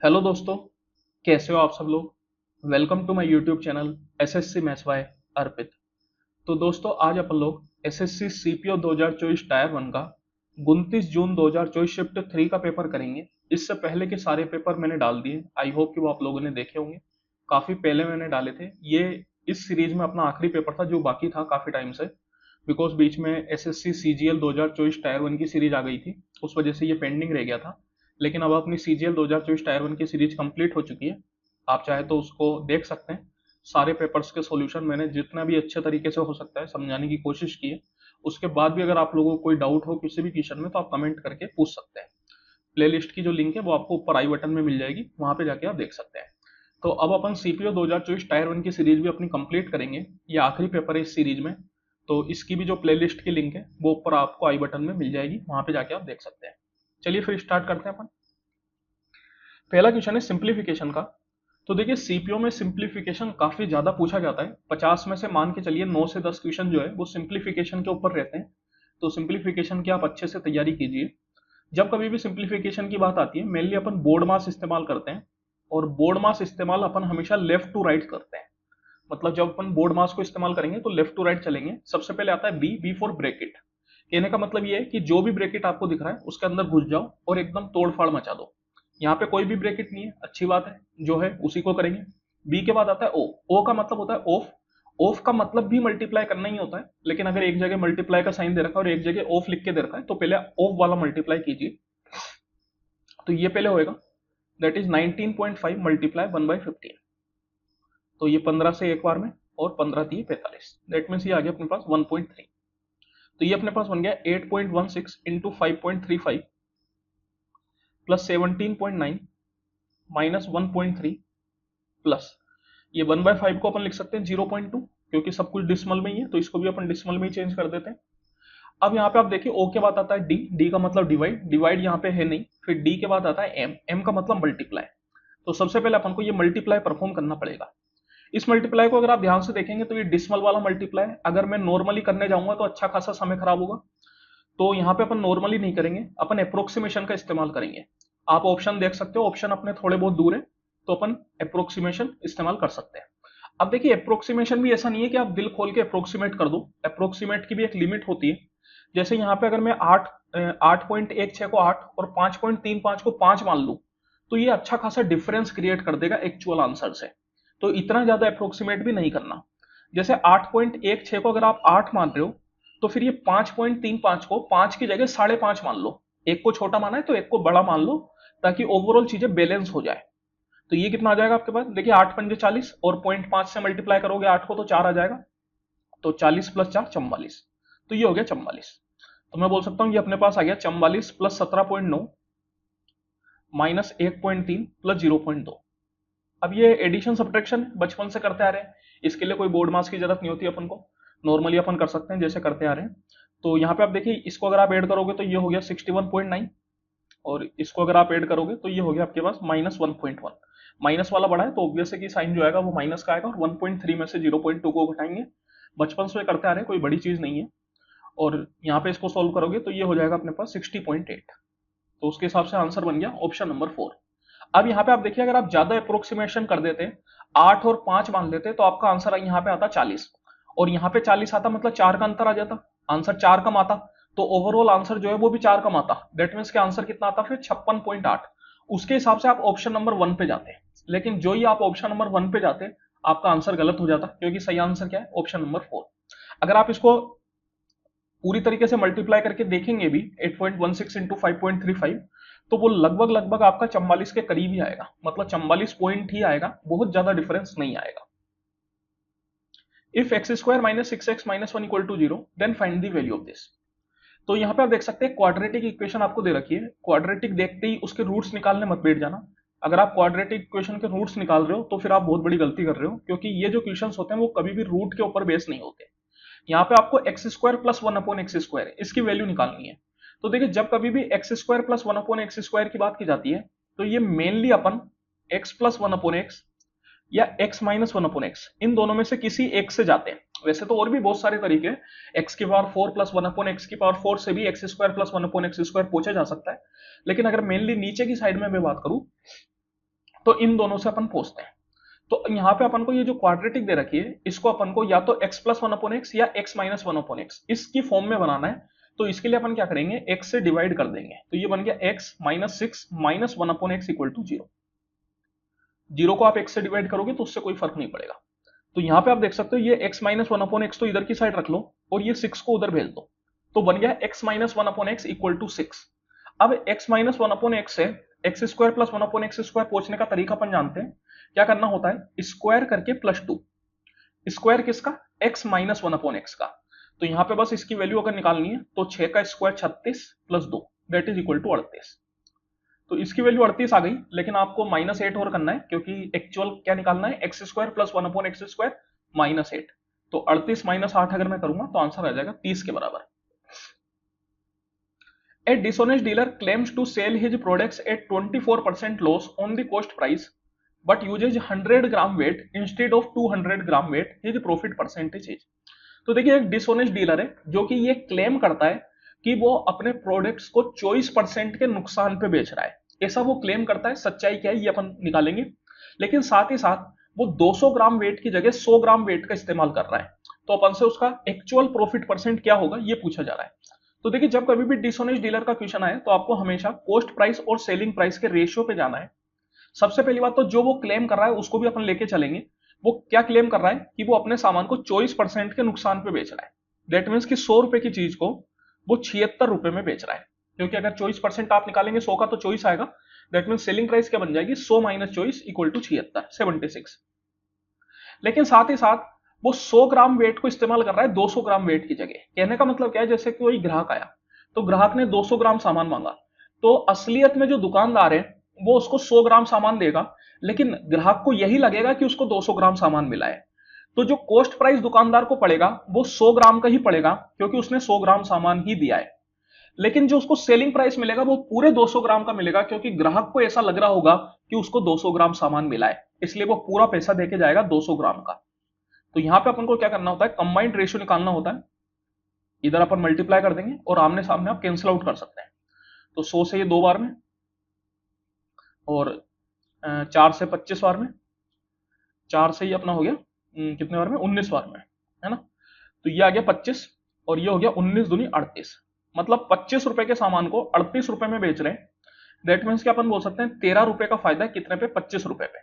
Hello दोस्तों, कैसे हो आप सब लोग। Welcome to my YouTube channel SSC maths by Arpit. तो दोस्तों, आज अपन लोग एसएससी सीपीओ 2024 टायर 1 का 29 जून 2024 शिफ्ट 3 का पेपर करेंगे। इससे पहले के सारे पेपर मैंने डाल दिए, आई होप कि वो आप लोगों ने देखे होंगे। काफी पहले मैंने डाले थे ये। इस सीरीज में अपना आखिरी पेपर था जो बाकी था काफी टाइम से, बिकॉज बीच में एसएससी सीजीएल 2024 टायर 1 की सीरीज आ गई थी, उस वजह से ये पेंडिंग रह गया था। लेकिन अब अपनी सीजीएल 2024 टायर 1 की सीरीज कंप्लीट हो चुकी है। आप चाहे तो उसको देख सकते हैं। सारे पेपर्स के सॉल्यूशन मैंने जितना भी अच्छे तरीके से हो सकता है समझाने की कोशिश की है। उसके बाद भी अगर आप लोगों को कोई डाउट हो किसी भी क्वेश्चन में तो आप कमेंट करके पूछ सकते हैं। प्लेलिस्ट की जो लिंक है वो आपको ऊपर आई बटन में मिल जाएगी, वहां पे जाके आप देख सकते हैं। तो अब अपन सीपीओ 2024 टायर 1 की सीरीज भी अपनी कंप्लीट करेंगे। ये आखिरी पेपर है इस सीरीज में। तो इसकी भी जो प्लेलिस्ट की लिंक है वो ऊपर आपको आई बटन में मिल जाएगी, वहां पे जाके आप देख सकते हैं। चलिए फिर स्टार्ट करते हैं अपन। पहला क्वेश्चन है सिंप्लीफिकेशन का। तो देखिए, सीपीओ में सिंप्लीफिकेशन काफी ज्यादा पूछा जाता है। 50 में से मान के चलिए 9 से 10 क्वेश्चन जो है वो सिंप्लीफिकेशन के ऊपर रहते हैं। तो सिंप्लीफिकेशन की आप अच्छे से तैयारी कीजिए। जब कभी भी सिंप्लीफिकेशन की बात आती है, मेनली अपन बोर्ड मास इस्तेमाल करते हैं। और बोर्ड मास इस्तेमाल अपन हमेशा लेफ्ट टू राइट करते हैं। मतलब जब अपन बोर्ड मास को इस्तेमाल करेंगे तो लेफ्ट टू राइट चलेंगे। सबसे पहले आता है बी, बी फॉर ब्रैकेट। कहने का मतलब ये है कि जो भी ब्रैकेट आपको दिख रहा है उसके अंदर घुस जाओ और एकदम तोड़ फाड़ मचा दो। यहाँ पे कोई भी ब्रैकेट नहीं है, अच्छी बात है, जो है उसी को करेंगे। बी के बाद आता है ओ। ओ का मतलब होता है ऑफ। ऑफ का मतलब भी मल्टीप्लाई करना ही होता है, लेकिन अगर एक जगह मल्टीप्लाई का साइन दे रखा है और एक जगह ऑफ लिख के दे रखा है तो पहले ऑफ वाला मल्टीप्लाई कीजिए। तो ये पहले होएगा, दैट इज 19.5 मल्टीप्लाई 1/15। तो ये 15 से एक बार में, और 15 3 45, दैट मीन्स ये आ गया अपने पास 1.3। तो ये अपने पास बन गया 8.16 इंटू 5.35 प्लस 17.9 माइनस 1.3 प्लस ये 1/5 को अपन लिख सकते हैं 0.2, क्योंकि सब कुछ डिसमल में ही है तो इसको भी अपन डिसमल में ही चेंज कर देते हैं। अब यहाँ पे आप देखिए ओ के बाद आता है डी। डी का मतलब डिवाइड, डिवाइड यहाँ पे है नहीं। फिर डी के बाद आता है एम। एम का मतलब मल्टीप्लाई। तो सबसे पहले अपन को ये मल्टीप्लाई परफॉर्म करना पड़ेगा। इस मल्टीप्लाई को अगर आप ध्यान से देखेंगे तो ये डिसमल वाला मल्टीप्लाई, अगर मैं नॉर्मली करने जाऊंगा तो अच्छा खासा समय खराब होगा। तो यहाँ पे अपन नॉर्मली नहीं करेंगे, अपन अप्रोक्सीमेशन का इस्तेमाल करेंगे। आप ऑप्शन देख सकते हो, ऑप्शन अपने थोड़े बहुत दूर है, तो अपन अप्रोक्सीमेशन इस्तेमाल कर सकते हैं। अब देखिए, अप्रोक्सीमेशन भी ऐसा नहीं है कि आप दिल खोल के अप्रोक्सीमेट कर दो। अप्रोक्सीमेट की भी एक लिमिट होती है। जैसे यहाँ पे अगर मैं 8.16 को 8 और 5.35 को 5 मान लूं, तो ये अच्छा खासा डिफरेंस क्रिएट कर देगा एक्चुअल आंसर से। तो इतना ज्यादा अप्रोक्सीमेट भी नहीं करना। जैसे 8.16 को अगर आप 8 मान रहे हो, तो फिर ये 5.35 को 5 की जगह 5.5 मान लो। एक को छोटा माना है तो एक को बड़ा मान लो, ताकि ओवरऑल चीजें बैलेंस हो जाए। तो ये कितना आ जाएगा आपके पास, देखिए 8 पंजे 40, और 0.5 से मल्टीप्लाई करोगे 8 को तो 4 आ जाएगा। तो 40 प्लस 4 44। तो ये हो गया 44। तो मैं बोल सकता हूं ये अपने पास आ गया 44 प्लस 17.9 माइनस 1.3 प्लस 0.2। अब ये एडिशन सब्ट्रैक्शन बचपन से करते आ रहे हैं, इसके लिए कोई बोर्ड मास की जरूरत नहीं होती अपन को। नॉर्मली अपन कर सकते हैं जैसे करते आ रहे हैं। तो यहाँ पे आप देखिए, इसको अगर आप ऐड करोगे तो ये हो गया 61.9, और इसको अगर आप ऐड करोगे तो ये हो गया आपके पास माइनस 1.1। माइनस वाला बड़ा है तो ऑब्वियस है कि साइन जो आएगा वो माइनस का आएगा, और 1.3 में से 0.2 को घटाएंगे। बचपन से करते आ रहे हैं, कोई बड़ी चीज नहीं है। और यहाँ पे इसको सोल्व करोगे तो ये हो जाएगा अपने पास 60.8। तो उसके हिसाब से आंसर बन गया ऑप्शन नंबर 4। अब यहाँ पे आप देखिए, अगर आप ज्यादा अप्रोक्सीमेशन कर देते, 8 और 5 मान लेते, तो आपका आंसर यहाँ पे आता 40, और यहाँ पे 40 आता, मतलब 4 का अंतर आ जाता, आंसर 4 कम आता। तो ओवरऑल आंसर जो है वो भी 4 कम आता। दैट मीन्स के आंसर कितना आता फिर 56.8। उसके हिसाब से आप ऑप्शन नंबर 1 पे जाते हैं। लेकिन जो ही आप ऑप्शन नंबर 1 पे जाते, आपका आंसर गलत हो जाता, क्योंकि सही आंसर क्या है, ऑप्शन नंबर 4। अगर आप इसको पूरी तरीके से मल्टीप्लाई करके देखेंगे भी 8.16 इंटू 5.35, तो वो लगभग लगभग आपका 44 के करीब ही आएगा, मतलब 44 पॉइंट ही आएगा, बहुत ज्यादा डिफरेंस नहीं आएगा। If x square minus 6x minus 1 equal to 0, then find the value of this. तो यहाँ पे आप देख सकते हैं क्वाड्रेटिक इक्वेशन आपको दे रखी है। क्वाड्रेटिक देखते ही उसके रूट्स निकालने मत बैठ जाना। अगर आप क्वाड्रेटिक इक्वेशन के रूट्स निकाल रहे हो तो फिर आप बहुत बड़ी गलती कर रहे हो, क्योंकि ये जो क्वेश्चंस होते हैं वो कभी भी रूट के ऊपर बेस नहीं होते। यहाँ पे आपको एक्स स्क्वायर प्लस 1/x² इसकी वैल्यू निकालनी है। तो देखिए, जब कभी भी एक्स स्क्वायर प्लस 1/x² की बात की जाती है, तो ये मेनली अपन x प्लस 1/x या x माइनस 1/x, इन दोनों में से किसी एक से जाते हैं। वैसे तो और भी बहुत सारे तरीके, x की पावर 4 प्लस 1/x की पावर 4 से भी एक्स स्क्वायर प्लस 1/x² पूछा जा सकता है। लेकिन अगर मेनली नीचे की साइड में मैं बात करूं, तो इन दोनों से अपन पूछते हैं। तो यहाँ पे अपन को ये जो क्वाड्रेटिक दे रखी है इसको अपन को या तो x plus one upon x या x minus one upon x इसकी फॉर्म में बनाना है। तो इसके लिए अपन क्या करेंगे, x से डिवाइड कर देंगे, तो ये बन गया x minus six minus one upon x equal to zero. Zero को आप x से डिवाइड करोगे तो उससे कोई फर्क नहीं पड़ेगा। तो यहाँ पे आप देख सकते हो ये x minus one upon x तो इधर की साइड रख लो और ये 6 को उधर भेज दो, तो बन गया x minus one upon x equal to 6। अब x minus one upon x से x square plus one upon x square पूछने का तरीका अपन जानते हैं। क्या करना होता है, स्क्वायर करके प्लस टू। स्क्वायर किसका, x minus one upon x का। तो यहाँ पे बस इसकी वैल्यू अगर निकालनी है तो 6 का square 36 plus 2 that is equal to 38। तो इसकी वैल्यू 38 आ गई, लेकिन आपको -8 और करना है क्योंकि एक्चुअल क्या निकालना है, x square plus one upon x square -8। तो 38 माइनस 8 अगर मैं करूंगा तो आंसर आ जाएगा 30 के बराबर। A dishonest dealer claims to sell his products at 24% loss on the cost price but uses 100 gram weight instead of 200 gram weight. His profit percentage is। तो देखिए एक डिसऑनेस्ट डीलर है जो कि ये क्लेम करता है कि वो अपने प्रोडक्ट्स को 24% के नुकसान पे बेच रहा है, ऐसा वो क्लेम करता है। सच्चाई क्या है ये अपन निकालेंगे, लेकिन साथ ही साथ वो 200 ग्राम वेट की जगह 100 ग्राम वेट का इस्तेमाल कर रहा है। तो अपन से उसका एक्चुअल प्रॉफिट परसेंट क्या होगा ये पूछा जा रहा है। तो देखिए जब कभी भी डिसऑनेस्ट डीलर का क्वेश्चन आए तो आपको हमेशा कॉस्ट प्राइस और सेलिंग प्राइस के रेशियो पे जाना है। सबसे पहली बात तो जो वो क्लेम कर रहा है उसको भी अपन लेके चलेंगे। वो क्या क्लेम कर रहा है कि वो अपने सामान को 24% के नुकसान पे बेच रहा है। दैट मीन्स कि 100 रुपए की चीज को वो 76 रुपए में बेच रहा है, क्योंकि अगर 24% आप निकालेंगे 100 का तो 24 आएगा। दैट मीन्स सेलिंग प्राइस क्या बन जाएगी, 100 माइनस 24 इक्वल टू 76, 76। लेकिन साथ ही साथ वो 100 ग्राम वेट को इस्तेमाल कर रहा है 200 ग्राम वेट की जगह। कहने का मतलब क्या है, जैसे कि कोई ग्राहक आया तो ग्राहक ने 200 ग्राम सामान मांगा, तो असलियत में जो दुकानदार है वो उसको 100 ग्राम सामान देगा, लेकिन ग्राहक को यही लगेगा कि उसको 200 ग्राम सामान मिला है। तो जो कॉस्ट प्राइस दुकानदार को पड़ेगा वो 100 ग्राम का ही पड़ेगा, क्योंकि उसने 100 ग्राम सामान ही दिया है। लेकिन जो उसको सेलिंग प्राइस मिलेगा वो पूरे 200 ग्राम का मिलेगा, क्योंकि ग्राहक को ऐसा लग रहा होगा कि उसको 200 ग्राम सामान मिला है, इसलिए वो पूरा पैसा देके जाएगा 200 ग्राम का। तो यहां पे अपन को क्या करना होता है, कंबाइंड रेशियो निकालना होता है। इधर अपन मल्टीप्लाई कर देंगे और आमने सामने आप कैंसिल आउट कर सकते हैं। तो 100 से ये 2 बार में और 4 से 25 बार में, 4 से ये अपना हो गया कितने बार में, 19 बार में, है ना। तो ये आ गया 25 और ये हो गया 19 दूनी 38। मतलब 25 रुपए के सामान को 38 रुपए में बेच रहे हैं। दैट मीन्स कि अपन बोल सकते हैं 13 रुपए का फायदा है कितने पे, 25 रुपए पे,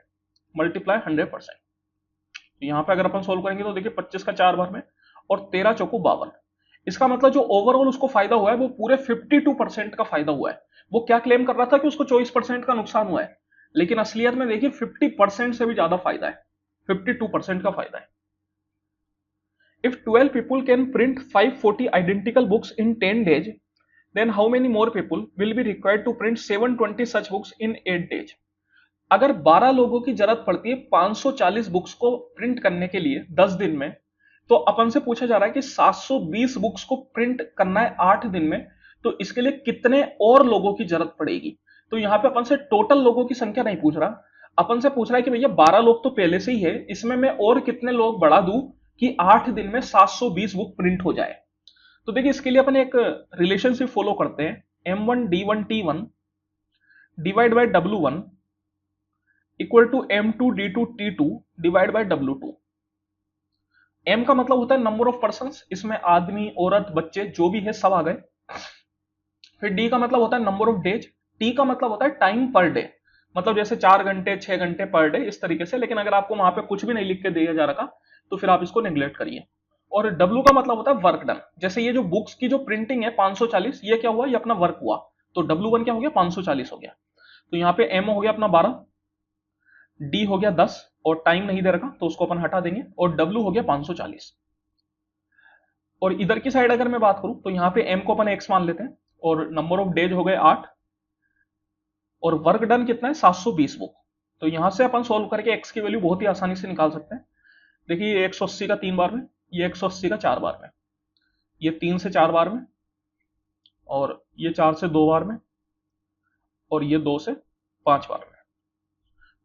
मल्टीप्लाई 100%। तो यहाँ पे अगर अपन सोल्व करेंगे तो देखिए 25 का 4 बार में और 13 चौको 52। इसका मतलब जो ओवरऑल उसको फायदा हुआ है वो पूरे 52% का फायदा हुआ है। वो क्या क्लेम कर रहा था कि उसको 24% का नुकसान हुआ है, लेकिन असलियत में देखिए 50% से भी ज्यादा फायदा है, 52% का फायदा है। If 12 people can print 540 identical books in 10 days, then how many more people will be required to print 720 such books in 8 days? अगर 12 लोगों की जरूरत पड़ती है 540 बुक्स को प्रिंट करने के लिए 10 दिन में, तो अपन से पूछा जा रहा है कि 720 बुक्स को प्रिंट करना है 8 दिन में, तो इसके लिए कितने और लोगों की जरूरत पड़ेगी। तो यहां पे अपन से टोटल लोगों की संख्या नहीं पूछ रहा, अपन से पूछ रहा है कि भैया 12 लोग तो पहले से ही है, इसमें मैं और कितने लोग बढ़ा दूं कि 8 दिन में 720 बुक प्रिंट हो जाए। तो देखिए इसके लिए अपन एक रिलेशनशिप फॉलो करते हैं, M1D1T1 divide by W1 equal to M2D2T2 divide by W2। M का मतलब होता है नंबर ऑफ पर्संस, इसमें आदमी औरत बच्चे जो भी है सब आ गए। फिर D का मतलब होता है नंबर ऑफ डेज, T का मतलब होता है टाइम पर डे, मतलब जैसे 4 घंटे 6 घंटे पर डे इस तरीके से। लेकिन अगर आपको वहां पे कुछ भी नहीं लिख के दिया जा रखा तो फिर आप इसको नेग्लेक्ट करिए। और W का मतलब होता है वर्क डन, जैसे ये जो बुक्स की जो प्रिंटिंग है 540, ये क्या हुआ, ये अपना वर्क हुआ, तो W1 क्या हो गया 540 हो गया। तो यहाँ पे M हो गया अपना 12, D हो गया 10 और टाइम नहीं दे रखा तो उसको अपन हटा देंगे, और W हो गया 540। और इधर की साइड अगर मैं बात करूं तो यहाँ पे M को अपन X मान लेते हैं और नंबर ऑफ डेज हो गए 8 और वर्क डन कितना है 720 बुक। तो यहां से अपन सोल्व करके X की वैल्यू बहुत ही आसानी से निकाल सकते हैं। देखिए ये 180 का 3 बार में, ये 180 का 4 बार में, ये 3 से 4 बार में, और ये 4 से 2 बार में, और ये 2 से 5 बार में।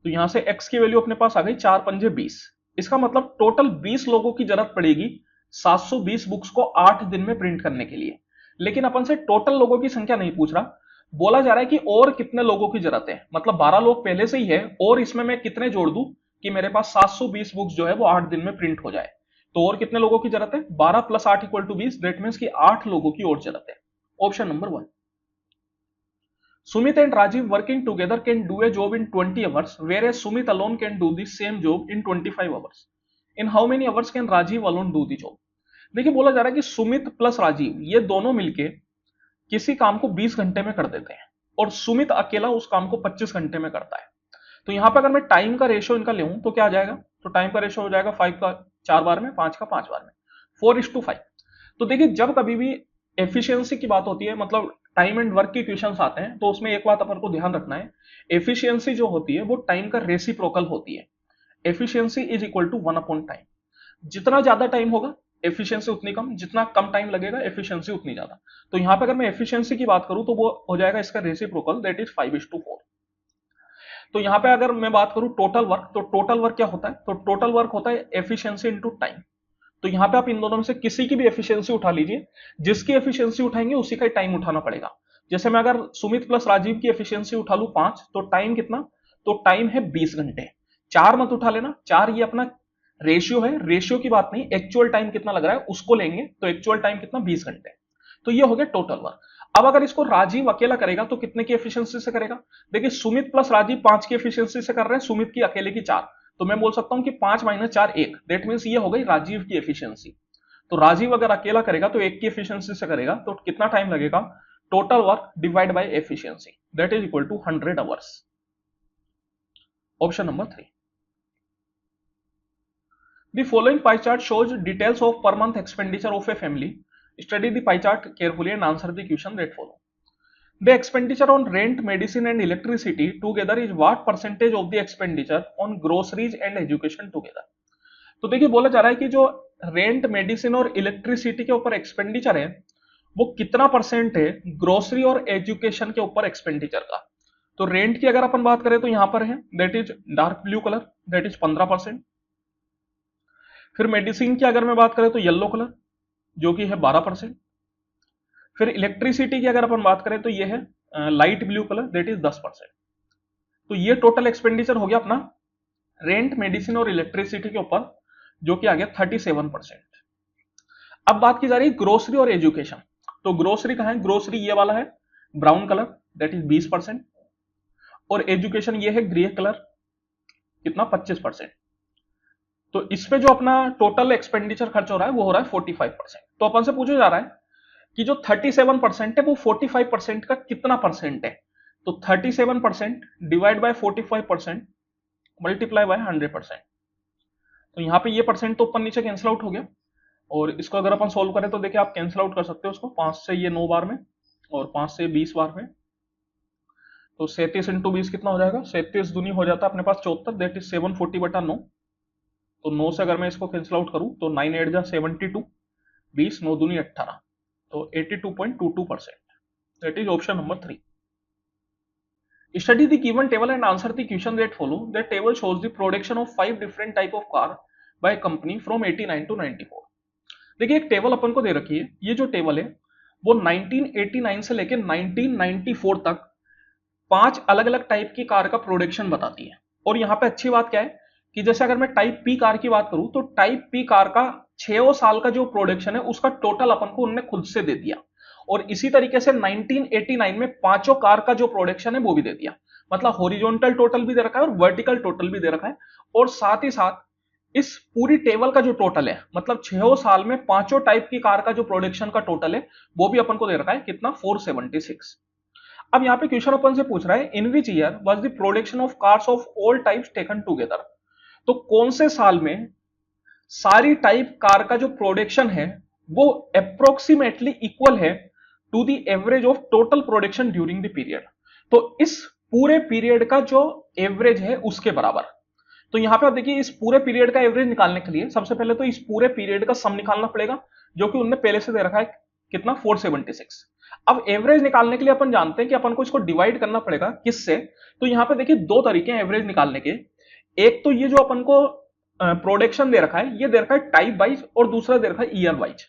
तो यहां से x की वैल्यू अपने पास आ गई 4 पंजे 20। इसका मतलब टोटल 20 लोगों की जरूरत पड़ेगी 720 बुक्स को 8 दिन में प्रिंट करने के लिए। लेकिन अपन से टोटल लोगों की संख्या नहीं पूछ रहा, बोला जा रहा है कि और कितने लोगों की जरूरत है, मतलब 12 लोग पहले से ही है और इसमें मैं कितने जोड़ दूं कि मेरे पास 720 बुक्स जो है वो 8 दिन में प्रिंट हो जाए। तो और कितने लोगों की जरूरत है, 12 plus 8 equal to 20, that means कि 8 लोगों की और जरूरत है। Option number 1। Sumit and Rajiv working together can do a job in 20 hours, whereas Sumit alone can do the same job in 25 hours. In how many hours can Rajiv alone do the job? देखिए बोला जा रहा है कि Sumit plus Rajiv ये दोनों मिलके किसी काम को 20 घंटे में कर देते हैं और सुमित अकेला उस काम को 25 घंटे में करता है। तो यहां पर अगर मैं टाइम का रेशियो इनका लूं तो क्या आ जाएगा, तो टाइम का रेशियो हो जाएगा 5 का 4 बार में, 5 का 5 बार में, 4:5। तो देखिए जब कभी भी एफिशिएंसी की बात होती है, मतलब टाइम एंड वर्क के क्वेश्चंस आते हैं, तो उसमें एक बात अपन को ध्यान रखना है, एफिशिएंसी जो होती है वो टाइम का रेसिप्रोकल होती है। एफिशिएंसी इज इक्वल टू 1/टाइम। जितना ज्यादा टाइम होगा एफिशिएंसी उतनी कम, जितना कम टाइम लगेगा एफिशिएंसी उतनी ज्यादा। तो यहां पे अगर मैं एफिशिएंसी की बात करूं तो वो हो जाएगा इसका रेसिप्रोकल, दैट इज 5:4। तो यहां पे अगर मैं बात करूं टोटल वर्क, तो टोटल वर्क क्या होता है, तो टोटल वर्क होता है एफिशिएंसी इनटू टाइम। तो यहां पे आप इन दोनों में से किसी की भी एफिशिएंसी उठा लीजिए, जिसकी एफिशिएंसी उठाएंगे उसी का टाइम उठाना पड़ेगा। जैसे मैं अगर सुमित प्लस राजीव की एफिशिएंसी उठा लूं 5, तो टाइम कितना, तो टाइम है 20 घंटे। 4 मत उठा लेना, 4 ये अपना रेशियो है, रेशियो की बात नहीं, एक्चुअल टाइम कितना लग रहा है उसको लेंगे, तो एक्चुअल टाइम कितना 20 घंटे। तो ये हो गया टोटल वर्क। अब अगर इसको राजीव अकेला करेगा तो कितने की एफिशिएंसी से करेगा, देखिए सुमित प्लस राजीव 5 की एफिशिएंसी से कर रहे हैं, सुमित की अकेले की 4, तो मैं बोल सकता हूं कि 5 - 4 1, दैट मींस ये हो गई राजीव की एफिशिएंसी। तो राजीव अगर अकेला करेगा तो 1 की एफिशिएंसी से करेगा, तो कितना टाइम लगेगा, total work divide by efficiency, that is equal to 100 hours. Option number 3। The following pie chart shows details of per month expenditure of a family. Study the pie chart carefully and answer the question that follow. The expenditure on rent, medicine and electricity together is what percentage of the expenditure on groceries and education together? तो देखिए बोला जा रहा है कि जो rent, medicine और electricity के ऊपर एक्सपेंडिचर है वो कितना परसेंट है ग्रोसरी और एजुकेशन के ऊपर एक्सपेंडिचर का। तो रेंट की अगर अपन बात करें तो यहां पर है, that is dark blue colour, that is 15%। फिर मेडिसिन की अगर मैं बात करें तो येलो कलर जो कि है 12%। फिर इलेक्ट्रिसिटी की अगर अपन बात करें तो ये है light blue colour, that is 10%। तो ये टोटल एक्सपेंडिचर हो गया अपना रेंट, मेडिसिन और इलेक्ट्रिसिटी के ऊपर, जो कि आ गया 37%। अब बात की जा रही है ग्रोसरी और एजुकेशन। तो ग्रोसरी कहां है, ग्रोसरी ये वाला है ब्राउन कलर, दैट इज 20%। और एजुकेशन ये है ग्रे कलर, कितना 25%। तो इस पे जो अपना टोटल एक्सपेंडिचर खर्च हो रहा है वो हो रहा है 45%। तो अपन से पूछा जा रहा है कि जो 37% है वो 45% का कितना परसेंट है। तो 37% डिवाइड बाय 45% मल्टीप्लाई बाय 100%। तो यहां पे ये परसेंट तो ऊपर नीचे कैंसिल आउट हो गया, और इसको अगर अपन सोल्व करें तो देखिए आप कैंसिल आउट कर सकते हो उसको, 5 से ये 9 बार में और 5 से 20 बार में। तो 37 इंटू 20 कितना हो जाएगा, 37 दूनी हो जाता है अपने पास 74, दैट इज 740/9। तो 9 से अगर मैं इसको कैंसिल आउट करूं तो 9 8 जा 72, 20 9 दूनी 18, तो 82.22%। That is option number 3। Study the given table and answer the question that follow. That table shows the production of 5 different type of car by a company from 89 to 94. देखिए एक table अपन को दे रखी है, ये जो टेबल है वो 1989 से लेकर 1994 तक 5 अलग अलग टाइप की कार का प्रोडक्शन बताती है। और यहाँ पे अच्छी बात क्या है कि जैसे अगर मैं टाइप पी कार की बात करूं तो टाइप पी कार का 6 साल का जो प्रोडक्शन है उसका टोटल अपन को उनने खुद से दे दिया। और इसी तरीके से 1989 में 5 कार का जो प्रोडक्शन है वो भी दे दिया, मतलब हॉरिजॉन्टल टोटल भी दे रखा है और वर्टिकल टोटल भी दे रखा है। और साथ ही साथ इस पूरी टेबल का जो टोटल है, मतलब 6 साल में 5 टाइप की कार का जो प्रोडक्शन का टोटल है वो भी अपन को दे रखा है, कितना 476। अब यहाँ पे क्वेश्चन अपन से पूछ रहा है in which year was the production of cars of all types taken together. तो कौन से साल में सारी टाइप कार का जो प्रोडक्शन है वो अप्रोक्सीमेटली इक्वल है to the average of total production during the period. तो इस पूरे पीरियड का जो एवरेज है उसके बराबर। तो यहां पे आप देखिए इस पूरे पीरियड का एवरेज निकालने के लिए सबसे पहले तो इस पूरे पीरियड का सम निकालना पड़ेगा, जो कि उन्होंने पहले से दे रखा है, कितना 476। अब एवरेज निकालने के लिए अपन जानते हैं कि अपन को इसको डिवाइड करना पड़ेगा किससे। तो यहां पे देखिए दो तरीके हैं एवरेज निकालने के। एक तो ये जो अपन को प्रोडक्शन दे रखा है ये दे रखा है टाइप वाइज, और दूसरा दे रखा है ईयर वाइज।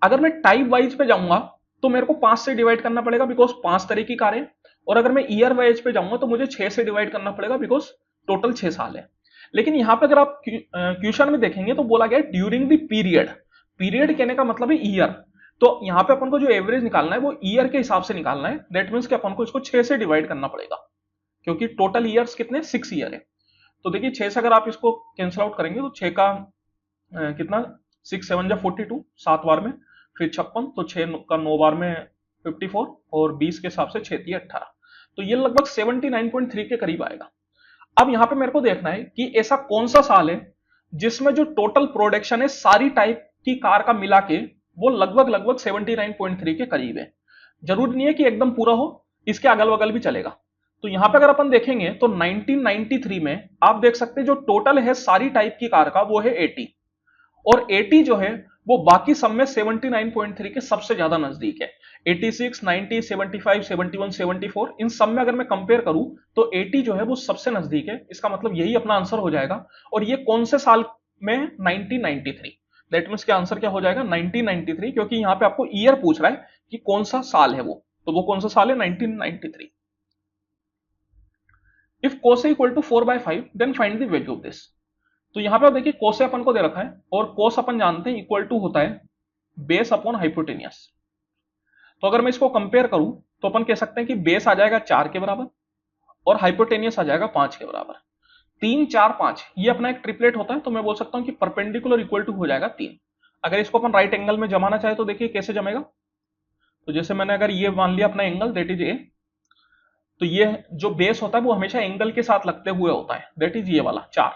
अगर मैं टाइप वाइज पे जाऊंगा तो मेरे को 5 से डिवाइड करना पड़ेगा, बिकॉज 5 तरह की कारें, और अगर मैं ईयर वाइज पे जाऊंगा तो मुझे 6 से डिवाइड करना पड़ेगा, बिकॉज टोटल 6 साल है। लेकिन यहां पे अगर आप क्वेश्चन में देखेंगे तो बोला गया ड्यूरिंग द पीरियड। पीरियड कहने का मतलब है ईयर। तो यहां पे अपन को जो एवरेज निकालना है वो ईयर के हिसाब से निकालना है। दैट मीन्स कि अपन को इसको 6 से डिवाइड करना पड़ेगा, क्योंकि टोटल ईयर्स कितने 6 ईयर है। तो देखिए 6 से अगर आप इसको कैंसिल आउट करेंगे तो 6 का कितना 6 7 जा 42 7 बार में, फिर 56, तो 6 का 9 बार में 54, और 20 के हिसाब से 6 3 18। तो ये लगभग 79.3 के करीब आएगा। अब यहां पे मेरे को देखना है कि ऐसा कौन सा साल है जिसमें जो टोटल प्रोडक्शन है सारी टाइप की कार का मिला के वो लगभग लगभग 79.3 के करीब है। जरूरी नहीं है कि एकदम पूरा हो, इसके अगल बगल भी चलेगा। तो यहां पे अगर अपन देखेंगे तो 1993 में आप देख सकते हैं जो टोटल है सारी टाइप की कार का वो है 80, और 80 जो है वो बाकी सब में 79.3 के सबसे ज्यादा नजदीक है। 86, 90, 75, 71, 74 इन सब में अगर मैं कंपेयर करूं तो 80 जो है वो सबसे नजदीक है। इसका मतलब यही अपना आंसर हो जाएगा। और ये कौन से साल में 1993। दैट मीन्स क्या आंसर क्या हो जाएगा 1993, क्योंकि यहां पे आपको ईयर पूछ रहा है कि कौन सा साल है वो, तो वो कौन सा साल है 1993। If cos a equal to 4/5 then find the value of this. तो यहां पे आप देखिए cos अपन को दे रखा है, और cos अपन जानते हैं इक्वल टू होता है बेस अपॉन हाइपोटेनियस। तो अगर मैं इसको कंपेयर करूं तो अपन कह सकते हैं कि बेस आ जाएगा 4 के बराबर और हाइपोटेनियस आ जाएगा 5 के बराबर। 3 4 5 ये अपना एक ट्रिपलेट होता है, तो मैं बोल सकता हूं कि परपेंडिकुलर इक्वल टू हो जाएगा 3। अगर इसको अपन राइट एंगल में जमाना चाहे तो देखिए कैसे जमेगा। तो जैसे मैंने अगर ये मान लिया अपना एंगल दैट इज ए, तो ये जो बेस होता है वो हमेशा एंगल के साथ लगते हुए होता है, दैट इज ये वाला 4।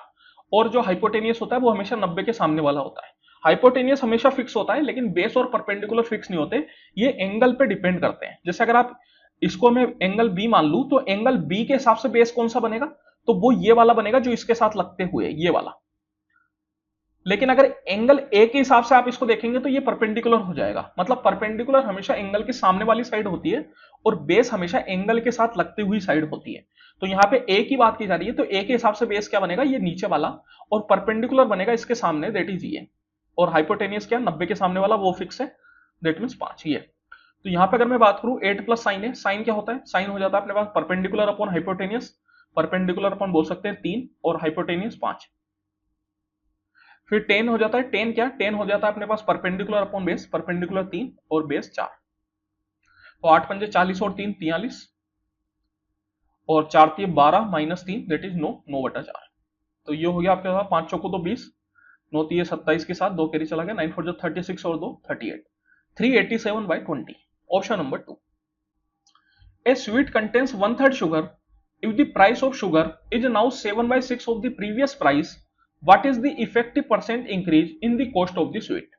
और जो हाइपोटेनियस होता है वो हमेशा 90 के सामने वाला होता है। हाइपोटेनियस हमेशा फिक्स होता है, लेकिन बेस और परपेंडिकुलर फिक्स नहीं होते, ये एंगल पे डिपेंड करते हैं। जैसे अगर आप इसको मैं एंगल बी मान लूं तो एंगल बी के हिसाब से बेस कौन सा बनेगा, तो वो ये वाला बनेगा जो इसके साथ लगते हुए ये वाला। लेकिन अगर एंगल ए के हिसाब से आप इसको देखेंगे तो ये परपेंडिकुलर हो जाएगा। मतलब परपेंडिकुलर हमेशा एंगल के सामने वाली साइड होती है और बेस हमेशा एंगल के साथ लगती हुई साइड होती है। तो यहां पे ए की बात की जा रही है, तो ए के हिसाब से बेस क्या बनेगा ये नीचे वाला, और परपेंडिकुलर बनेगा इसके सामने दैट इज ये, और हाइपोटेनियस क्या 90 के सामने वाला वो फिक्स है दैट मीन्स 5 ये। तो यहां पे अगर मैं बात करूं 8 प्लस साइन है, साइन क्या होता है, साइन हो जाता है अपने पास perpendicular upon hypotenuse. Perpendicular upon बोल सकते हैं 3 और हाइपोटेनियस 5। फिर टेन हो जाता है, टेन क्या, टेन हो जाता है अपने पास परपेंडिकुलर अपॉन बेस, परपेंडिकुलर 3 और बेस 4। तो 8 पंजे 40 और 3 43, और 4 3 12 माइनस 3 दैट इज 9 9 बटा 4। तो ये हो गया आपके पास 5 चौको तो 20, 9 3 27 के साथ 2 कैरी चला गया, 9 4 जो 36 और 2 38, 387/20। Option number 2। A sweet contains 1/3 sugar. If the price of sugar is now 7/6 of the previous price, what is the effective percent increase in the cost of the sweet?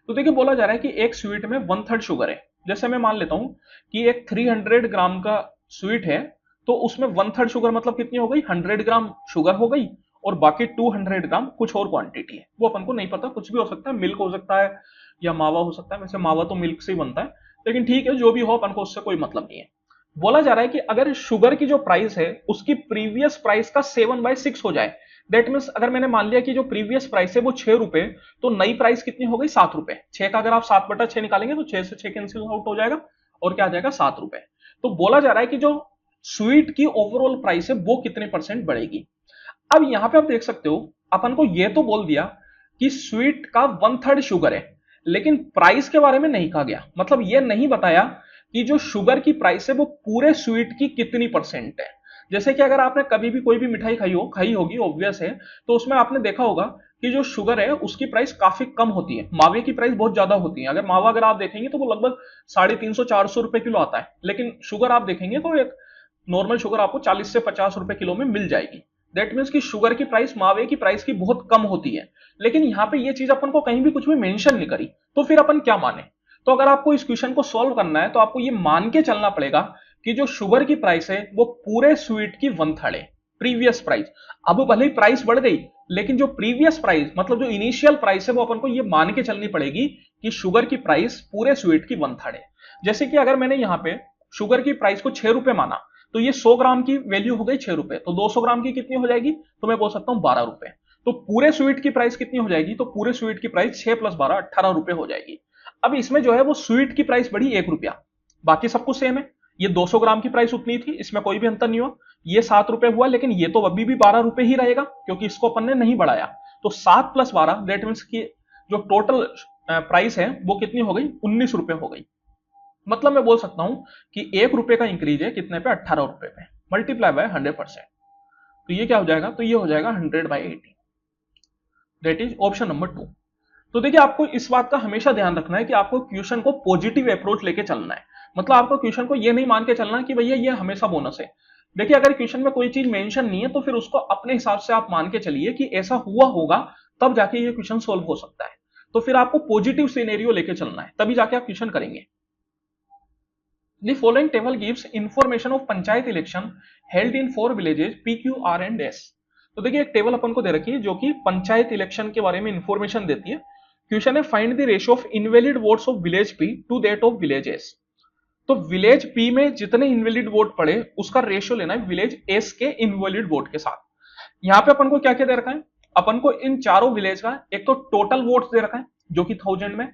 तो देखिए बोला जा रहा है कि एक स्वीट में 1/3 शुगर है। जैसे मैं मान लेता हूं कि एक 300 ग्राम का स्वीट है, तो उसमें 1/3 शुगर मतलब कितनी हो गई 100 ग्राम शुगर हो गई, और बाकी 200 ग्राम कुछ और क्वांटिटी है, वो अपन को नहीं पता, कुछ भी हो सकता है, मिल्क हो सकता है या मावा हो सकता है। वैसे मावा तो मिल्क से ही बनता है, लेकिन ठीक है जो भी हो अपन को उससे कोई मतलब नहीं है। बोला जा रहा है कि अगर शुगर की जो प्राइस है उसकी प्रीवियस प्राइस का 7/6 हो जाए, दैट मीन्स अगर मैंने मान लिया कि जो प्रीवियस प्राइस है वो 6 रुपए, तो नई प्राइस कितनी हो गई 7 रुपए। 6 का अगर आप 7/6 निकालेंगे तो 6 से 6 कैंसिल आउट हो जाएगा, और क्या आ जाएगा 7 रुपए। तो बोला जा रहा है कि जो स्वीट की ओवरऑल प्राइस है वो कितने परसेंट बढ़ेगी। अब यहां पे आप देख सकते हो अपन को ये तो बोल दिया कि स्वीट का 1/3 शुगर है, लेकिन प्राइस के बारे में नहीं कहा गया। मतलब ये नहीं बताया कि जो शुगर की प्राइस है वो पूरे स्वीट की कितनी परसेंट है। जैसे कि अगर आपने कभी भी कोई भी मिठाई खाई होगी ऑब्वियस है, तो उसमें आपने देखा होगा कि जो शुगर है उसकी प्राइस काफी कम होती है, मावे की प्राइस बहुत ज्यादा होती है। अगर मावा अगर आप देखेंगे तो वो लगभग 350-400 रुपए किलो आता है, लेकिन शुगर आप देखेंगे तो एक नॉर्मल शुगर आपको 40 से 50 रुपए किलो में मिल जाएगी। दैट मीन्स कि शुगर की प्राइस मावे की प्राइस की बहुत कम होती है। लेकिन यहाँ पे ये चीज अपन को कहीं भी कुछ भी मेंशन नहीं करी, तो फिर अपन क्या माने। तो अगर आपको इस क्वेश्चन को सॉल्व करना है तो आपको ये मान के चलना पड़ेगा कि जो शुगर की प्राइस है वो पूरे स्वीट की 1/3 है प्रीवियस प्राइस। अब भले ही प्राइस बढ़ गई, लेकिन जो प्रीवियस प्राइस मतलब जो इनिशियल प्राइस है वो अपन को ये मान के चलनी पड़ेगी कि शुगर की प्राइस पूरे स्वीट की 1/3 है। जैसे कि अगर मैंने यहाँ पे शुगर की प्राइस को 6 रुपए माना, तो ये 100 ग्राम की वैल्यू हो गई 6 रुपए, तो 200 ग्राम की कितनी हो जाएगी, तो मैं बोल सकता हूं 12 रुपए। तो पूरे स्वीट की प्राइस कितनी हो जाएगी, तो पूरे स्वीट की प्राइस 6 + 12 18 रुपए हो जाएगी। अब इसमें जो है वो स्वीट की प्राइस बढ़ी 1 रुपया, बाकी सब कुछ सेम है। ये 200 ग्राम की प्राइस उतनी थी, इसमें कोई भी अंतर नहीं हुआ। ये 7 रुपए हुआ, लेकिन ये तो अभी भी 12 रुपए ही रहेगा क्योंकि इसको अपन ने नहीं बढ़ाया। तो 7 + 12 दैट मीन्स की जो टोटल प्राइस है वो कितनी हो गई, 19 रुपए हो गई। मतलब मैं बोल सकता हूं कि 1 रुपए का इंक्रीज है कितने पे, 18 रुपए पे, मल्टीप्लाई बाय 100%। तो ये क्या हो जाएगा, तो ये हो जाएगा 100/80, दैट इज ऑप्शन नंबर 2। तो देखिए आपको इस बात का हमेशा ध्यान रखना है कि आपको क्वेश्चन को पॉजिटिव अप्रोच लेके चलना है। मतलब आपको क्वेश्चन को ये नहीं मान के चलना कि भैया ये हमेशा बोनस है। देखिए अगर क्वेश्चन में कोई चीज मेंशन नहीं है तो फिर उसको अपने हिसाब से आप मान के चलिए कि ऐसा हुआ होगा तब जाके ये क्वेश्चन सोल्व हो सकता है। तो फिर आपको पॉजिटिव सिनेरियो लेके चलना है, तभी जाके आप क्वेश्चन करेंगे। The following table gives information of panchayat election held in 4 villages P, Q, R and S। तो देखिए एक टेबल अपन को दे रखी है जो कि पंचायत इलेक्शन के बारे में इंफॉर्मेशन देती है। क्वेश्चन है find the ratio of invalid votes of village P to that of village S। तो विलेज P में जितने इनवैलिड वोट पड़े उसका रेशियो लेना है विलेज S के इनवैलिड वोट के साथ। यहाँ पे अपन को क्या क्या दे रखा है, अपन को इन चारों विलेज का एक तो टोटल वोट्स दे रखा है जो कि 1000 में।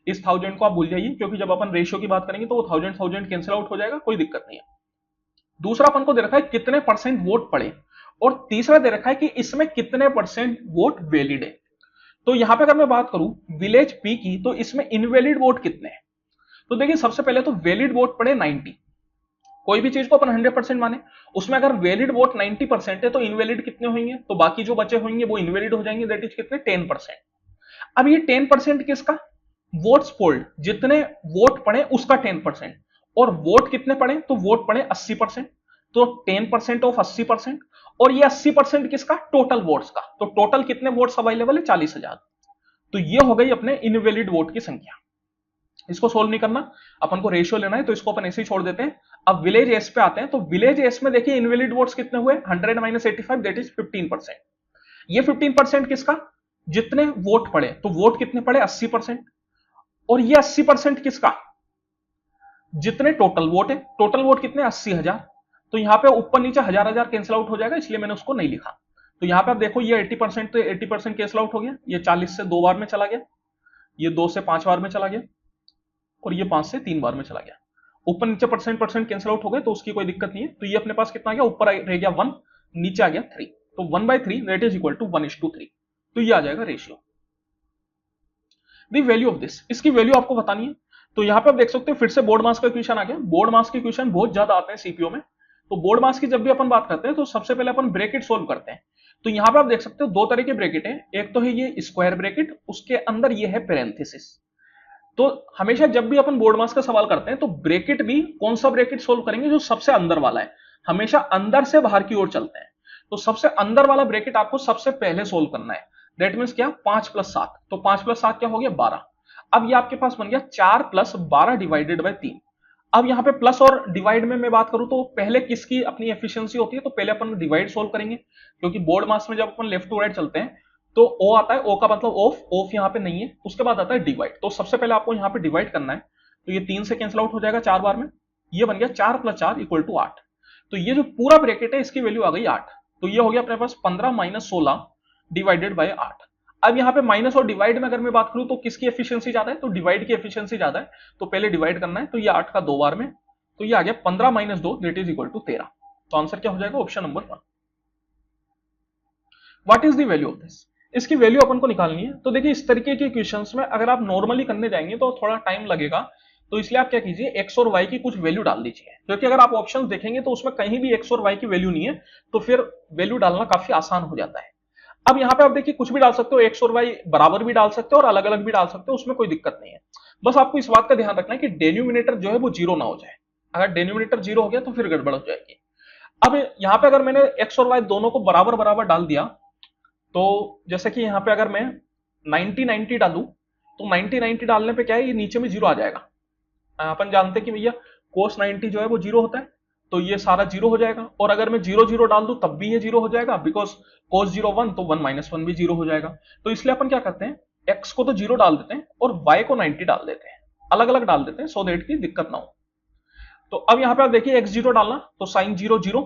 इस 1000 को आप भूल जाइए क्योंकि जब अपन रेशियो की बात करेंगे तो वो 1000 कैंसिल आउट हो जाएगा, कोई दिक्कत नहीं है। दूसरा अपन को दे रखा है कितने परसेंट वोट पड़े, और तीसरा दे रखा है कि इसमें कितने परसेंट वोट वैलिड है। तो यहां पे अगर मैं बात करूं विलेज P की, तो इसमें इनवैलिड वोट कितने हैं। तो देखिए सबसे पहले तो वैलिड वोट पड़े 90। कोई भी चीज को अपन 100% माने, उसमें अगर वैलिड वोट 90% है तो इनवैलिड कितने होंगे, तो बाकी जो बचे होंगे वो इनवैलिड हो जाएंगे, दैट इज कितने, 10%। अब ये 10% किसका, वोट्स पोल्ड, जितने वोट पड़े उसका 10%। और वोट कितने पड़े, तो वोट पड़े 80%, तो 10% ऑफ 80%। और ये 80% किसका, टोटल वोट्स का। तो टोटल कितने वोट्स अवेलेबल है, 40,000। तो ये हो गई अपने इनवैलिड वोट की संख्या। इसको सोल्व नहीं करना, अपन को रेशियो लेना है, तो इसको अपन ऐसे ही छोड़ देते हैं। अब विलेज एस पे आते हैं, तो विलेज एस में देखिए इनवैलिड वोट्स कितने हुए, 100 - 85 दैट इज 15%। ये 15% किसका, जितने वोट पड़े, तो वोट कितने पड़े 80%। और ये 80% किसका, जितने टोटल वोट है, टोटल वोट कितने 80,000। तो यहां पे ऊपर नीचे 1000 कैंसिल आउट हो जाएगा, इसलिए मैंने उसको नहीं लिखा। तो यहां पे आप देखो ये 80%, तो 80% कैंसिल आउट हो गया, ये 40 से 2 बार में चला गया, ये 2 से 5 बार में चला गया, और ये 5 से 3 बार में चला गया। ऊपर नीचे परसेंट कैंसिल आउट हो गए तो उसकी कोई दिक्कत नहीं है। तो ये अपने पास कितना आ गया, ऊपर रह गया 1, नीचे आ गया 3। तो 1/3 दैट इज इक्वल टू 1:3। तो ये आ जाएगा ratio. The value of this, इसकी वैल्यू आपको बतानी है। तो यहां पे आप देख सकते हो फिर से बोर्ड मास का क्वेश्चन आ गया। बोर्ड मास के क्वेश्चन बहुत ज्यादा आते हैं सीपीओ में। तो बोर्ड मास की जब भी अपन बात करते हैं तो सबसे पहले अपन ब्रैकेट सोल्व करते हैं। तो यहां पे आप देख सकते हो 2 तरह के ब्रैकेट हैं, एक तो है ये स्क्वायर ब्रैकेट, उसके अंदर ये है पैरेंथेसिस। तो हमेशा जब भी अपन बोर्ड मास का सवाल करते हैं तो ब्रैकेट भी कौन सा ब्रैकेट सोल्व करेंगे, जो सबसे अंदर वाला है। हमेशा अंदर से बाहर की ओर चलते हैं, तो सबसे अंदर वाला ब्रैकेट आपको सबसे पहले सोल्व करना है। दैट मीन्स क्या, 5 + 7। तो 5 + 7 क्या हो गया, 12। अब ये आपके पास बन गया 4 + 12 डिवाइडेड बाय 3। अब यहाँ पे प्लस और डिवाइड में मैं बात करूं तो पहले किसकी अपनी एफिशिएंसी होती है, तो पहले अपन डिवाइड सोल्व करेंगे, क्योंकि बोर्ड मास में जब अपन लेफ्ट टू राइट चलते हैं तो ओ आता है, ओ का मतलब ऑफ, ऑफ यहाँ पे नहीं है। उसके बाद आता है डिवाइड, तो सबसे पहले आपको यहाँ पे डिवाइड करना है। तो ये 3 से कैंसिल आउट हो जाएगा 4 बार में, ये बन गया 4 + 4 = 8। तो ये जो पूरा ब्रैकेट है इसकी वैल्यू आ गई 8। तो ये हो गया अपने पास 15 - 16 डिवाइडेड बाय 8। अब यहाँ पे माइनस और डिवाइड में अगर मैं बात करूं तो किसकी एफिशिएंसी ज्यादा है, तो डिवाइड की एफिशिएंसी ज्यादा है। तो पहले डिवाइड करना है, तो ये 8 का 2 बार में, तो ये आ गया 15 - 2 दैट इज इक्वल टू 13। तो आंसर क्या हो जाएगा, option number 1। What is the value of this, इसकी वैल्यू अपन को निकालनी है। तो देखिए इस तरीके के क्वेश्चंस में अगर आप नॉर्मली करने जाएंगे तो थोड़ा टाइम लगेगा। तो इसलिए आप क्या कीजिए, एक्स और वाई की कुछ वैल्यू डाल दीजिए, क्योंकि अगर आप ऑप्शंस देखेंगे तो उसमें कहीं भी एक्स और वाई की वैल्यू नहीं है, तो फिर वैल्यू डालना काफी आसान हो जाता है। अब यहाँ पे आप देखिए कुछ भी डाल सकते हो, एक्स और वाई बराबर भी डाल सकते हो और अलग अलग भी डाल सकते हो, उसमें कोई दिक्कत नहीं है। बस आपको इस बात का ध्यान रखना है कि डेनोमिनेटर जो है वो 0 ना हो जाए। अगर डेनोमिनेटर 0 हो गया तो फिर गड़बड़ हो जाएगी। अब यहाँ पे अगर मैंने एक्स और वाई दोनों को बराबर बराबर डाल दिया, तो जैसे कि यहाँ पे अगर मैं 90-90 डालूं, तो 90-90 डालने पे क्या है, ये नीचे में 0 आ जाएगा। अपन जानते हैं कि भैया cos 90 जो है वो 0 होता है, तो ये सारा 0 हो जाएगा। और अगर मैं 0-0 डाल दूं तब भी ये 0 हो जाएगा, बिकॉज cos 0 1, तो 1 - 1 भी 0 हो जाएगा। तो इसलिए अपन क्या करते हैं, x को तो 0 डाल देते हैं और y को 90 डाल देते हैं, अलग अलग डाल देते हैं, सो दैट की दिक्कत ना हो। तो अब यहाँ पे आप देखिए x0 डालना तो sin 0 0,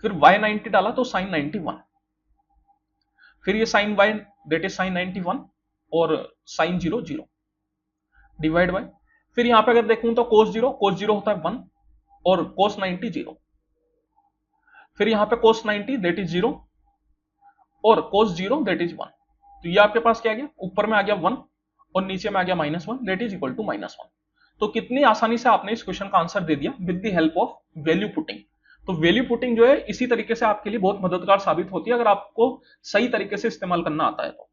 फिर y 90 डाला तो sin 91, फिर ये sin y that is sin 91 और sin 0 0 डिवाइड बाय, फिर यहां पे अगर देखूं तो cos 0 होता है 1, और cos 90 0, फिर यहां पे cos 90 दैट इज 0 और cos 0 दैट इज 1। तो ये आपके पास क्या आ गया, ऊपर में आ गया 1 और नीचे में आ गया -1 दैट इज इक्वल टू -1। तो कितनी आसानी से आपने इस क्वेश्चन का आंसर दे दिया with the help of value putting. तो वैल्यू पुटिंग जो है इसी तरीके से आपके लिए बहुत मददगार साबित होती है अगर आपको सही तरीके से इस्तेमाल करना आता है तो।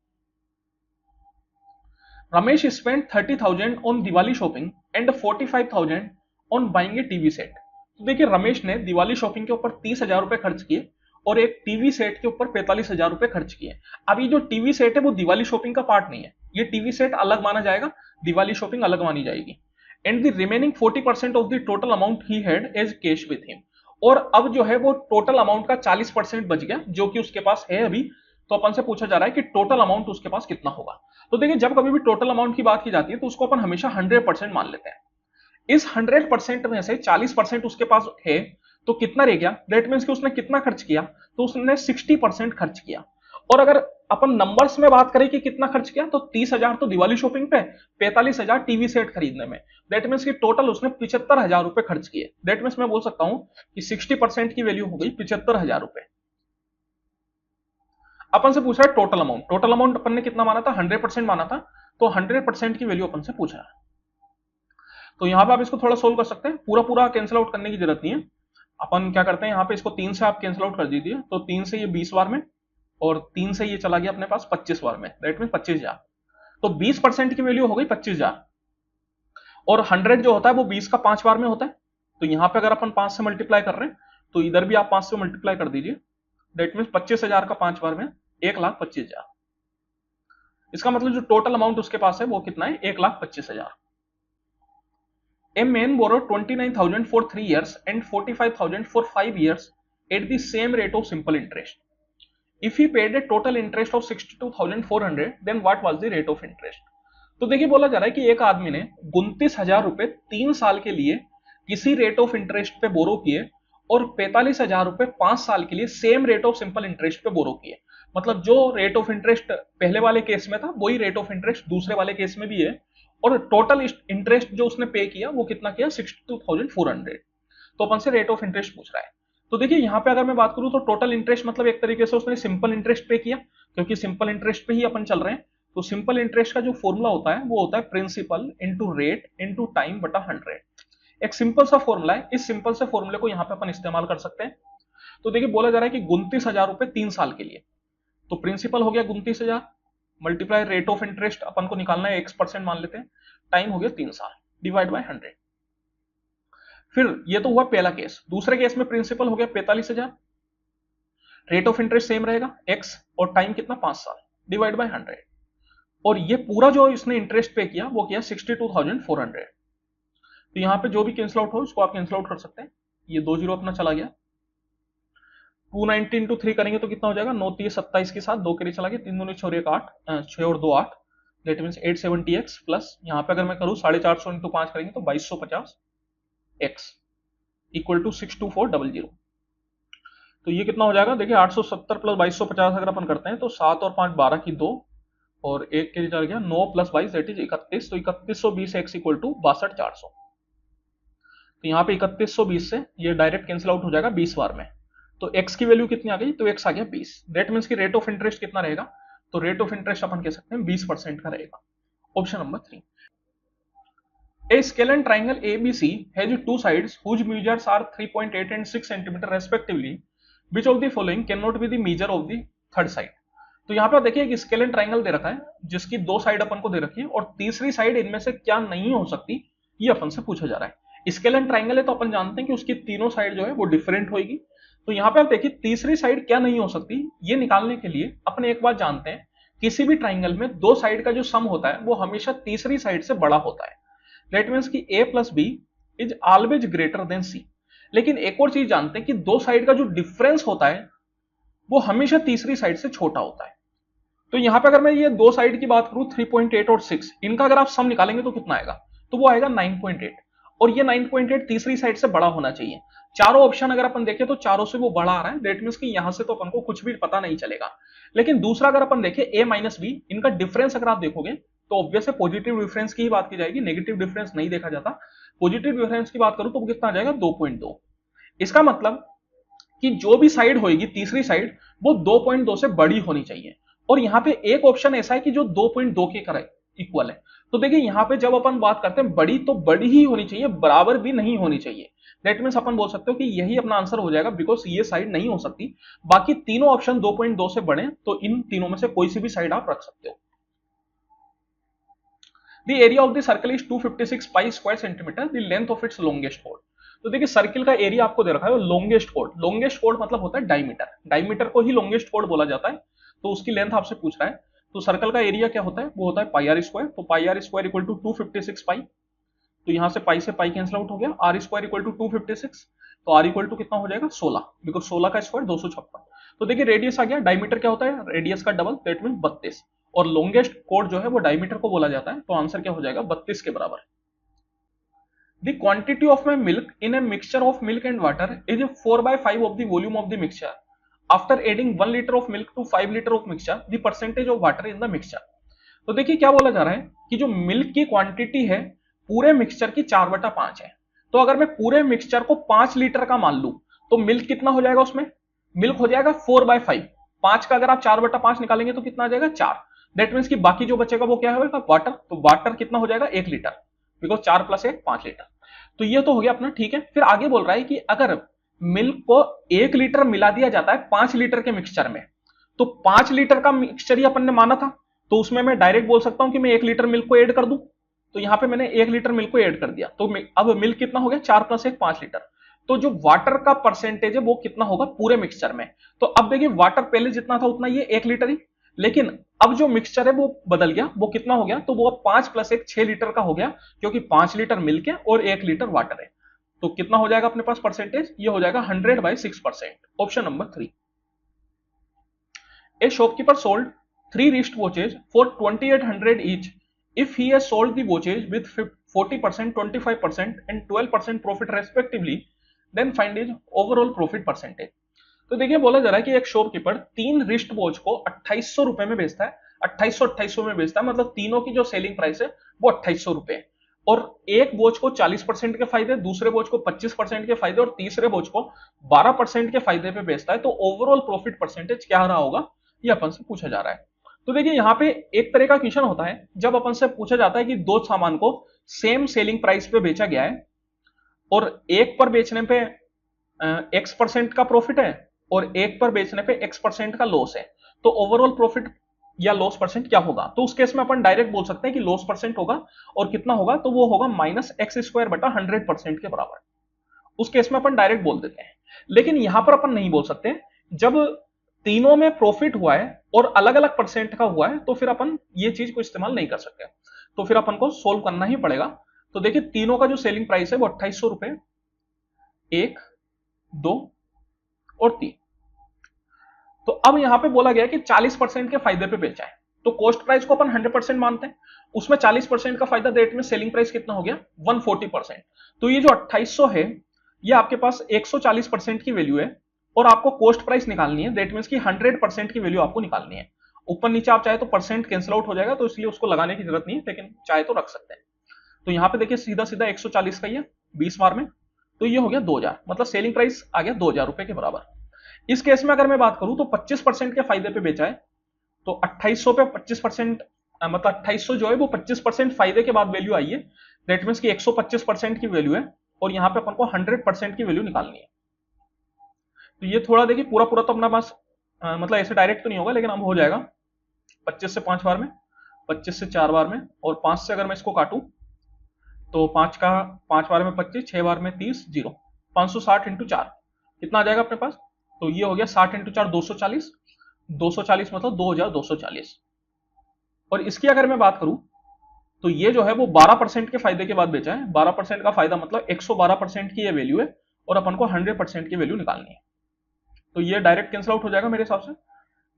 Ramesh spend 30,000 on Diwali shopping and 45,000 on buying A TV set. तो देखिए रमेश ने दिवाली शॉपिंग के ऊपर 30,000 रुपए खर्च किए और एक टीवी सेट के ऊपर 45,000 रुपए खर्च किए। अब ये जो टीवी सेट है वो दिवाली शॉपिंग का पार्ट नहीं है, ये टीवी सेट अलग माना जाएगा, दिवाली शॉपिंग अलग मानी जाएगी। And the remaining 40% of the total amount he had as cash with him. और अब जो है वो टोटल अमाउंट का 40% बच गया जो कि उसके पास है अभी। तो अपन से पूछा जा रहा है कि टोटल अमाउंट उसके पास कितना होगा। तो देखिए जब कभी भी टोटल अमाउंट की बात की जाती है तो उसको अपन हमेशा 100% मान लेते हैं। इस 100% में से 40% उसके पास है तो कितना रह गया, दैट मींस कि उसने कितना खर्च किया, तो उसने 60% खर्च किया। और अगर अपन नंबर्स में बात करें कि कितना खर्च किया तो 30,000 तो दिवाली शॉपिंग पे, 45,000 टीवी सेट खरीदने में, दैट मींस कि टोटल उसने 75,000 रुपए खर्च किए। दैट मींस मैं बोल सकता हूं कि 60% की वैल्यू हो गई 75,000 रुपए। अपन से पूछ रहा है टोटल अमाउंट, टोटल अमाउंट अपन ने कितना माना था, 100% माना था, तो 100% की वैल्यू अपन से पूछ रहा है। तो यहां पे आप इसको थोड़ा सोल्व कर सकते हैं, पूरा पूरा कैंसिल आउट करने की जरूरत नहीं है। अपन क्या करते हैं यहाँ पे इसको 3 से आप कैंसिल आउट कर दीजिए, तो 3 से ये 20 बार में और 3 से ये चला गया अपने पास 25 बार में, दैट मीन 25,000। तो 20% की वैल्यू हो गई 25,000 और 100 जो होता है वो 20 का 5 बार में होता है। तो यहां पे अगर अपन 5 से मल्टीप्लाई कर रहे हैं तो इधर भी आप 5 से मल्टीप्लाई कर दीजिए, दैट मीन 25,000 का 5 बार में 1,25,000। इसका मतलब जो टोटल अमाउंट उसके पास है वो कितना है, 1,25,000। A man borrowed 29,000 for 3 years and 45,000 for 5 years at the same rate of simple interest. If he paid a total interest of 62,400, then what was the rate of interest? तो देखिए बोला जा रहा है कि एक आदमी ने 29,000 रुपए 3 साल के लिए किसी रेट ऑफ इंटरेस्ट पे बोरो किए और 45,000 रुपए 5 साल के लिए same rate of simple interest पे बोरो किए। मतलब जो रेट ऑफ इंटरेस्ट पहले वाले केस में था वही रेट ऑफ इंटरेस्ट दूसरे वाले केस में भी है और टोटल इंटरेस्ट जो उसने पे किया वो कितना किया, 62,400। तो अपन से रेट ऑफ इंटरेस्ट पूछ रहा है। तो देखिए यहाँ पे अगर मैं बात करूं तो टोटल इंटरेस्ट मतलब एक तरीके से उसने सिंपल इंटरेस्ट पे किया, क्योंकि सिंपल इंटरेस्ट पे ही अपन चल रहे हैं। तो सिंपल इंटरेस्ट का जो फॉर्मूला होता है वो होता है principal into rate into time बटा 100। एक सिंपल सा फॉर्मूला है, इस सिंपल से फॉर्मूले को यहाँ पे अपन इस्तेमाल कर सकते हैं। तो देखिए बोला जा रहा है कि 29,000 रुपए 3 साल के लिए, तो प्रिंसिपल हो गया 29,000 मल्टीप्लाई रेट ऑफ इंटरेस्ट अपन को निकालना है x% मान लेते हैं, टाइम हो गया 3 साल डिवाइड बाय 100। फिर ये तो हुआ पहला केस। दूसरे केस में प्रिंसिपल हो गया 45,000, रेट ऑफ इंटरेस्ट सेम रहेगा x और टाइम कितना 5 साल डिवाइड बाय 100। और ये पूरा जो इसने इंटरेस्ट पे किया वो किया 62,400। तो यहां पे जो भी कैंसिल आउट हो उसको आप कैंसिल आउट कर सकते हैं। ये 2 जीरो अपना चला गया, 290 इंटू 3 करेंगे तो कितना हो जाएगा, 9 3 27 के साथ 2 के लिए चला गया, 3 दूनी 6 8 6 और 2 8, दैट मींस 870x प्लस यहाँ पे अगर मैं करूँ 450 इंटू 5 करेंगे तो 2250x इक्वल टू 62400। तो ये कितना हो जाएगा, देखिए 870 प्लस 2250 अगर अपन करते हैं तो 7 और 5 12 की 2 और 1 के लिए चला गया 9 प्लस 22 दैट इज 31। तो 3120x इक्वल टू 62,400। तो यहाँ पे 3120 से ये डायरेक्ट कैंसिल आउट हो जाएगा 20 बार में। तो x की वैल्यू कितनी आ गई, तो x आ गया 20। दैट मींस की रेट ऑफ इंटरेस्ट कितना रहेगा, तो रेट ऑफ इंटरेस्ट अपन कह सकते हैं 20% का रहेगा। Option number 3। A scalene triangle ABC has two sides whose measures are 3.8 and 6 cm respectively. Which of the following cannot be the measure of the third side? तो यहाँ पे देखिए एक स्केलेन ट्राइंगल दे रखा है जिसकी 2 साइड अपन को दे रखी है और तीसरी साइड इनमें से क्या नहीं हो सकती ये अपन से पूछा जा रहा है। स्केलेन ट्राइंगल है तो अपन जानते हैं कि उसकी तीनों साइड जो है वो डिफरेंट होगी। तो यहाँ पे आप देखिए तीसरी साइड क्या नहीं हो सकती ये निकालने के लिए अपन एक बात जानते हैं, किसी भी ट्राइंगल में 2 साइड का जो सम होता है वो हमेशा तीसरी साइड से बड़ा होता है। दैट मींस कि a plus b is always greater than c। लेकिन एक और चीज जानते हैं कि 2 साइड का जो डिफरेंस होता है वो हमेशा तीसरी साइड से छोटा होता है। तो यहां पे अगर मैं ये 2 साइड की बात करूं 3.8 और 6, इनका अगर आप सम निकालेंगे तो कितना आएगा, तो वो आएगा 9.8 और ये 9.8 तीसरी साइड से बड़ा होना चाहिए। चारों ऑप्शन अगर अपन देखें तो चारों से वो बड़ा आ रहा है, दैट मींस कि यहां से तो अपन को कुछ भी पता नहीं चलेगा। लेकिन दूसरा अगर अपन देखें a माइनस बी, इनका डिफरेंस अगर आप देखोगे तो ऑब्वियस है पॉजिटिव डिफरेंस की ही बात की जाएगी, नेगेटिव डिफरेंस नहीं देखा जाता। पॉजिटिव डिफरेंस की बात करूं तो कितना आ जाएगा 2.2। इसका मतलब कि जो भी साइड होगी तीसरी साइड वो 2.2 से बड़ी होनी चाहिए। और यहां पे एक ऑप्शन ऐसा है कि जो 2.2 के करे इक्वल है। तो देखिए यहां पे जब अपन बात करते हैं बड़ी, तो बड़ी ही होनी चाहिए, बराबर भी नहीं होनी चाहिए। दैट मीन्स अपन बोल सकते हो कि यही अपना आंसर हो जाएगा, बिकॉज ये साइड नहीं हो सकती। बाकी तीनों ऑप्शन 2.2 से बड़े, तो इन तीनों में से कोई सी भी साइड आप रख सकते हो। The area of the circle is 256 pi square centimeter, the length of its longest chord। तो देखिए सर्किल का एरिया आपको दे रखा है, लॉन्गेस्ट कोड। लॉन्गेस्ट कोड मतलब होता है डायमीटर, डायमीटर को ही लॉन्गेस्ट कोड बोला जाता है। तो उसकी लेंथ आपसे पूछ रहा है। तो सर्कल का एरिया क्या होता है, वो होता है पाई आर स्क्वायर। तो pi r square equal to 256 pi. तो यहां से पाई से पाई कैंसिल आउट हो गया, आर स्क्वायर इक्वल टू 256। तो आर इक्वल टू कितना हो जाएगा 16, बिकॉज 16 का स्क्वायर 256। तो देखिए रेडियस आ गया, डायमीटर क्या होता है रेडियस का डबल, दैट मीन 32। और लॉन्गेस्ट कोड जो है वो डायमीटर को बोला जाता है। तो आंसर क्या हो जाएगा 32 के बराबर। The quantity of my milk in a mixture of milk and water is 4/5 of the volume of the mixture. After adding 1 liter of milk to 5 liter of mixture, the percentage of water in the mixture। तो देखिए क्या बोला जा रहा है कि जो milk की क्वांटिटी है पूरे मिक्सचर की 4/5 है। तो अगर मैं पूरे मिक्सचर को 5 लीटर का मान लूं तो मिल्क कितना हो जाएगा, उसमें मिल्क हो जाएगा 4/5। 5 का अगर आप 4/5 निकालेंगे तो कितना आ जाएगा 4। दैट मीन्स कि बाकी जो बचेगा वो क्या होगा वाटर। तो वाटर कितना हो जाएगा 1 लीटर, बिकॉज 4 + 1 5 लीटर। तो ये तो हो गया अपना, ठीक है। फिर आगे बोल रहा है कि अगर मिल्क को 1 लीटर मिला दिया जाता है 5 लीटर के मिक्सचर में, तो 5 लीटर का मिक्सचर ही अपन ने माना था, तो उसमें मैं डायरेक्ट बोल सकता हूं कि मैं 1 लीटर मिल्क को ऐड कर दूं। तो यहां पे मैंने 1 लीटर मिल्क को ऐड कर दिया, तो अब मिल्क कितना हो गया 4 + 1 5 लीटर। तो जो वाटर का परसेंटेज है वो कितना होगा पूरे मिक्सचर में। तो अब देखिए वाटर पहले जितना था उतना ये 1 लीटर ही, लेकिन अब जो मिक्सचर है वो बदल गया, वो कितना हो गया, तो वो अब 5 + 1 6 लीटर का हो गया, क्योंकि 5 लीटर मिल्क है और 1 लीटर वाटर है। तो कितना हो जाएगा अपने पास परसेंटेज, ये हो जाएगा 100/6%। Option number 3। A shopkeeper sold 3 wrist watches for 2800 each. If he has sold the watches with 40%, 25% and 12% profit respectively, then find his overall profit percentage। तो देखिए बोला जा रहा है कि एक शॉपकीपर 3 रिस्ट वॉच को 2800 रुपए में बेचता है, 2800 में बेचता है, मतलब तीनों की जो सेलिंग प्राइस है वो 2800 रुपए। और एक वॉच को 40% के फायदे, दूसरे वॉच को 25% के फायदे और तीसरे वॉच को 12% के फायदे पे बेचता है। तो ओवरऑल प्रॉफिट परसेंटेज क्या रहा होगा, ये अपन से पूछा जा रहा है। तो देखिए यहाँ पे एक तरह का क्वेश्चन होता है जब अपन से पूछा जाता है कि दो सामान को सेम सेलिंग प्राइस पे बेचा गया है और एक पर बेचने पे x% का प्रॉफिट है और एक पर बेचने पे x% का लॉस है, तो ओवरऑल प्रॉफिट या लॉस परसेंट क्या होगा। तो उस केस में अपन डायरेक्ट बोल सकते हैं कि लॉस परसेंट होगा, और कितना होगा, तो वो होगा -x²/100% के बराबर। उस केस में अपन डायरेक्ट बोल देते हैं। लेकिन यहां पर अपन नहीं बोल सकते, जब तीनों में प्रॉफिट हुआ है और अलग अलग परसेंट का हुआ है तो फिर अपन ये चीज को इस्तेमाल नहीं कर सकते, तो फिर अपन को सोल्व करना ही पड़ेगा। तो देखिए तीनों का जो सेलिंग प्राइस है वो 2800 रुपए, 1, 2 और 3। तो अब यहां पे बोला गया कि 40% के फायदे पे बेचा है, तो कॉस्ट प्राइस को अपन 100% मानते हैं, उसमें 40% का फायदा, देट में सेलिंग प्राइस कितना हो गया 140%। तो ये जो 2800 है ये आपके पास 140% की वैल्यू है और आपको कॉस्ट प्राइस निकालनी है, दैट मींस कि 100% की वैल्यू आपको निकालनी है। ऊपर नीचे आप चाहे तो परसेंट कैंसिल आउट हो जाएगा, तो इसलिए उसको लगाने की जरूरत नहीं है, लेकिन चाहे तो रख सकते हैं। तो यहां पे देखिए सीधा सीधा 140 का ही है 20 बार में, तो ये हो गया 2000, मतलब सेलिंग प्राइस आ गया 2000 रुपए के बराबर। इस केस में अगर मैं बात करूं तो 25% के फायदे पे बेचा है, तो 2800 पे 25%, मतलब 2800 जो है वो 25% फायदे के बाद वैल्यू आई है, दैट मींस कि 125% की वैल्यू है और यहां पे अपन को 100% की वैल्यू निकालनी है। तो ये थोड़ा देखिए पूरा पूरा तो अपना पास मतलब ऐसे डायरेक्ट तो नहीं होगा, लेकिन अब हो जाएगा 25 से 5 बार में, 25 से 4 बार में और 5 से अगर मैं इसको काटूं तो 5 का 5 बार में 25, 6 बार में 30, 0, 560 इंटू 4 कितना आ जाएगा अपने पास, तो ये हो गया 60 इंटू 4 240, 240 मतलब 2240। और इसकी अगर मैं बात करूं तो ये जो है वो 12% के फायदे के बाद बेचा है, 12% का फायदा मतलब 112% की ये वैल्यू है और अपन को 100% की वैल्यू निकालनी है। तो ये डायरेक्ट कैंसिल आउट हो जाएगा मेरे हिसाब से,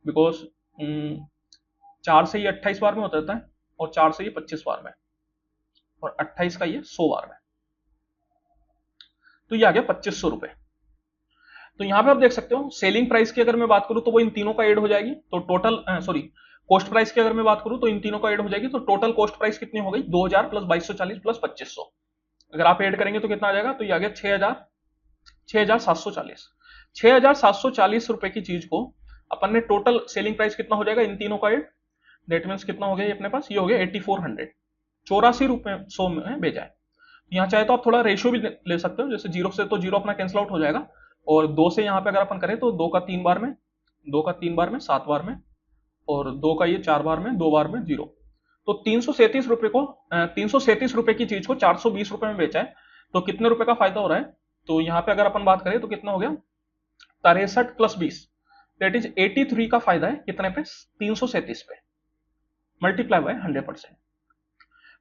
बिकॉज 4 से ये 28 बार में होता रहता है और 4 से ये 25 बार में और 28 का ये 100 बार में, तो ये आ गया 2500 रुपए। तो यहां पे आप देख सकते हो सेलिंग प्राइस की अगर मैं बात करूं तो वो इन तीनों का ऐड हो जाएगी, तो टोटल सॉरी कॉस्ट प्राइस की अगर मैं बात करूं तो इन तीनों को ऐड हो जाएगी, तो टोटल कॉस्ट प्राइस कितनी हो गई 2000 प्लस 2240 प्लस 2500। अगर आप ऐड करेंगे तो कितना आ जाएगा, तो ये आ गया 6740। 6740 रुपए की चीज को अपन ने टोटल सेलिंग प्राइस कितना हो जाएगा इन तीनों का ऐड, दैट मीन्स कितना हो गया ये अपने पास, ये हो गया 8400, 84 रुपए 100 में भेजा है। यहाँ चाहे तो आप थोड़ा रेशियो भी ले सकते हो, जैसे जीरो से तो जीरो अपना कैंसिल आउट हो जाएगा, और दो से यहाँ पे अगर अपन करें तो दो का 3 बार में, दो का 3 बार में, 7 बार में, और दो का ये 4 बार में, 2 बार में 0। तो 337 रुपए को 337 रुपए की चीज को 420 रुपए में बेचा है, तो कितने रुपए का फायदा हो रहा है, तो यहाँ पे अगर अपन बात करें तो कितना हो गया 63 प्लस 20, दैट इज 83 का फायदा है कितने पे, 337 पे, मल्टीप्लाई बाय 100%।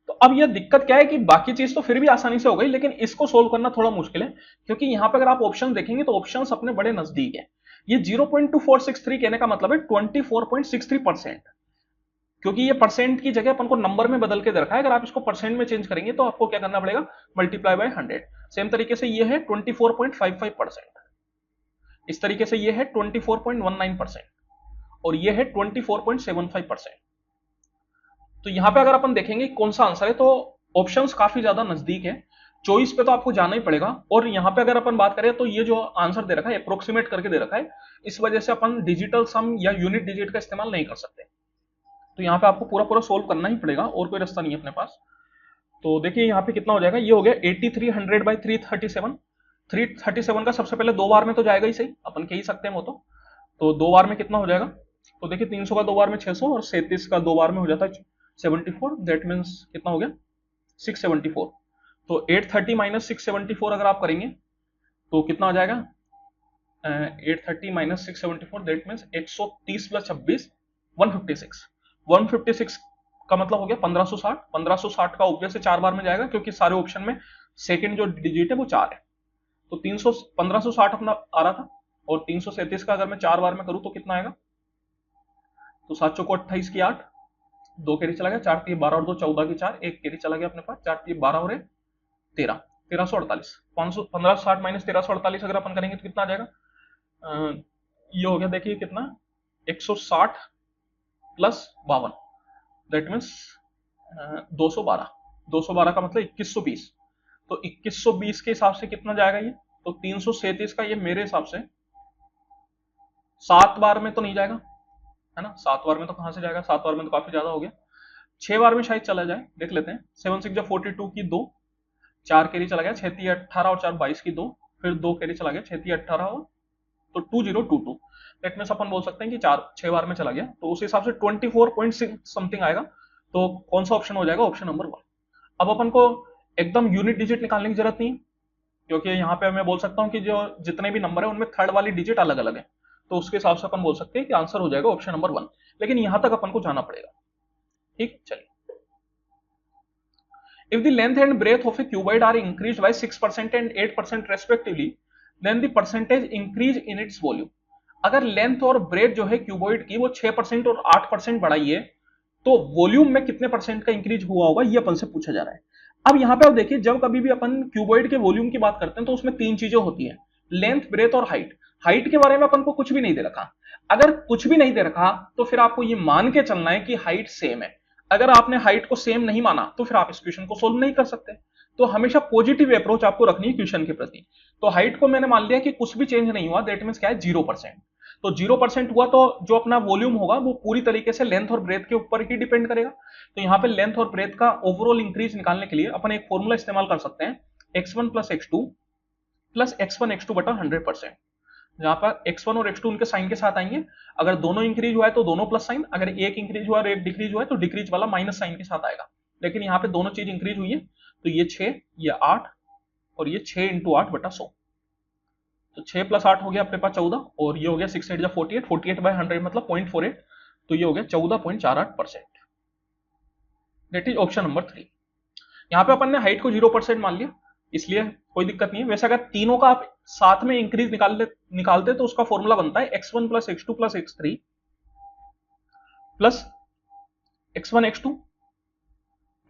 तो अब यह दिक्कत क्या है कि बाकी चीज तो फिर भी आसानी से हो गई, लेकिन इसको सोल्व करना थोड़ा मुश्किल है, क्योंकि यहां पे अगर आप ऑप्शन देखेंगे तो ऑप्शंस अपने बड़े नजदीक है। ये 0.2463 कहने का मतलब है 24.63%, क्योंकि ये परसेंट की जगह अपन को नंबर में बदल के दे रखा है। अगर आप इसको परसेंट में चेंज करेंगे तो आपको क्या करना पड़ेगा, मल्टीप्लाई बाय 100। सेम तरीके से ये है 24.55%, इस तरीके से ये है 24.19%, और ये है 24.75%। तो यहां पे अगर अपन देखेंगे कौन सा आंसर है, तो ऑप्शंस काफी ज्यादा नजदीक है, चॉइस पे तो आपको जाना ही पड़ेगा। और यहां पे अगर अपन बात करें तो ये जो आंसर दे रखा है अप्रोक्सीमेट करके दे रखा है, इस वजह से अपन डिजिटल सम या यूनिट डिजिट का इस्तेमाल नहीं कर सकते। तो यहाँ पे आपको पूरा पूरा सोल्व करना ही पड़ेगा, और कोई रास्ता नहीं है अपने पास। तो देखिए यहाँ पे कितना हो जाएगा, ये हो गया 8300 बाई 337। 337 का सबसे पहले 2 बार में तो जाएगा ही सही, अपन कह ही सकते हैं वो तो 2 बार में कितना हो जाएगा, तो देखिए 300 का 2 बार में 600, और 37 का 2 बार में हो जाता है 74, दैट मीन्स कितना हो गया 674। तो 830 माइनस 674 अगर आप करेंगे तो कितना आ जाएगा, 830 माइनस 674, दैट मीन्स 130 प्लस 26 156। 156 का मतलब हो गया 1560। 1560 का ऑब्वियस से 4 बार में जाएगा, क्योंकि सारे ऑप्शन में सेकंड जो डिजिट है वो 4 है। तो 1560 अपना आ रहा था, और 337 का अगर मैं 4 बार में करूं तो कितना आएगा, तो 7 चौको 28 की 8, 2 कैरी चला गया, 4 3 12 और 2 14 की 4, 1 कैरी चला गया अपने पास, 4 3 12 और 1 13, 1348। 1560 माइनस 1348 अगर अपन करेंगे तो कितना आ जाएगा, ये हो गया देखिए कितना 160 प्लस 52, दैट मीन्स 212। 212 का मतलब 2120। तो 2120 के हिसाब से कितना जाएगा ये, तो 337 का ये मेरे हिसाब से 7 बार में तो नहीं जाएगा, है ना, 7 बार में तो कहां से जाएगा, 7 बार में तो काफी ज्यादा हो गया, 6 बार में शायद चला जाए, देख लेते हैं। 7 6 42 की 2, 4 कैरी चला गया, 6 3 18 और 4 22 की 2, फिर 2 कैरी चला गया, 6 3 18 और तो 2022, दैट मीन्स अपन बोल सकते हैं कि 6 बार में चला गया, तो उस हिसाब से 24 समथिंग आएगा। तो कौन सा ऑप्शन हो जाएगा, ऑप्शन नंबर 1। अब अपन को एकदम यूनिट डिजिट निकालने की जरूरत नहीं, क्योंकि यहाँ पे मैं बोल सकता हूँ कि जो जितने भी नंबर है उनमें थर्ड वाली डिजिट अलग अलग है, तो उसके हिसाब से अपन बोल सकते हैं कि आंसर हो जाएगा ऑप्शन नंबर 1। लेकिन यहां तक अपन को जाना पड़ेगा, ठीक, चलिए। If the length and breadth of a cuboid are increased by 6% and 8% respectively, then the percentage increase in its volume। अगर लेंथ और ब्रेथ जो है क्यूबॉइड की वो 6% और 8% बढ़ाई है, तो वॉल्यूम में कितने परसेंट का इंक्रीज हुआ होगा, ये अपन से पूछा जा रहा है। अब यहां पे आप देखिए, जब कभी भी अपन क्यूबॉइड के वॉल्यूम की बात करते हैं तो उसमें 3 चीजें होती हैं, लेंथ, ब्रेथ और हाइट। हाइट के बारे में अपन को कुछ भी नहीं दे रखा। अगर कुछ भी नहीं दे रखा तो फिर आपको ये मान के चलना है कि हाइट सेम है। अगर आपने हाइट को सेम नहीं माना तो फिर आप इस क्वेश्चन को सोल्व नहीं कर सकते। तो हमेशा पॉजिटिव अप्रोच आपको रखनी है क्वेश्चन के प्रति। तो हाइट को मैंने मान लिया कि कुछ भी चेंज नहीं हुआ, दैट मीन्स क्या है 0%। तो 0% हुआ तो जो अपना वॉल्यूम होगा वो पूरी तरीके से लेंथ और ब्रेथ के ऊपर ही डिपेंड करेगा। तो यहाँ पे लेंथ और ब्रेथ का ओवरऑल इंक्रीज निकालने के लिए अपन एक फॉर्मूला इस्तेमाल कर सकते हैं, x1 plus x2 plus x1 x2 बटा 100%। जहां पर x1 और x2 उनके साइन के साथ आएंगे। अगर दोनों इंक्रीज हुआ है तो दोनों प्लस साइन, अगर एक इंक्रीज हुआ और एक डिक्रीज हुआ है तो डिक्रीज वाला माइनस साइन के साथ आएगा। लेकिन यहाँ पे दोनों चीज इंक्रीज हुई है, तो ये 6, ये 8 और ये 6 इंटू 8 बटा 100। तो 6 प्लस 8 हो गया अपने पास 14, और ये हो गया 6 8 जा 48, 48 बाय 100 मतलब 0.48, तो ये हो गया 14.48%। That is option number 3। यहाँ पे अपन ने हाइट को 0% मान लिया, इसलिए कोई दिक्कत नहीं है। वैसे अगर तीनों का आप साथ में इंक्रीज निकालते तो उसका फॉर्मूला बनता है x1 plus x2 plus x3 plus x1 x2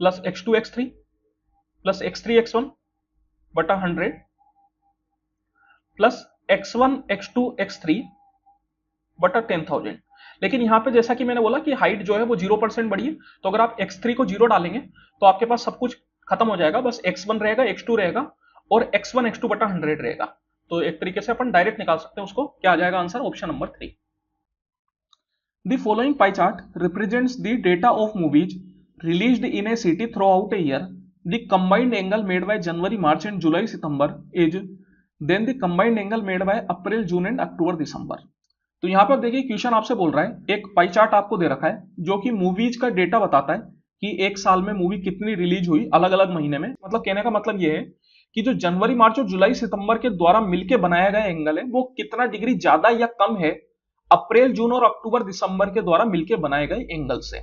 plus x2 x3 plus x3 x1 बटा 100 प्लस x1 x2 x3 बटा 10,000। लेकिन यहाँ पे जैसा कि मैंने बोला कि हाइट जो है वो 0% बढ़ी है, तो अगर आप x3 को 0 डालेंगे तो आपके पास सब कुछ खत्म हो जाएगा, बस x1 रहेगा, x2 रहेगा और x1 x2 बटा 100 रहेगा। तो एक तरीके से अपन डायरेक्ट निकाल सकते हैं उसको, क्या आ जाएगा answer, option number 3। The following pie chart represents the data of movies released in a city throughout a year. The combined angle made by January, March and July, September is then the combined angle made by April, June and October, December. तो यहाँ पर देखिए question आपसे बोल रहा है, एक pie chart आपको दे रखा है जो कि मूवीज का डेटा बताता है कि एक साल में मूवी कितनी रिलीज हुई अलग अलग महीने में। मतलब कहने का मतलब ये है कि जो जनवरी, मार्च और जुलाई, सितंबर के द्वारा मिलकर बनाया गया एंगल है वो कितना डिग्री ज्यादा या कम है अप्रैल, जून और अक्टूबर, दिसंबर के द्वारा मिलकर बनाए गए एंगल से।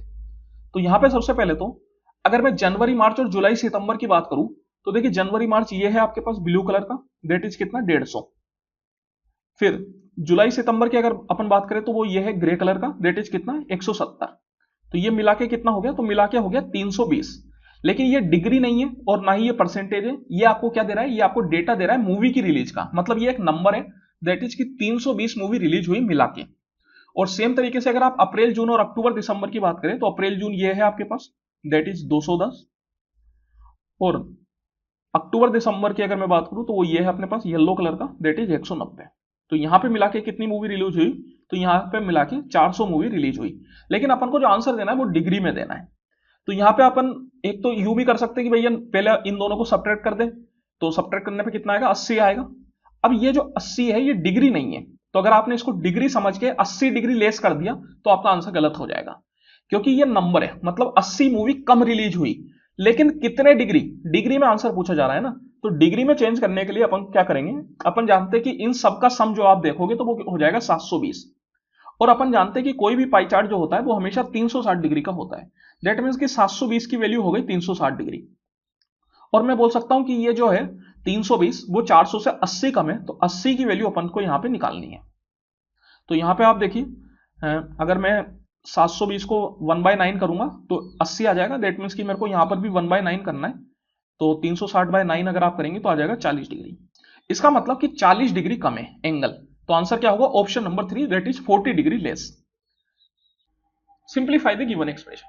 तो यहां पे सबसे पहले तो अगर मैं जनवरी, मार्च और जुलाई, सितंबर की बात करूं तो देखिए जनवरी, मार्च ये है आपके पास ब्लू कलर का, दैट इज कितना 150। फिर जुलाई, सितंबर की अगर अपन बात करें तो वो ये है ग्रे कलर का, दैट इज कितना 170। तो ये मिला के कितना हो गया, तो मिला के हो गया 320। लेकिन ये डिग्री नहीं है और ना ही ये परसेंटेज है, ये आपको क्या दे रहा है, ये आपको डेटा दे रहा है मूवी की रिलीज का। मतलब ये एक नंबर है, दैट इज कि 320 मूवी रिलीज हुई मिला के। और सेम तरीके से अगर आप अप्रैल, जून और अक्टूबर, दिसंबर की बात करें तो अप्रैल, जून ये है आपके पास, दैट इज 210। और अक्टूबर, दिसंबर की अगर मैं बात करूं तो वो ये है अपने पास येलो कलर का, दैट इज 190। तो यहां पे मिला के कितनी मूवी रिलीज हुई, तो यहां पे मिला के 400 मूवी रिलीज हुई। लेकिन अपन को जो आंसर देना है वो डिग्री में देना है। तो यहां पे अपन एक तो यू भी कर सकते हैं कि भैया पहले इन दोनों को सब्ट्रैक्ट कर दे, तो सब्ट्रैक्ट करने पे कितना आएगा, 80 आएगा। अब ये जो 80 है ये डिग्री नहीं है, तो अगर आपने इसको डिग्री समझ के 80 डिग्री लेस कर दिया तो आपका आंसर गलत हो जाएगा, क्योंकि ये नंबर है, मतलब 80 मूवी कम रिलीज हुई। लेकिन कितने डिग्री, डिग्री में आंसर पूछा जा रहा है ना, तो डिग्री में चेंज करने के लिए अपन क्या करेंगे, अपन जानते हैं कि इन सबका सम जो आप देखोगे तो वो हो जाएगा 720। और अपन जानते हैं कि कोई भी पाई चार्ट जो होता है वो हमेशा 360 डिग्री का होता है। दैट मीन्स कि 720 की वैल्यू हो गई 360 डिग्री। और मैं बोल सकता हूं कि ये जो है 320 वो 400 से 80 कम है, तो 80 की वैल्यू अपन को यहां पे निकालनी है। तो यहां पे आप देखिए, अगर मैं 720 को 1/9 करूंगा तो 80 आ जाएगा। दैट मीन्स कि मेरे को यहां पर भी 1/9 करना है, तो 360/9 अगर आप करेंगे तो आ जाएगा 40 डिग्री। इसका मतलब कि 40 डिग्री कम है एंगल। तो आंसर क्या होगा, option number 3, that is 40 degree less. Simplify the given expression.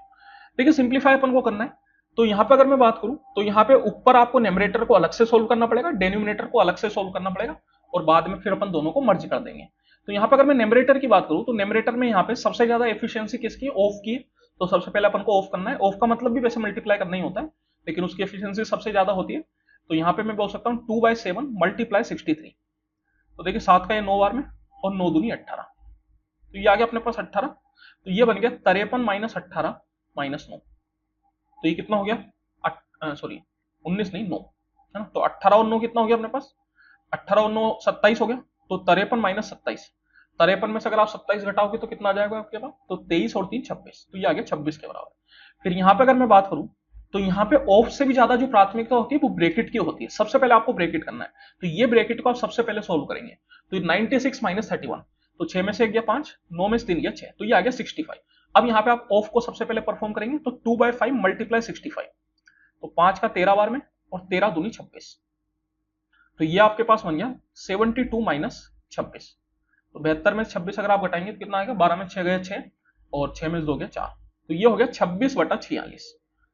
देखिए सिंप्लीफाई अपन को करना है, तो यहां पे अगर मैं बात करूं तो यहां पे ऊपर आपको न्यूमरेटर को अलग से सोल्व करना पड़ेगा, डिनोमिनेटर को अलग से सोल्व करना पड़ेगा, और बाद में फिर अपन दोनों को मर्ज कर देंगे। तो यहां पे अगर मैं न्यूमरेटर की बात करूं तो न्यूमरेटर में यहां पे सबसे ज्यादा एफिशिएंसी किसकी, ऑफ की। तो सबसे पहले अपन को ऑफ करना है। ऑफ का मतलब भी वैसे मल्टीप्लाई करना ही होता है, लेकिन उसकी एफिशिएंसी सबसे ज्यादा होती है। तो यहां पे मैं बोल सकता हूं 2/7 मल्टीप्लाई 63। तो देखिए 7 का ये 9 बार में, और 9 दूनी 18, तो ये आ गया अपने पास 18। तो ये बन गया 53 माइनस 18 माइनस 9। तो ये कितना हो गया, सॉरी 19 नहीं 9 है ना। तो 18 और 9 कितना हो गया अपने पास, 18 और 9 27 हो गया। तो 53 माइनस 27, 53 में से अगर आप 27 घटाओगे तो कितना आ जाएगा आपके पास, तो 23 और 3 26, तो ये आ गया 26 के बराबर। फिर यहाँ पे अगर मैं बात करूं तो यहाँ पे ऑफ से भी ज्यादा जो प्राथमिकता होती है वो ब्रैकेट की होती है। सबसे पहले आपको ब्रैकेट करना है, तो ये ब्रैकेट को आप सबसे पहले सोल्व करेंगे। तो 96 माइनस 31, तो 6 में से 1 गया 5, 9 में से 3 गया 6, तो ये आ गया 65। अब यहाँ पे आप ऑफ को सबसे पहले परफॉर्म करेंगे, तो 2/5 मल्टीप्लाई 65, तो 5 का 13 बार में, और 13 दूनी 26, तो ये आपके पास बन गया 72 माइनस 26। तो 72 में 26 अगर आप घटाएंगे तो कितना आएगा, 12 में 6 गया 6, और 6 में 2 गया 4, तो ये हो गया 26/46।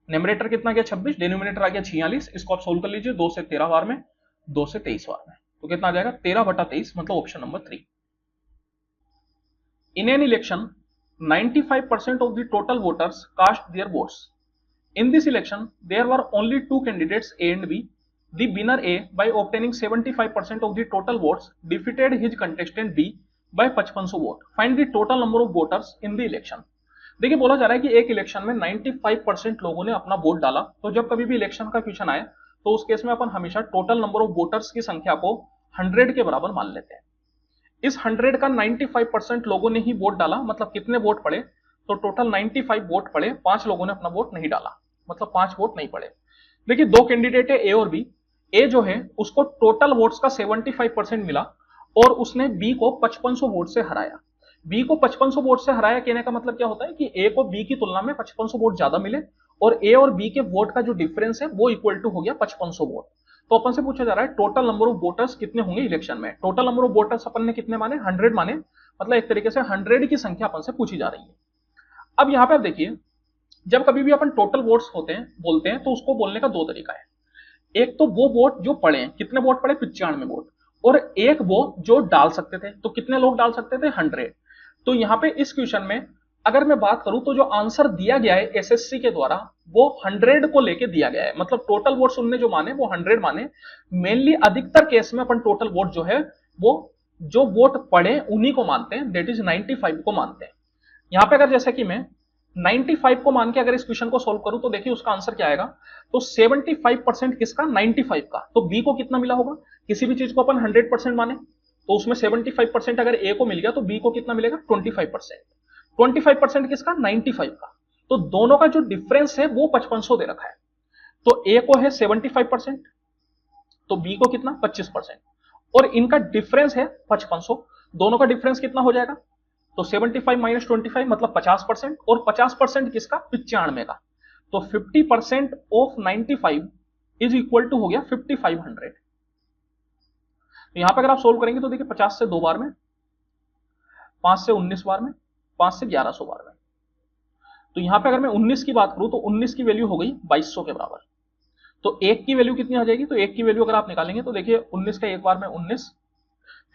न्यूमरेटर कितना गया 26, डिनोमिनेटर आ गया 46। इसको आप सोल्व कर लीजिए, 2 से 13 बार में, 2 से 23 बार में, तो कितना आ जाएगा 13/23, मतलब option number 3। In an election, 95% of the total voters cast their votes. In this election, there were only two candidates A and B. The winner A, by obtaining 75% of the total votes, defeated his contestant B by 5500 vote. Find the total number of voters in the election. देखिए बोला जा रहा है कि एक election में 95% लोगों ने अपना वोट डाला। तो जब कभी भी इलेक्शन का क्वेश्चन आए तो उस केस में अपन हमेशा टोटल नंबर ऑफ वोटर्स की संख्या को 100 के बराबर मान लेते हैं। इस 100 का 95% लोगों ने ही वोट डाला, मतलब कितने वोट पड़े, तो टोटल 95 वोट पड़े, 5 लोगों ने अपना वोट नहीं डाला, मतलब 5 वोट नहीं पड़े। देखिए दो कैंडिडेट है ए और बी। ए जो है उसको टोटल वोट्स का 75% मिला, और उसने बी को 5500 वोट से हराया। बी को 5500 वोट से हराया कहने का मतलब क्या होता है कि ए को बी की तुलना में 5500 वोट ज्यादा मिले, और ए और बी के वोट का जो डिफरेंस है वो इक्वल टू हो गया 5500 वोट। तो अपन से पूछा जा रहा है टोटल नंबर ऑफ वोटर्स कितने होंगे इलेक्शन में। टोटल नंबर ऑफ वोटर्स अपन ने कितने माने, 100 माने, मतलब एक तरीके से 100 की संख्या अपन से पूछी जा रही है। अब यहाँ पे आप देखिए, जब कभी भी अपन टोटल वोट्स होते हैं बोलते हैं तो उसको बोलने का दो तरीका है। एक तो वो वोट जो पड़े, कितने वोट पड़े, 95 वोट, और एक वो जो डाल सकते थे। तो कितने लोग डाल सकते थे, 100। तो यहाँ पे इस क्वेश्चन में अगर मैं बात करूं तो जो आंसर दिया गया है एसएससी के द्वारा वो 100 को लेके दिया गया है, मतलब टोटल वोट्स उनने जो माने वो 100 माने। मेनली अधिकतर केस में अपन टोटल वोट जो है वो जो वोट पड़े उन्हीं को मानते हैं, दैट इज 95 को मानते हैं। यहां पे अगर जैसे कि मैं 95 को मान के अगर इस क्वेश्चन को सोल्व करूं तो देखिए उसका आंसर क्या आएगा। तो 75% किसका, 95 का। तो बी को कितना मिला होगा, किसी भी चीज को अपन 100% माने तो उसमें 75% अगर ए को मिल गया तो बी को कितना मिलेगा, 25%। 25% किसका, 95 का। तो दोनों का जो डिफरेंस है वो 5500 दे रखा है। तो ए को है 75%, तो बी को कितना, 25%, और इनका डिफरेंस है 5500। दोनों का डिफरेंस कितना हो जाएगा, तो 75 माइनस 25 मतलब 50%, और 50% किसका, 95 का। तो 50% ऑफ 95 इज इक्वल टू हो गया 5500। तो यहां पर अगर आप सोल्व करेंगे तो देखिए 50 से 2 बार में, 5 से 19 बार में, 5 से 1100 बार में। तो यहां पे अगर मैं 19 की बात करूं तो 19 की वैल्यू हो गई 2200 के बराबर। तो एक की वैल्यू कितनी आ जाएगी, तो एक की वैल्यू अगर आप निकालेंगे तो देखिए 19 का एक बार में 19,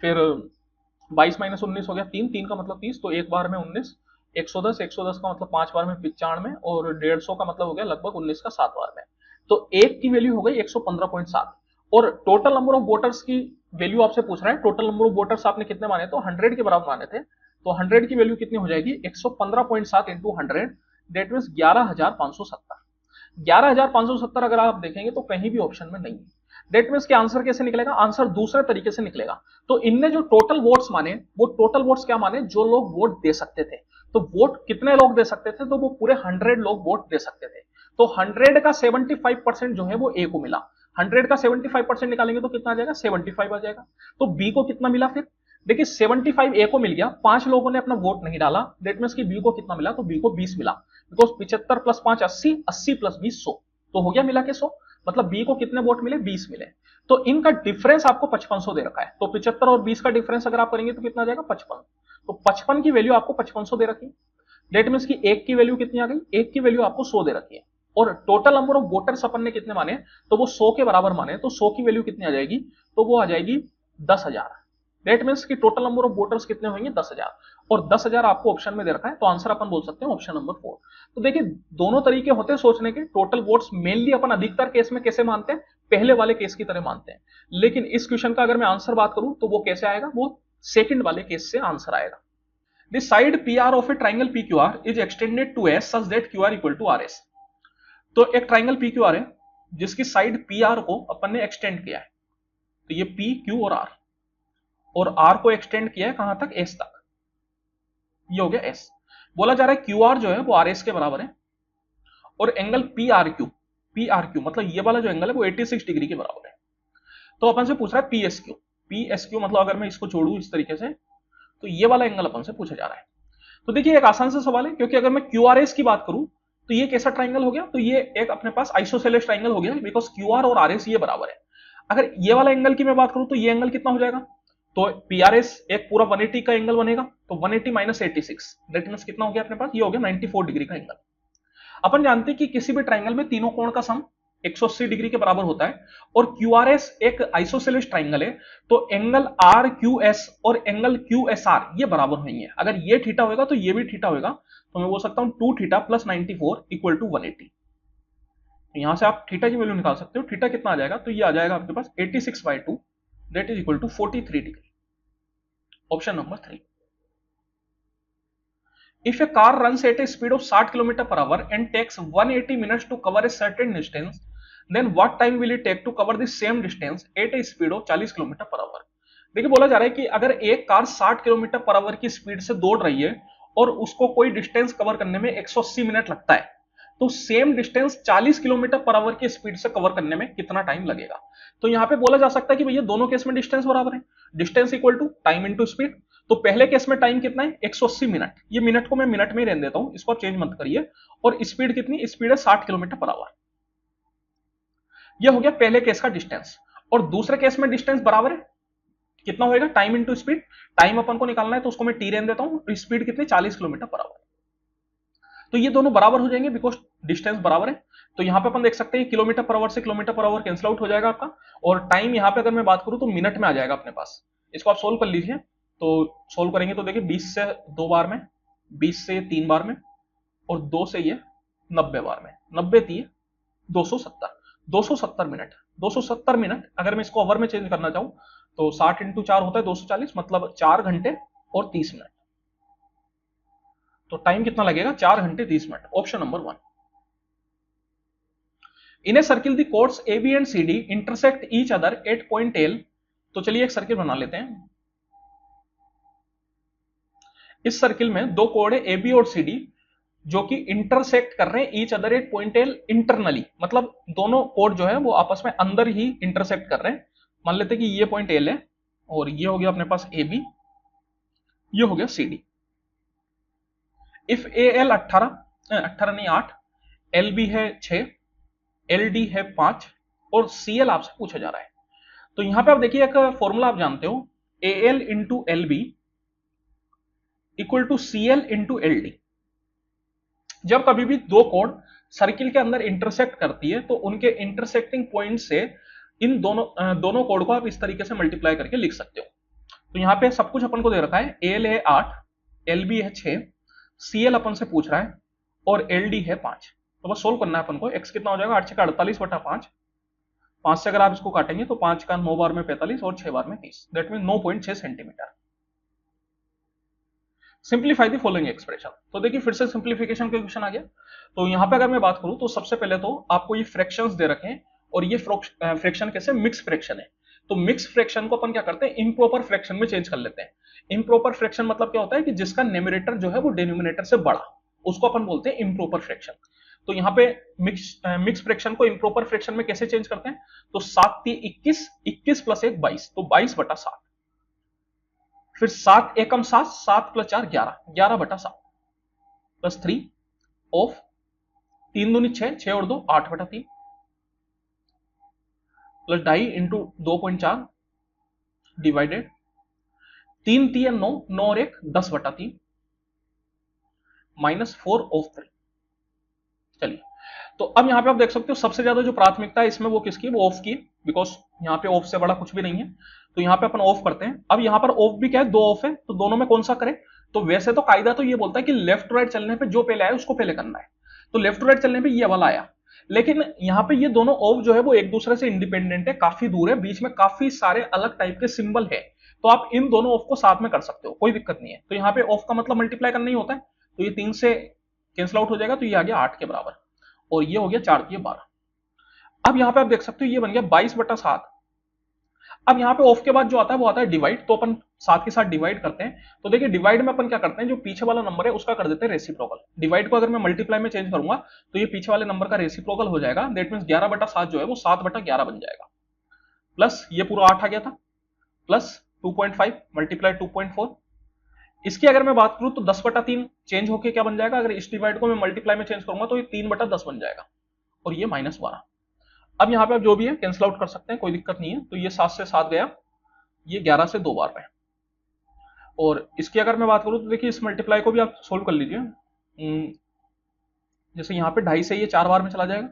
फिर 22 माइनस 19 हो गया 3, 3 का मतलब 30, तो एक बार में 19, 110, 110 का मतलब 5 बार में 95, और 150 का मतलब हो गया लगभग 19 का 7 बार में। तो एक की वैल्यू हो गई 115.7। और टोटल नंबर ऑफ वोटर्स की वैल्यू आपसे पूछ रहा है, टोटल नंबर ऑफ वोटर्स आपने कितने माने, तो 100 के बराबर माने थे। तो 100 की वैल्यू कितनी हो जाएगी, 115.7 इंटू 100, दैट मीन्स 11570। 11570 अगर आप देखेंगे तो कहीं भी ऑप्शन में नहीं है। दैट मीन्स कि आंसर कैसे निकलेगा, आंसर दूसरे तरीके से निकलेगा। तो इनने जो टोटल वोट्स माने वो टोटल वोट्स क्या माने, जो लोग वोट दे सकते थे। तो वोट कितने लोग दे सकते थे, तो वो पूरे 100 लोग वोट दे सकते थे। तो 100 का 75% जो है वो ए को मिला। 100 का 75% निकालेंगे तो कितना आ जाएगा, 75 आ जाएगा। तो बी को कितना मिला फिर, देखिए 75 ए को मिल गया, 5 लोगों ने अपना वोट नहीं डाला, दैट मीन्स कि बी को कितना मिला, तो बी को 20 मिला। बिकॉज 75 प्लस 5 80, 80 प्लस 20 100, तो हो गया मिला के 100। मतलब बी को कितने वोट मिले, 20 मिले। तो इनका डिफरेंस आपको 5500 दे रखा है। तो 75 और 20 का डिफरेंस अगर आप करेंगे तो कितना आ जाएगा, 55। तो 55 की वैल्यू आपको 5500 दे रखी है। दैट मीन्स कि एक की वैल्यू कितनी आ गई, एक की वैल्यू आपको 100 दे रखी है। और टोटल नंबर ऑफ वोटर्स अपन ने कितने माने, तो वो 100 के बराबर माने। तो 100 की वैल्यू कितनी आ जाएगी, तो वो आ जाएगी 10,000। दैट मीन्स कि टोटल नंबर ऑफ वोटर्स कितने होंगे, 10,000। और 10,000 आपको ऑप्शन में दे रखा है, तो आंसर अपन बोल सकते हैं ऑप्शन नंबर 4। तो देखिए दोनों तरीके होते हैं सोचने के। टोटल वोट्स मेनली अपन अधिकतर केस में कैसे मानते हैं, पहले वाले केस की तरह मानते हैं। लेकिन इस क्वेश्चन का अगर मैं आंसर बात करूं तो वो कैसे आएगा, वो सेकंड वाले केस से आंसर आएगा। The side P R of a triangle P Q R is extended to S such that Q R equal to R S. तो एक ट्राइंगल पी क्यू आर है जिसकी साइड पी आर को अपन ने extend किया है। तो ये पी क्यू और आर को एक्सटेंड किया है कहां तक, एस तक। ये हो गया एस। बोला जा रहा है क्यू आर जो है वो आर एस के बराबर है, और एंगल पी आर क्यू मतलब ये वाला जो एंगल है वो 86 डिग्री के बराबर है। तो अपन से पूछ रहा है पी एस क्यू मतलब अगर मैं इसको जोड़ू इस तरीके से तो ये वाला एंगल अपन से पूछा जा रहा है। तो देखिए एक आसान सा सवाल है, क्योंकि अगर मैं क्यू आर एस की बात करूं तो ये कैसा ट्राइंगल हो गया, तो ये एक अपने पास आइसोसेलेस ट्राइंगल हो गया, बिकॉज क्यू आर और आर एस ये बराबर है। अगर ये वाला एंगल की मैं बात करूं तो ये एंगल कितना हो जाएगा, तो पी आर एस एक पूरा 180 का एंगल बनेगा। तो 180 माइनस 86 दैट मींस कितना हो गया अपने पास, ये हो गया 94 डिग्री का एंगल। अपन जानते हैं कि किसी भी ट्राइंगल में तीनों कोण का सम 180 डिग्री के बराबर होता है, और क्यू आर एस एक आइसोसेलेस ट्राइंगल है। तो एंगल आर क्यू एस और एंगल क्यू एस आर ये बराबर होंगे। अगर ये थीटा होगा तो ये भी थीटा होगा, तो मैं बोल सकता हूं 2 थीटा प्लस 94 इक्वल टू 180। यहां से आप थीटा की वैल्यू निकाल सकते हो। थीटा कितना आ जाएगा, तो ये आ जाएगा आपके पास 86/2 that is equal to 43 degree. Option number 3। If a car runs at a speed of 60 km per hour and takes 180 minutes to cover a certain distance, then what time will it take to cover the same distance at a speed of 40 km per hour? देखिए बोला जा रहा है कि अगर एक car 60 kilometre per our की speed से दौड़ रही है और उसको कोई डिस्टेंस कवर करने में 180 मिनट लगता है, तो same distance 40 kilometre per our की स्पीड से कवर करने में कितना टाइम लगेगा। तो यहां पे बोला जा सकता है कि भैया दोनों केस में डिस्टेंस बराबर है, distance equal to time into speed. तो पहले केस में टाइम कितना है, 180 मिनट। ये मिनट को मैं मिनट में ही रहने देता हूं, इसको आप चेंज मत करिए। और स्पीड कितनी, स्पीड है 60 किलोमीटर पर आवर। यह हो गया पहले केस का डिस्टेंस। और दूसरे केस में डिस्टेंस बराबर है, कितना होएगा, टाइम इंटू स्पीड। टाइम अपन को निकालना है तो उसको मैं टी रहने देता हूं, स्पीड कितनी 40 किलोमीटर पर आवर। तो ये दोनों बराबर हो जाएंगे बिकॉज डिस्टेंस बराबर है। तो यहां पे अपन देख सकते हैं किलोमीटर पर आवर से kilometre per our cancel out हो जाएगा आपका, और टाइम यहां पे अगर मैं बात करूं तो मिनट में आ जाएगा अपने पास। इसको आप सोल्व कर लीजिए। तो सोल्व करेंगे तो देखिए 20 से 2 बार में, 20 से 3 बार में, और 2 से ये 90 बार में, 90 3 270, 270 मिनट। 270 मिनट अगर मैं इसको ओवर में चेंज करना चाहूं तो 60 इंटू 4 होता है 240, मतलब 4 घंटे और 30 मिनट। तो टाइम कितना लगेगा, 4 घंटे 30 मिनट। Option number 1। In a circle the chords A B and C D intersect each other at point L. तो चलिए एक सर्किल बना लेते हैं। इस सर्किल में दो कोड है ए बी और सी डी जो कि इंटरसेक्ट कर रहे हैं each other at point L internally, मतलब दोनों कोड जो है वो आपस में अंदर ही इंटरसेक्ट कर रहे हैं। मान लेते हैं कि ये पॉइंट एल है और ये हो गया अपने पास ए बी, ये हो गया C D. If A L 18 नहीं 8, एल बी है 6, एल डी है 5 और सी एल आपसे पूछा जा रहा है। तो यहां पे आप देखिए एक फॉर्मूला आप जानते हो, A L into L B equal to C L into L D. जब कभी भी दो कोड सर्किल के अंदर इंटरसेक्ट करती है तो उनके इंटरसेक्टिंग पॉइंट से इन दोनों कोड को आप इस तरीके से मल्टीप्लाई करके लिख सकते हो। तो यहां पे सब कुछ अपन को दे रखा है, एल है 8, एल बी है 6, सी एल अपन से पूछ रहा है और एल डी है 5। तो बस सोल्व करना है अपन को। एक्स कितना हो जाएगा, 8 से 48 बटा 5, 5 से अगर आप इसको काटेंगे तो 5 का 9 बार में 45 और 6 बार में 30, that mean 9.6 centimetre. Simplify the following expression. तो देखिए फिर से सिंप्लीफिकेशन का क्वेश्चन आ गया। तो यहां पे अगर मैं बात करूं तो सबसे पहले तो आपको ये फ्रैक्शंस दे रखे हैं, और ये फ्रैक्शन कैसे, मिक्स फ्रैक्शन है। तो मिक्स फ्रैक्शन को अपन क्या करते हैं, इम्प्रॉपर फ्रैक्शन में चेंज कर लेते हैं। इम्प्रॉपर फ्रैक्शन मतलब क्या होता है कि जिसका न्यूमरेटर जो है वो डिनोमिनेटर से बड़ा, उसको अपन बोलते हैं इम्प्रॉपर फ्रैक्शन। तो यहाँ पे मिक्स फ्रैक्शन को इम्प्रॉपर फ्रैक्शन में कैसे चेंज करते हैं, तो 7 3 21, 21 प्लस 1 22, तो 22 बटा 7। फिर 7 एकम 7, 7 प्लस 4 11, 11 बटा 7 प्लस 3 ऑफ 3 दूनी 6, 6 और 2 8 बटा 3 प्लस 2.5 इंटू 2.4 डिवाइडेड 3 3 9, 9 और 1 10 बटा 3 माइनस 4 ऑफ 3। चलिए तो अब यहां पे आप देख सकते हो सबसे ज्यादा जो प्राथमिकता है इसमें वो किसकी, वो ऑफ की, बिकॉज यहां पे ऑफ से बड़ा कुछ भी नहीं है। तो यहां पे अपन ऑफ करते हैं। अब यहां पर ऑफ भी क्या है, 2 ऑफ है, तो दोनों में कौन सा करें। तो वैसे तो कायदा तो ये बोलता है कि लेफ्ट टू राइट चलने पे जो पहले आया उसको पहले करना है। तो लेफ्ट टू राइट चलने पे ये वाला आया, लेकिन यहां पे ये दोनों ऑफ जो है वो एक दूसरे से इंडिपेंडेंट है, काफी दूर है, बीच में काफी सारे अलग टाइप के सिंबल है। तो आप इन दोनों ऑफ को साथ में कर सकते हो, कोई दिक्कत नहीं है। तो यहाँ पे ऑफ का मतलब मल्टीप्लाई करना ही होता है, तो ये 3 से कैंसिल आउट हो जाएगा, तो ये आ गया 8 के बराबर, और ये हो गया 4 3 12। अब यहां पे आप देख सकते हो ये बन गया 22 बटा 7। अब यहां पे ऑफ के बाद जो आता है वो आता है डिवाइड, तो अपन 7 के साथ डिवाइड करते हैं। तो देखिए डिवाइड में अपन क्या करते हैं, जो पीछे वाला नंबर है उसका कर देते हैं रेसिप्रोकल। डिवाइड को अगर मैं मल्टीप्लाई में चेंज करूंगा तो ये पीछे वाले नंबर का रेसिप्रोकल हो जाएगा, दैट मींस 11 बटा 7 जो है वो 7 बटा 11 बन जाएगा, प्लस ये पूरा 8 आ गया था, प्लस 2.5 मल्टीप्लाई 2.4। इसकी अगर मैं बात करूं तो 10 बटा 3 चेंज होके क्या बन जाएगा, अगर इस डिवाइड को मैं मल्टीप्लाई में चेंज करूंगा तो ये 3 बटा 10 बन जाएगा, और ये माइनस 12। अब यहां पे आप जो भी है कैंसिल आउट कर सकते हैं, कोई दिक्कत नहीं है। तो ये 7 से 7 गया, ये 11 से 2 बार में। और इसकी अगर मैं बात करूं तो देखिए इस मल्टीप्लाई को भी आप सोल्व कर लीजिए। जैसे यहाँ पे 2.5 से ये 4 बार में चला जाएगा,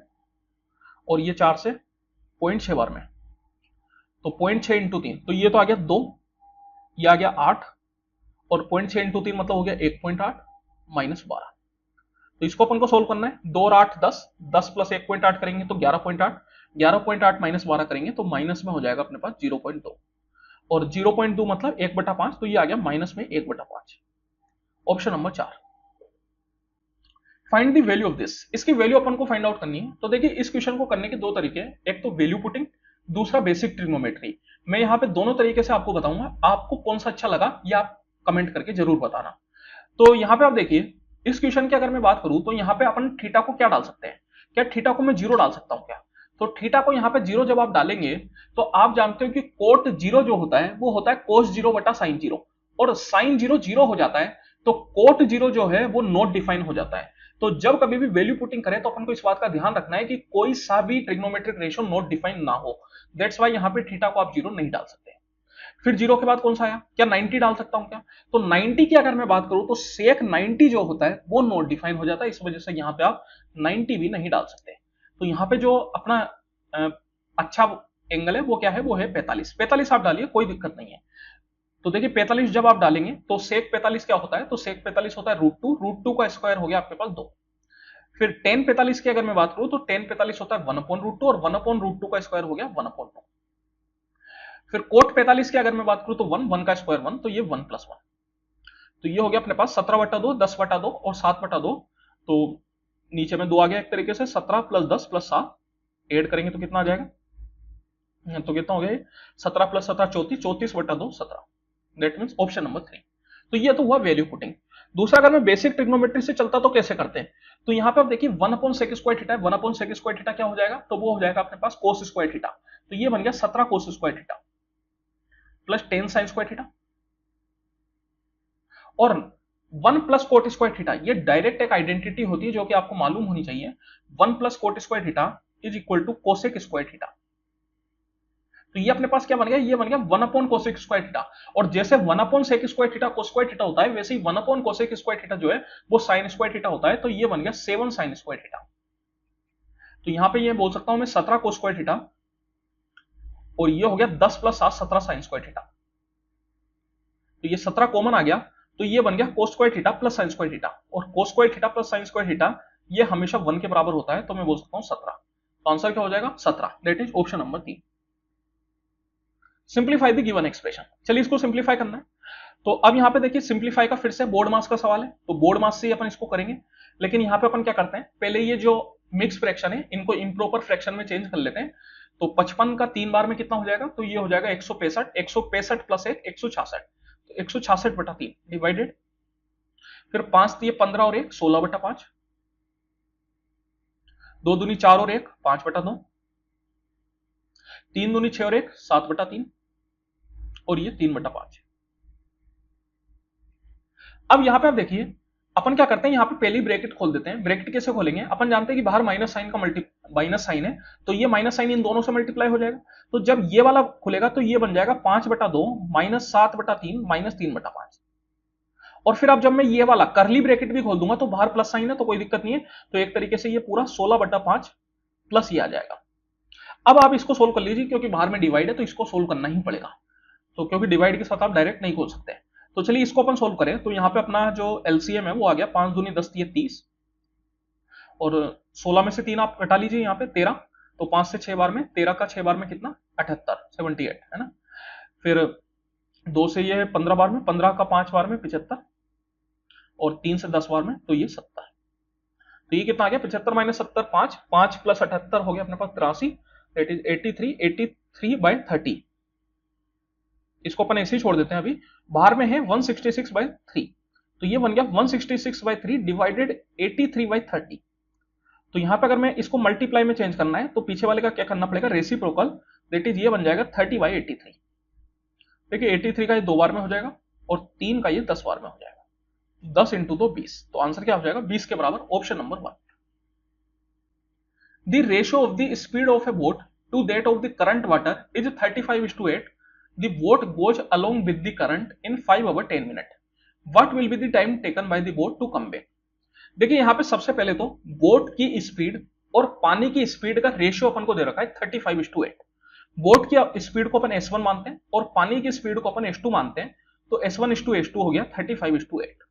और ये 4 से 0.6 बार में, तो 0.6 इंटू 3, तो ये तो आ गया 2, ये आ गया 8, और 0.6 इंटू 3 मतलब हो गया 1.8 माइनस 12। तो इसको अपन को सोल्व करना है, 2 और 8 10, 10 प्लस 1.8 करेंगे तो 11.8, 11.8 माइनस 12 करेंगे तो माइनस में हो जाएगा अपने पास 0.2, और 0.2 मतलब 1 बटा 5, तो ये आ गया माइनस में 1 बटा 5। Option number 4। Find the value of this. इसकी वैल्यू अपन को फाइंड आउट करनी है। तो देखिए इस क्वेश्चन को करने के दो तरीके हैं, एक तो वैल्यू पुटिंग, दूसरा बेसिक ट्रिग्नोमेट्री। मैं यहाँ पे दोनों तरीके से आपको बताऊंगा, आपको कौन सा अच्छा लगा ये आप कमेंट करके जरूर बताना। तो यहाँ पे आप देखिए इस क्वेश्चन की अगर मैं बात करूं तो यहाँ पे अपन थीटा को क्या डाल सकते हैं, क्या थीटा को मैं 0 डाल सकता हूं क्या। तो थीटा को यहाँ पे 0 जब आप डालेंगे तो आप जानते हो कि कोट 0 जो होता है वो होता है कोस 0 बटा साइन 0, और साइन 0 0 हो जाता है, तो कोट 0 जो है वो नॉट डिफाइन हो जाता है। तो जब कभी भी वैल्यू पुटिंग करें तो अपन को इस बात का ध्यान रखना है कि कोई सा भी ट्रिग्नोमेट्रिक रेशियो नॉट डिफाइन ना हो, दैट्स वाई यहाँ पे थीटा को आप 0 नहीं डाल सकते। फिर 0 के बाद कौन सा आया, क्या 90 डाल सकता हूं क्या? तो 90 की अगर मैं बात करूं तो सेक 90 जो होता है वो नॉट डिफाइन हो जाता है, इस वजह से यहां पे आप 90 भी नहीं डाल सकते। तो यहां पे जो अपना अच्छा एंगल है वो क्या है, वो है 45। 45 आप डालिए, कोई दिक्कत नहीं है। तो देखिए 45 जब आप डालेंगे तो सेक 45 क्या होता है, तो सेक 45 होता है √2 का स्क्वायर हो गया आपके पास 2। फिर टेन 45 की अगर मैं बात करूं तो टेन 45 होता है 1/√2 और 1/√2 का स्क्वायर हो गया 1/2। फिर कोट 45 की अगर मैं बात करूं तो 1 का स्क्वायर 1, तो ये 1+1। तो ये हो गया अपने पास 17/2, 10/2 और 7/2। तो नीचे में 2 आ गया एक तरीके से, 17 + 10 + 7 ऐड करेंगे तो कितना आ जाएगा, तो कितना हो गया, 17 + 17 34, 34/2 17। That means option number 3। तो ये तो हुआ वैल्यू पुटिंग। दूसरा अगर मैं बेसिक ट्रिग्नोमेट्री से चलता तो कैसे करते हैं, तो यहां पे आप देखिए 1/sec² थीटा है, 1/sec² थीटा क्या हो जाएगा, तो वो हो जाएगा अपने पास cos² थीटा। तो ये बन गया 17 cos² theta plus 10 sin² theta, और 1 + cot² थीटा, ये डायरेक्ट एक आइडेंटिटी होती है जो कि आपको मालूम होनी चाहिए। 1 + cot² theta is equal to cosec² theta. तो ये अपने पास क्या बन गया, ये बन गया 1/cosec² थीटा। और जैसे 1/sec² थीटा cos² थीटा होता है, वैसे ही 1/cosec² थीटा जो है वो sin² थीटा होता है। तो ये बन गया 7 sin² थीटा। तो यहां पे ये बोल सकता हूं मैं 17 cos² थीटा, और ये हो गया 10 + 7 17 sin² थीटा। तो ये 17 कॉमन आ गया, तो ये बन गया cos² theta plus sin² theta, और cos² theta plus sin² theta ये हमेशा 1 के बराबर होता है, तो मैं बोल सकता हूं 17। तो आंसर क्या हो जाएगा 17, that is option number 3। Simplify the given expression, चलिए इसको सिंप्लीफाई करना है। तो अब यहां पे देखिए सिंप्लीफाई का फिर से बोर्ड मास का सवाल है, तो बोर्ड मास से ही अपन इसको करेंगे। लेकिन यहां पे अपन क्या करते हैं, पहले ये जो मिक्स फ्रैक्शन है इनको इम्प्रॉपर फ्रैक्शन में चेंज कर लेते हैं। तो 55 का 3 बार में कितना हो जाएगा, तो ये हो जाएगा 165, 165 प्लस 1 166, तो 166/3 डिवाइडेड, फिर 5 दिए 15 और 1 16/5, 2 दूनी 4 और 1 5/2, 3 दूनी 6 और 1 7/3, और ये 3/5। अब यहां पे आप देखिए अपन क्या करते हैं, यहां पे पहली ब्रैकेट खोल देते हैं। ब्रैकेट कैसे खोलेंगे, अपन जानते हैं कि बाहर माइनस साइन का माइनस साइन है, तो ये माइनस साइन इन दोनों से मल्टीप्लाई हो जाएगा। तो जब ये वाला खुलेगा तो ये बन जाएगा 5/2 -7/3 -3/5। और फिर अब जब मैं ये वाला करली ब्रैकेट भी खोल दूंगा तो बाहर प्लस साइन है तो कोई दिक्कत नहीं है, तो एक तरीके से ये पूरा 16/5 प्लस ये आ जाएगा। अब आप इसको सोल्व कर लीजिए, क्योंकि बाहर में डिवाइड है तो इसको सोल्व करना ही पड़ेगा। तो क्योंकि डिवाइड के साथ आप डायरेक्ट नहीं खोल सकते। तो चलिए इसको अपन सोल्व करें। तो यहाँ पे अपना जो एलसीएम है वो आ गया 5 दूनी 10 ये 30, और 16 में से 3 आप घटा लीजिए यहाँ पे 13, तो 5 से 6 बार में 13 का 6 बार में कितना 78 78 है ना। फिर 2 से ये 15 बार में, 15 का 5 बार में 75, और 3 से 10 बार में तो ये 70। तो ये कितना आ गया 75 - 70 5, 5 + 78 हो गया अपने पास 83, दैट इज 83 इसको अपन ऐसे ही छोड़ देते हैं। अभी बाहर में है 166/3, तो ये बन गया 166/3 डिवाइडेड 83/30। तो यहां पे अगर मैं इसको मल्टीप्लाई में चेंज करना है तो पीछे वाले का क्या करना पड़ेगा, रेसिप्रोकल, दैट इज ये बन जाएगा 30/83। देखिए 83 का ये 2 बार में हो जाएगा, और 3 का ये 10 बार में हो जाएगा। 10 × 2 20, तो आंसर क्या हो जाएगा 20 के बराबर, option number 1। The ratio of the speed of a boat to that of the current water is 35:8। The boat goes along with the current in 5 hours 10 minutes. What will be the time taken by the boat to come back? देखिए यहां पे सबसे पहले तो boat की speed और पानी की स्पीड का रेशियो अपन को दे रखा है 35:8। बोट की स्पीड को अपन S1 मानते हैं और पानी की स्पीड को अपन S2 मानते हैं, तो S1:S2 हो गया 35:8।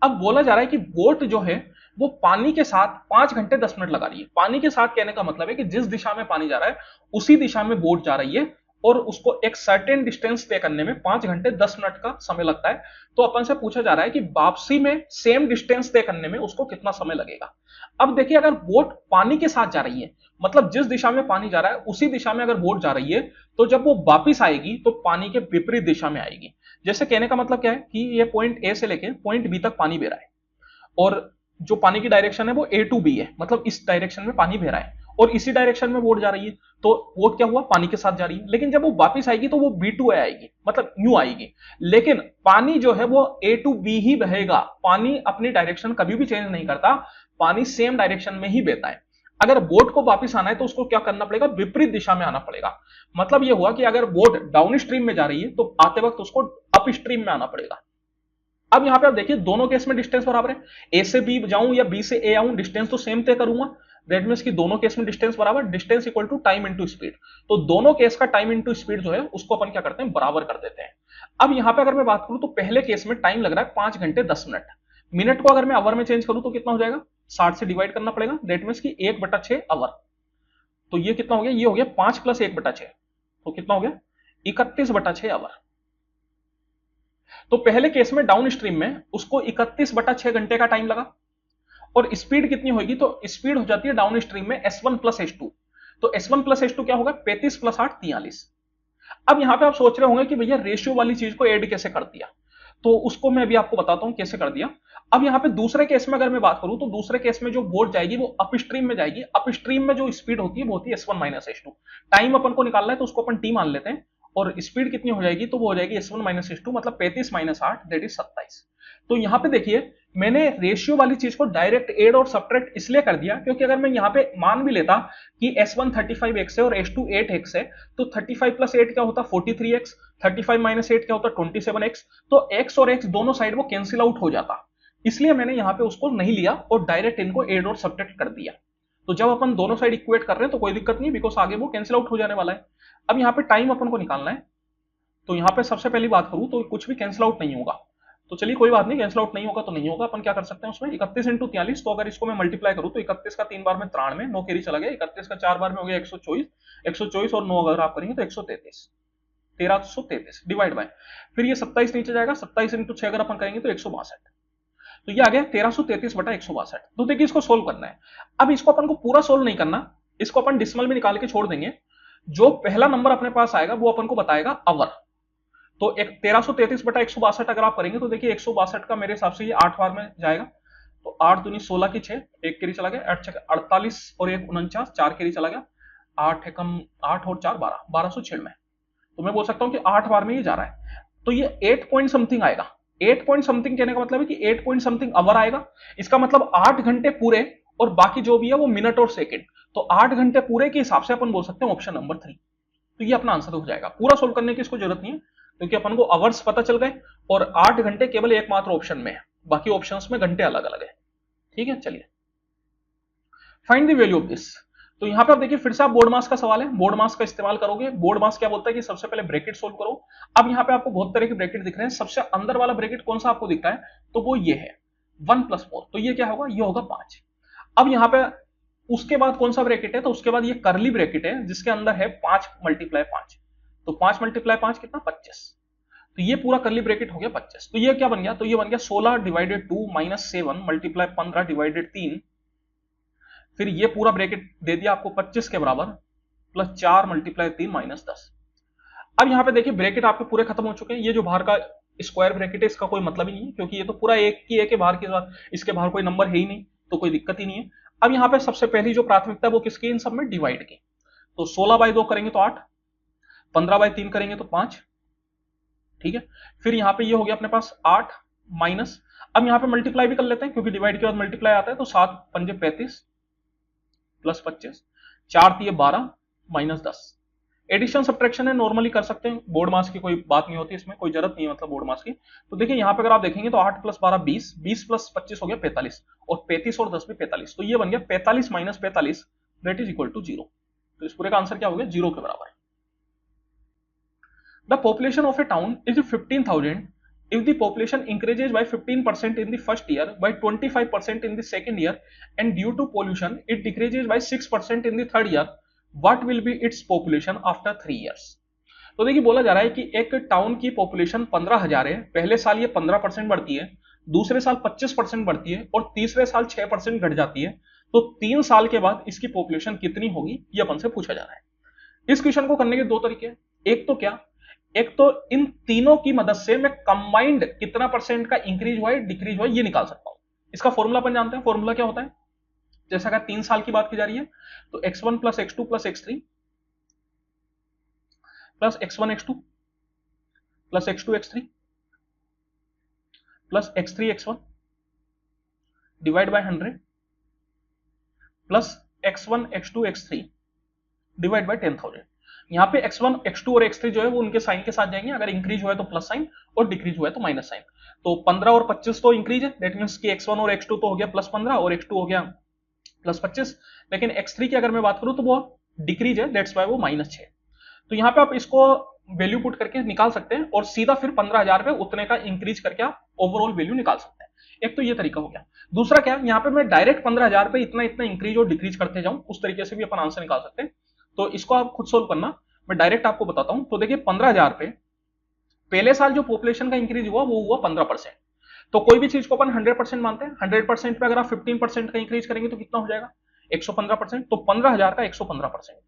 अब बोला जा रहा है कि बोट जो है वो पानी के साथ 5 घंटे 10 मिनट लगा रही है। पानी के साथ कहने का मतलब है कि जिस दिशा में पानी जा रहा है उसी दिशा में बोट जा रही है, और उसको एक सर्टेन डिस्टेंस तय करने में 5 घंटे 10 मिनट का समय लगता है। तो अपन से पूछा जा रहा है कि वापसी में सेम डिस्टेंस तय करने में उसको कितना समय लगेगा। अब देखिए अगर बोट पानी के साथ जा रही है, मतलब जिस दिशा में पानी जा रहा है उसी दिशा में अगर बोट जा रही है, तो जब वो वापिस आएगी तो पानी के विपरीत दिशा में आएगी। जैसे कहने का मतलब क्या है कि ये पॉइंट ए से लेके पॉइंट बी तक पानी बह रहा है, और जो पानी की डायरेक्शन है वो A to B है, मतलब इस डायरेक्शन में पानी बह रहा है, और इसी डायरेक्शन में बोट जा रही है। तो बोट क्या हुआ, पानी के साथ जा रही है, लेकिन जब वो वापस आएगी तो वो B to A आएगी, मतलब यूं आएगी। लेकिन पानी जो है वो A to B ही बहेगा, पानी अपनी डायरेक्शन कभी भी चेंज नहीं करता, पानी सेम डायरेक्शन में ही बहता है। अगर बोट को वापस आना है तो उसको क्या करना पड़ेगा, विपरीत दिशा में आना पड़ेगा। मतलब यह हुआ कि अगर बोट डाउन स्ट्रीम में जा रही है तो आते वक्त उसको अप स्ट्रीम में आना पड़ेगा। अब यहां पे आप देखिए दोनों केस में डिस्टेंस बराबर है, ए से बी जाऊं या बी से ए आऊं, डिस्टेंस तो सेम तय करूंगा। दैट मींस कि दोनों केस में डिस्टेंस बराबर, distance equal to time into speed. तो दोनों केस का टाइम इनटू स्पीड जो है उसको अपन क्या करते हैं, बराबर कर देते हैं। अब यहां पे अगर मैं बात करूं तो पहले केस में टाइम लग रहा है 5 घंटे 10 मिनट। मिनट को अगर मैं आवर में चेंज करूं तो कितना हो जाएगा, 60 से डिवाइड करना पड़ेगा। दैट मींस कि 1/6 आवर। तो ये कितना हो गया, ये हो गया 5 + 1/6, तो कितना हो गया 31/6 आवर। तो पहले केस में डाउन स्ट्रीम में उसको 31/6 घंटे का टाइम लगा। और स्पीड कितनी होगी, तो स्पीड हो जाती है डाउन स्ट्रीम में S1 + S2। तो S1 + S2 क्या होगा, 35 + 8 43। अब यहां पे आप सोच रहे होंगे कि भैया रेशियो वाली चीज को ऐड कैसे कर दिया, तो उसको मैं अभी आपको बताता हूं कैसे कर दिया। अब यहां पे दूसरे केस में अगर मैं बात करूं तो दूसरे केस में जो बोट जाएगी वो अप स्ट्रीम में जाएगी। अप स्ट्रीम में जो स्पीड होती है वो होती है S1 - S2। टाइम अपन को निकालना है तो उसको अपन टी मान लेते हैं। और स्पीड कितनी हो जाएगी, तो वो हो जाएगी S1 - S2, मतलब 35 - 8 दैट इज 27। तो यहां पे देखिए मैंने रेशियो वाली चीज को डायरेक्ट एड और सब्ट्रैक्ट इसलिए कर दिया क्योंकि अगर मैं यहां पे मान भी लेता कि S1 35x है और S2 8x है, तो 35 + 8 क्या होता, 43x। 35 - 8 क्या होता, 27x। तो x और x दोनों साइड वो कैंसिल आउट हो जाता, इसलिए मैंने यहां पे उसको नहीं लिया और डायरेक्ट इनको एड और सब्ट्रैक्ट कर दिया। तो जब अपन दोनों साइड इक्वेट कर रहे हैं तो कोई दिक्कत नहीं, बिकॉज आगे वो कैंसिल आउट हो जाने वाला है। अब यहाँ पे टाइम अपन को निकालना है, तो यहाँ पे सबसे पहली बात करूं तो कुछ भी कैंसिल आउट नहीं होगा। तो चलिए कोई बात नहीं, कैंसिल आउट नहीं होगा तो नहीं होगा। अपन क्या कर सकते हैं उसमें 31 × 43, तो अगर इसको मैं मल्टीप्लाई करूं तो 31 का 3 बार में 93, 9 कैरी चला गया। 31 का 4 बार में हो गया 124, 124 और 9 अगर आप करेंगे तो 133, 1333 डिवाइड बाय, फिर ये 27 नीचे जाएगा। 27 × 6 अगर अपन करेंगे तो 162, तो ये आ गया 1333/162। तो देखिए इसको सोल्व करना है। अब इसको अपन को पूरा सोल्व नहीं करना, इसको अपन डिसिमल में निकाल के छोड़ देंगे। जो पहला नंबर अपने पास आएगा वो अपन को बताएगा आवर। तो एक 1333/162 अगर आप करेंगे तो देखिए 162 का मेरे हिसाब से ये 8 बार में जाएगा। तो 8 दूनी 16 की 6, एक कैरी चला गया, 8 48 और 1 49, 4 कैरी चला गया। 8 एकम 8 और 4 12, 1296। तो मैं बोल सकता हूं कि 8 बार में ये जा रहा है। तो ये 8 पॉइंट समथिंग आएगा। 8 पॉइंट समथिंग कहने का मतलब है कि 8 पॉइंट समथिंग आवर आएगा। इसका मतलब 8 घंटे पूरे और बाकी जो भी है वो मिनट और सेकंड। तो 8 घंटे पूरे के हिसाब से अपन बोल सकते हैं ऑप्शन नंबर 3। तो ये अपना आंसर हो जाएगा। पूरा सोल्व करने की इसको जरूरत नहीं है क्योंकि अपन को आवर्स पता चल गए और 8 घंटे केवल एकमात्र ऑप्शन में है, बाकी ऑप्शंस में घंटे अलग अलग है। ठीक है, चलिए find the value of this. तो यहां पे आप देखिए फिर से आप बोर्ड मास का सवाल है, बोर्ड मास का इस्तेमाल करोगे। बोर्ड मास क्या बोलता है कि सबसे पहले ब्रैकेट सोल्व करो। अब यहां पे आपको बहुत तरह के ब्रैकेट दिख रहे हैं, सबसे अंदर वाला ब्रैकेट कौन सा आपको दिख रहा है, तो वो ये है 1 + 4। तो ये क्या होगा, ये होगा 5। अब यहां पे उसके बाद कौन सा ब्रैकेट है, तो उसके बाद ये करली ब्रैकेट है जिसके अंदर है 5 × 5। तो 5 × 5 कितना, 25। तो ये पूरा करली ब्रैकेट हो गया 25। तो ये क्या बन गया, तो ये बन गया 16/2 - 7 × 15/3। फिर ये पूरा ब्रैकेट दे दिया आपको 25 के बराबर, प्लस 4 × 3 - 10। अब यहां पे देखिए ब्रैकेट आपके पूरे खत्म हो चुके हैं। ये जो बाहर का स्क्वायर ब्रैकेट है इसका कोई मतलब ही नहीं है क्योंकि ये तो पूरा एक ही है कि बाहर के साथ इसके बाहर कोई नंबर है ही नहीं, तो कोई दिक्कत ही नहीं है। अब यहां पे सबसे पहली जो प्राथमिकता है वो किसकी, इन सब में डिवाइड की। तो 16/2 करेंगे तो 8, 15/3 करेंगे तो 5। ठीक है, फिर यहां पे ये हो गया अपने पास 8 माइनस, अब यहां पे मल्टीप्लाई भी कर लेते हैं क्योंकि डिवाइड के बाद मल्टीप्लाई आता है। तो 7 × 5 = 35 प्लस 25, 4 × 12 - 10। एडिशन सब्ट्रैक्शन है, नॉर्मली कर सकते हैं, बोर्ड मास की कोई बात नहीं होती, इसमें कोई जरूरत नहीं है मतलब बोर्ड मास की। तो देखिए यहां पे अगर आप देखेंगे तो 8 + 12 20, 20 + 25 हो गया 45, और 35 और 10 भी 45। तो ये बन गया 45 - 45 दैट इज इक्वल टू 0। तो इस पूरे का आंसर क्या हो गया, 0 के बराबर। The population of a town is 15,000 if the population increases by 15% in the first year, by 25% in the second year, and due to pollution it decreases by 6% in the third year. What will be its population after 3 years? तो देखिए बोला जा रहा है कि एक town की population 15,000 है, पहले साल ये 15% बढ़ती है, दूसरे साल 25% बढ़ती है और तीसरे साल 6% घट जाती है। तो 3 साल के बाद इसकी पॉपुलेशन कितनी होगी, ये अपन से पूछा जा रहा है। इस क्वेश्चन को करने के दो तरीके हैं। एक तो क्या, एक तो इन तीनों की मदद से मैं कंबाइंड कितना परसेंट का इंक्रीज हुआ है डिक्रीज हुआ है ये निकाल सकता हूं। इसका फॉर्मूला अपन जानते हैं, फॉर्मूला क्या होता है, जैसा अगर 3 साल की बात की जा रही है तो x1 + x2 + x3 plus x1 x2 plus x2 x3 plus x3 x1 divide by 100 plus x1 x2 x3 divide by 10,000। यहाँ पे x1 x2 और x3 जो है वो उनके साइन के साथ जाएंगे, अगर इंक्रीज हुआ है तो प्लस साइन और डिक्रीज हुआ है तो माइनस साइन। तो 15 और 25 तो इंक्रीज है, दैट मींस कि x1 और x2 तो हो गया प्लस 15 और x2 हो गया प्लस 25, लेकिन x3 की अगर मैं बात करूं तो वो डिक्रीज है, दैट्स वाई वो -6। तो यहाँ पे आप इसको वैल्यू पुट करके निकाल सकते हैं और सीधा फिर 15,000 पे उतने का इंक्रीज करके आप ओवरऑल वैल्यू निकाल सकते हैं। एक तो ये तरीका हो गया। दूसरा क्या, यहाँ पे मैं डायरेक्ट 15,000 पे इतना इतना इंक्रीज और डिक्रीज करते जाऊं, उस तरीके से भी अपन आंसर निकाल सकते हैं। तो इसको आप खुद सोल्व करना, मैं डायरेक्ट आपको बताता हूं। तो देखिए 15,000 पे पहले साल जो पॉपुलेशन का इंक्रीज हुआ वो हुआ 15%। तो कोई भी चीज को अपन 100% मानते हैं, 100% पे अगर आप 15% का इंक्रीज करेंगे तो कितना हो जाएगा 115%। तो 15,000 का 115%,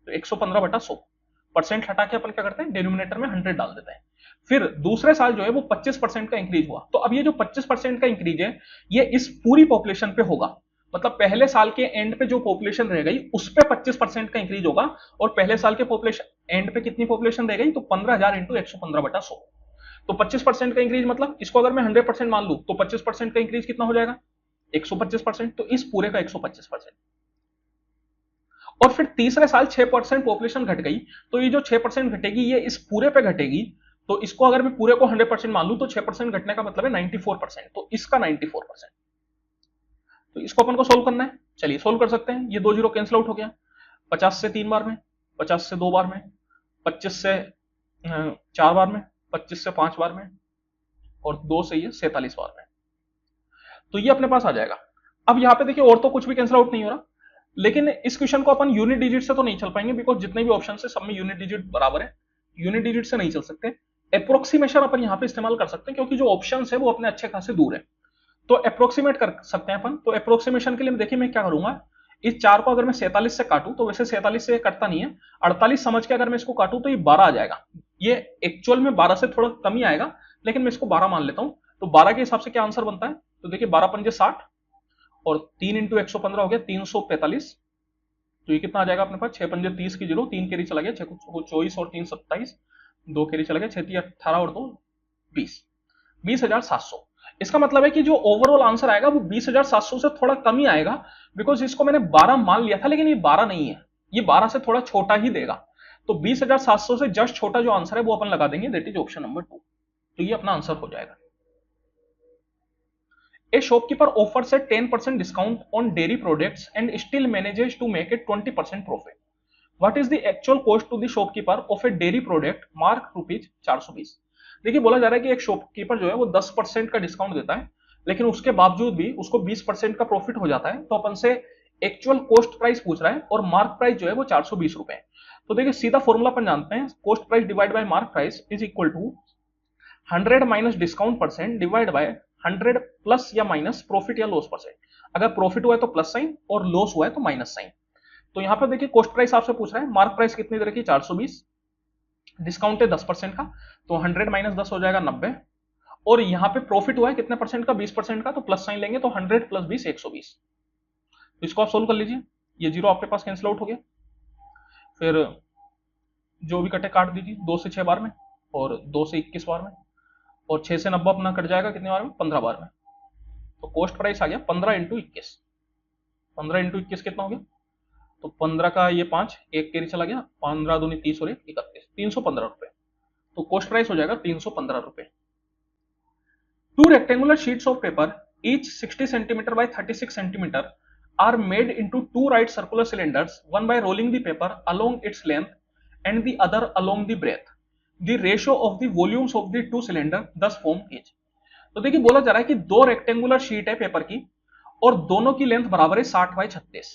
तो 115 बटा 100%, हटा के अपन क्या करते हैं डिनोमिनेटर में 100 डाल देते हैं। फिर दूसरे साल जो है वो 25% का इंक्रीज हुआ। तो अब ये जो 25% का इंक्रीज है ये इस पूरी पॉपुलेशन पे होगा, मतलब पहले साल के एंड पे जो पॉपुलेशन रह गई उस पे 25% का इंक्रीज होगा। और पहले साल के पॉपुलेशन एंड पे कितनी पॉपुलेशन रह गई, तो 15,000 इंटू 115 बटा 100। तो 25% का इंक्रीज मतलब इसको अगर मैं 100% मान लूं तो 25% का इंक्रीज कितना हो जाएगा 125%। तो इस पूरे का 125%। और फिर तीसरे साल 6% पॉपुलेशन घट गई, तो ये जो 6% घटेगी ये इस पूरे पे घटेगी। तो इसको अगर मैं पूरे को 100% मान लूं तो 6% घटने का मतलब है 94%, तो इसका 94%। तो इसको अपन को सोल्व करना है, चलिए सोल्व कर सकते हैं। ये 2 जीरो कैंसिल आउट हो गया, 50 से 3 बार में, 50 से 2 बार में, 25 से 4 बार में, 25 से 5 बार में, और 2 से ये 47 बार में। तो ये अपने पास आ जाएगा। अब यहाँ पे देखिए और तो कुछ भी कैंसिल आउट नहीं हो रहा, लेकिन इस क्वेश्चन को अपन यूनिट डिजिट से तो नहीं चल पाएंगे, बिकॉज जितने भी ऑप्शन है सब में यूनिट डिजिट बराबर है, यूनिट डिजिट से नहीं चल सकते। अप्रोक्सीमेशन अपन यहाँ पे इस्तेमाल कर सकते हैं, क्योंकि जो ऑप्शन है वो अपने अच्छे खासे दूर है, तो अप्रोक्सीमेट कर सकते हैं अपन। तो अप्रोक्सीमेशन के लिए देखिए मैं क्या करूंगा, इस 4 को अगर मैं 47 से काटूं तो वैसे 47 से कटता नहीं है, 48 समझ के अगर मैं इसको काटूं तो ये 12 आ जाएगा। ये एक्चुअल में 12 से थोड़ा कम ही आएगा, लेकिन मैं इसको 12 मान लेता हूं। तो 12 के हिसाब से क्या आंसर बनता है, तो देखिए 12 पंजे 60 और 3 इंटू 115 हो गया 345। तो ये कितना आ जाएगा अपने पास, 6 पंजे 30 की 0, 3 कैरी चला गया, 6 को 24 और 3 27, 2 कैरी चला गया, 6 3 18 और 2 20, 20,700। इसका मतलब है कि जो ओवरऑल आंसर आएगा वो 20,700 से थोड़ा कम ही आएगा, बिकॉज इसको मैंने 12 मान लिया था, लेकिन ये 12 नहीं है, ये 12 से थोड़ा छोटा ही देगा। तो 20,700 से जस्ट छोटा जो आंसर है वो अपन लगा देंगे, दैट इज ऑप्शन नंबर 2। तो ये अपना आंसर हो जाएगा। A shopkeeper offers a 10% discount on dairy products and still manages to make a 20% profit. What is the actual cost to the shopkeeper of a dairy product? Mark rupees 420। देखिए बोला जा रहा है कि एक शॉपकीपर जो है वो 10% का डिस्काउंट देता है, लेकिन उसके बावजूद भी उसको 20% का प्रॉफिट हो जाता है। तो अपन से एक्चुअल कॉस्ट प्राइस पूछ रहा है और मार्क प्राइस जो है वो 420 रुपए है। तो देखिए सीधा फॉर्मूला अपन जानते हैं, cost price divide by mark price is equal to 100 minus discount percent divide by 100 plus या माइनस प्रॉफिट या लॉस परसेंट। अगर प्रॉफिट हुआ है तो प्लस साइन और लॉस हुआ है तो माइनस साइन। तो यहां पर देखिए कॉस्ट प्राइस आपसे पूछ रहा है, मार्क प्राइस कितनी तरह की 420, डिस्काउंट है 10% का, तो 100 माइनस 10 हो जाएगा 90, और यहां पे प्रॉफिट हुआ है कितने परसेंट का 20% का, तो प्लस साइन लेंगे तो 100 प्लस 20 120। तो इसको आप सोल्व कर लीजिए, ये जीरो आपके पास कैंसिल आउट हो गया। फिर जो भी कटे काट दीजिए, 2 से 6 बार में और 2 से 21 बार में, और 6 से 90 अपना कट जाएगा कितने बार में 15 बार में। तो कॉस्ट प्राइस आ गया 15 इंटू 21, 15 इंटू 21 कितना हो गया, तो 15 का ये 5, एक कैरी चला गया, 15 दूनी 30 और 31, 315 रुपए। तो कॉस्ट प्राइस हो जाएगा 315 रुपए। 2 rectangular sheets of paper each 60 centimeter by 36 centimeter are made into 2 right circular cylinders, one by rolling the paper along its length and the other along the breadth. The ratio of the volumes of the 2 cylinder thus form is। तो देखिए बोला जा रहा है कि 2 rectangular sheet है paper की और दोनों की लेंथ बराबर है 60 बाई 36।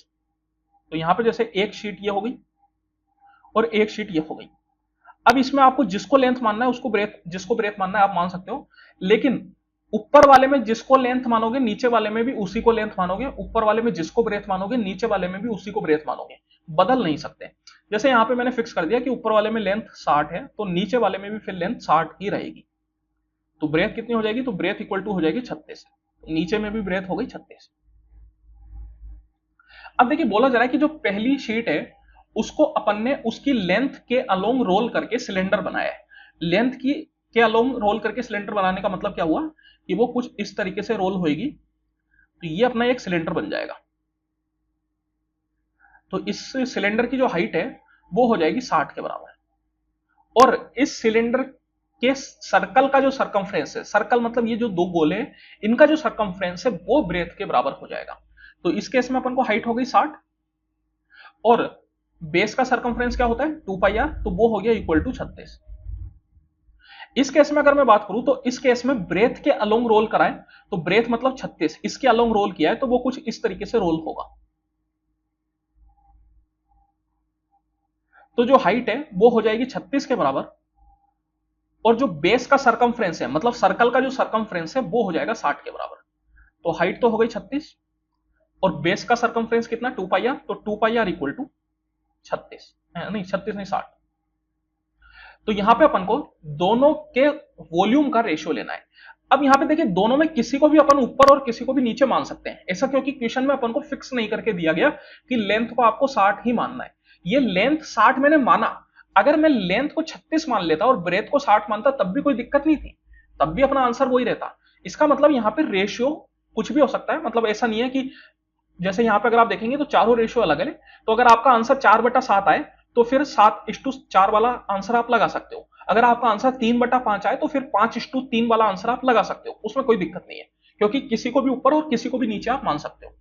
तो यहां पे जैसे एक शीट ये हो गई और एक शीट ये हो गई। अब इसमें आपको जिसको लेंथ मानना है उसको ब्रेथ, जिसको ब्रेथ मानना है आप मान सकते हो, लेकिन ऊपर वाले में जिसको लेंथ मानोगे नीचे वाले में भी उसी को लेंथ मानोगे, ऊपर वाले में जिसको ब्रेथ मानोगे नीचे वाले में भी उसी को ब्रेथ मानोगे, बदल नहीं सकते। जैसे यहां पे मैंने फिक्स कर दिया कि ऊपर वाले में लेंथ 60 है तो नीचे वाले में भी फिर लेंथ 60 ही रहेगी। तो ब्रेथ कितनी हो जाएगी, तो ब्रेथ इक्वल टू हो जाएगी 36, नीचे में भी ब्रेथ हो गई 36। अब देखिए बोला जा रहा है कि जो पहली शीट है उसको अपन ने उसकी लेंथ के अलोंग रोल करके सिलेंडर बनाया है। लेंथ की के अलोंग रोल करके सिलेंडर बनाने का मतलब क्या हुआ कि वो कुछ इस तरीके से रोल होएगी, तो ये अपना एक सिलेंडर बन जाएगा। तो इस सिलेंडर की जो हाइट है वो हो जाएगी 60 के बराबर, और इस सिलेंडर के सर्कल का जो सरकमफ्रेंस है, सर्कल मतलब ये जो दो गोले हैं, इनका जो सरकमफ्रेंस है वो ब्रेथ के बराबर हो जाएगा। तो इस केस में अपन को हाइट हो गई 60 और बेस का सरकमफ्रेंस क्या होता है 2 पाई आर, तो वो हो गया इक्वल टू 36। इस केस में अगर मैं बात करूं तो इस केस में ब्रेथ के अलोंग रोल कराएं, तो ब्रेथ मतलब 36, इसके अलोंग रोल किया है तो वो कुछ इस तरीके से रोल होगा। तो जो हाइट है वो हो जाएगी 36 के बराबर, और जो बेस का सरकमफ्रेंस है मतलब सर्कल का जो सरकमफ्रेंस है वो हो जाएगा 60 के बराबर। तो हाइट तो हो गई 36 और बेस का सरकमफ्रेंस कितना 2 पाई आर, तो 2 पाई आर इक्वल टू 36, नहीं 36 नहीं 60। तो यहां पे अपन को दोनों के वॉल्यूम का रेशियो लेना है। अब यहां पे देखिए दोनों में किसी को भी अपन ऊपर और किसी को भी नीचे मान सकते हैं, ऐसा क्योंकि क्वेश्चन में अपन को फिक्स नहीं करके दिया गया कि लेंथ को आपको 60 ही मानना है। ये लेंथ 60 मैंने माना, अगर मैं लेंथ को 36 मान लेता और ब्रेथ को 60 मानता तब भी कोई दिक्कत नहीं थी, तब भी अपना आंसर वही रहता। इसका मतलब यहां पे रेशियो कुछ भी हो सकता है, मतलब ऐसा नहीं है कि जैसे यहां पे अगर आप देखेंगे तो चारों रेशियो अलग है, तो अगर आपका आंसर 4/7 आए तो फिर 7:4 वाला आंसर आप लगा सकते हो। अगर आपका आंसर 3/5 आए तो फिर 5:3 वाला आंसर आप लगा सकते हो, उसमें कोई दिक्कत नहीं है, क्योंकि किसी को भी ऊपर और किसी को भी नीचे आप मान सकते हो।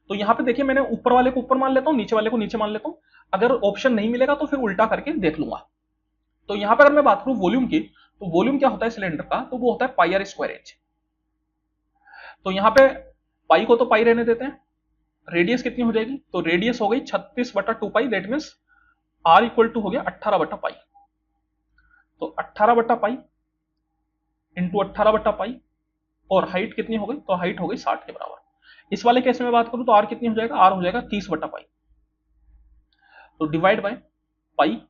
तो यहां पे देखिए मैंने ऊपर वाले को ऊपर मान लेता हूं, नीचे वाले को नीचे मान लेता हूं, अगर ऑप्शन नहीं मिलेगा तो फिर उल्टा करके देख लूंगा। तो यहां पर अगर मैं बात करूं वॉल्यूम की, तो वॉल्यूम क्या होता है सिलेंडर का, तो वो होता है पाई आर स्क्वायर एच। तो यहां पे पाई को तो पाई रहने देते हैं, रेडियस कितनी हो जाएगी, तो रेडियस हो गई 36/2 pi, that means R equal to हो गया 18/पाई। तो 18/पाई इंटू 18/पाई, और हाइट कितनी हो गई, तो हाइट हो गई 60 के बराबर। इस वाले केस में बात करूं तो आर कितनी हो जाएगा, आर हो जाएगा 30/पाई। तो डिवाइड बाय पाई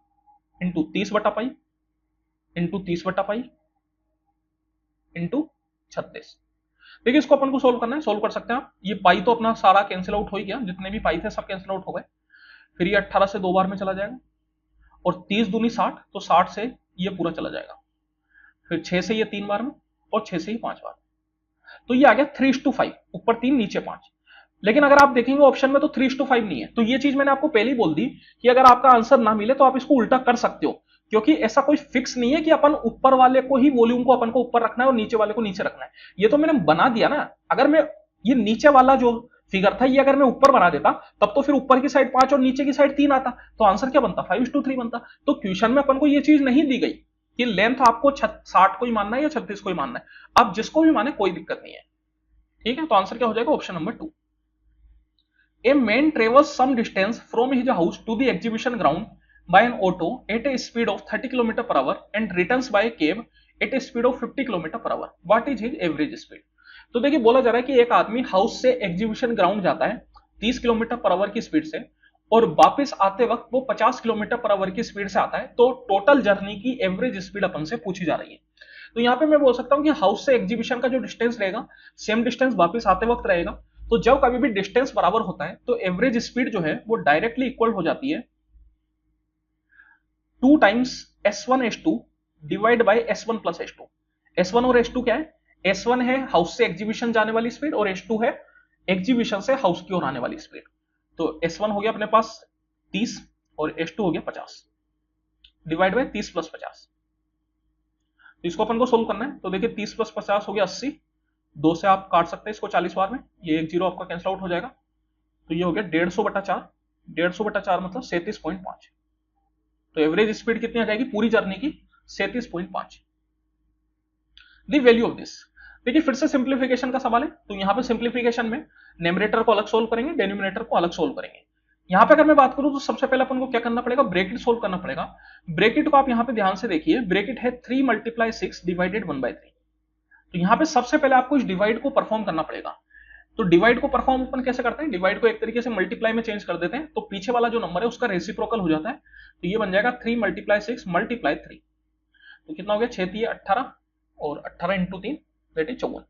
इंटू 30/पाई इंटू 30/पाई इंटू 36। देखिए इसको अपन को सोल्व करना है, सोल्व कर सकते हैं आप। ये पाई तो अपना सारा कैंसिल आउट हो ही गया, जितने भी पाई थे सब कैंसिल आउट हो गए। फिर ये 18 से 2 बार में चला जाएगा, और 30 दूनी 60, तो 60 से ये पूरा चला जाएगा, फिर 6 से ये 3 बार में, और 6 से ही 5 बार। तो ये आ गया 3:5, ऊपर 3 नीचे 5। लेकिन अगर आप देखेंगे ऑप्शन में तो 3:5 नहीं है, तो ये चीज मैंने आपको पहले ही बोल दी कि अगर आपका आंसर ना मिले तो आप इसको उल्टा कर सकते हो, क्योंकि ऐसा कोई फिक्स नहीं है कि अपन ऊपर वाले को ही वॉल्यूम को अपन को ऊपर रखना है और नीचे वाले को नीचे रखना है। ये तो मैंने बना दिया ना। अगर मैं ये नीचे वाला जो फिगर था ये अगर मैं ऊपर बना देता तब तो फिर ऊपर की साइड 5 और नीचे की साइड 3 आता, तो आंसर क्या बनता 5:3 बनता। तो क्वेश्चन में अपन को ये चीज नहीं दी गई कि लेंथ आपको 60 को ही मानना है या 36 को ही मानना है, आप जिसको भी माने कोई दिक्कत नहीं है। ठीक है, तो आंसर क्या हो जाएगा option number 2। A man travels some distance from his house to the exhibition ground by an auto at a speed of 30 km per hour and returns by a cab at a speed of 50 km per hour. What is his average speed? तो देखिए बोला जा रहा है कि एक आदमी house से एग्जीबिशन ग्राउंड जाता है 30 किलोमीटर पर आवर की स्पीड से, और वापस आते वक्त वो 50 किलोमीटर पर आवर की स्पीड से आता है। तो टोटल जर्नी की एवरेज स्पीड अपन से पूछी जा रही है। तो यहाँ पे मैं बोल सकता हूँ कि हाउस से एग्जीबिशन का जो डिस्टेंस रहेगा सेम डिस्टेंस वापस आते वक्त रहेगा। तो जब कभी भी डिस्टेंस बराबर होता है तो एवरेज स्पीड जो है वो डायरेक्टली इक्वल हो जाती है 2 times S1 S2 divide by S1 plus S2। S1 और S2 क्या है, S1 है हाउस से एग्जीबिशन जाने वाली स्पीड और S2 है एग्जीबिशन से हाउस की ओर आने वाली स्पीड। तो S1 हो गया अपने पास 30 और S2 हो गया 50 डिवाइड बाय 30 प्लस 50। तो इसको अपन को सोल्व करना है। तो देखिए 30 प्लस 50 हो गया 80, 2 से आप काट सकते हैं इसको 40 बार में, ये 1 0 आपका कैंसिल आउट हो जाएगा। तो ये हो गया 150/4, 150/4 मतलब 37.5। तो एवरेज स्पीड कितनी आ जाएगी पूरी जर्नी की 37.5। द वैल्यू ऑफ दिस, देखिए फिर से सिंप्लीफिकेशन का सवाल है। तो यहां पे सिंप्लीफिकेशन में न्यूमरेटर को अलग सोल्व करेंगे, डिनोमिनेटर को अलग सोल्व करेंगे। यहां पे अगर मैं बात करूं तो सबसे पहले अपन को क्या करना पड़ेगा, ब्रैकेट सोल्व करना पड़ेगा। ब्रैकेट को आप यहां पे ध्यान से देखिए, ब्रैकेट है 3 × 6 डिवाइडेड 1/3। तो यहां पे सबसे पहले आपको इस डिवाइड को परफॉर्म करना पड़ेगा। तो डिवाइड को परफॉर्म अपन कैसे करते हैं, डिवाइड को एक तरीके से मल्टीप्लाई में चेंज कर देते हैं, तो पीछे वाला जो नंबर है उसका रेसिप्रोकल हो जाता है। तो ये बन जाएगा 3 × 6 × 3। तो कितना हो गया 6 3 18 और 18 × 3 दैट इज 54।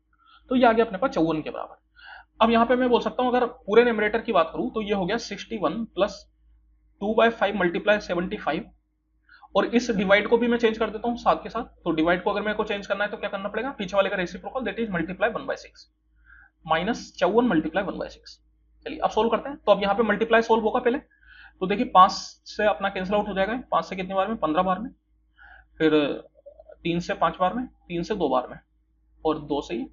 तो ये आ गया अपने पास 54 के बराबर। अब यहां पे मैं बोल सकता हूं अगर पूरे न्यूमरेटर की बात करूं तो ये हो गया 61 प्लस 2/5 × 75, और इस डिवाइड को भी मैं चेंज कर देता हूं साथ के साथ। तो डिवाइड को अगर मेरे को चेंज करना है तो क्या करना पड़ेगा, पीछे वाले का reciprocal that is multiply 1/6 minus 54 × 1/6। चलिए अब सोल्व करते हैं। तो अब यहाँ पे मल्टीप्लाई सोल्व होगा पहले, तो देखिए 5 से अपना कैंसिल आउट हो जाएगा, 5 से कितनी बार में, 15 बार में, फिर 3 से 5 बार में, 3 से 2 बार में, और 2 से ही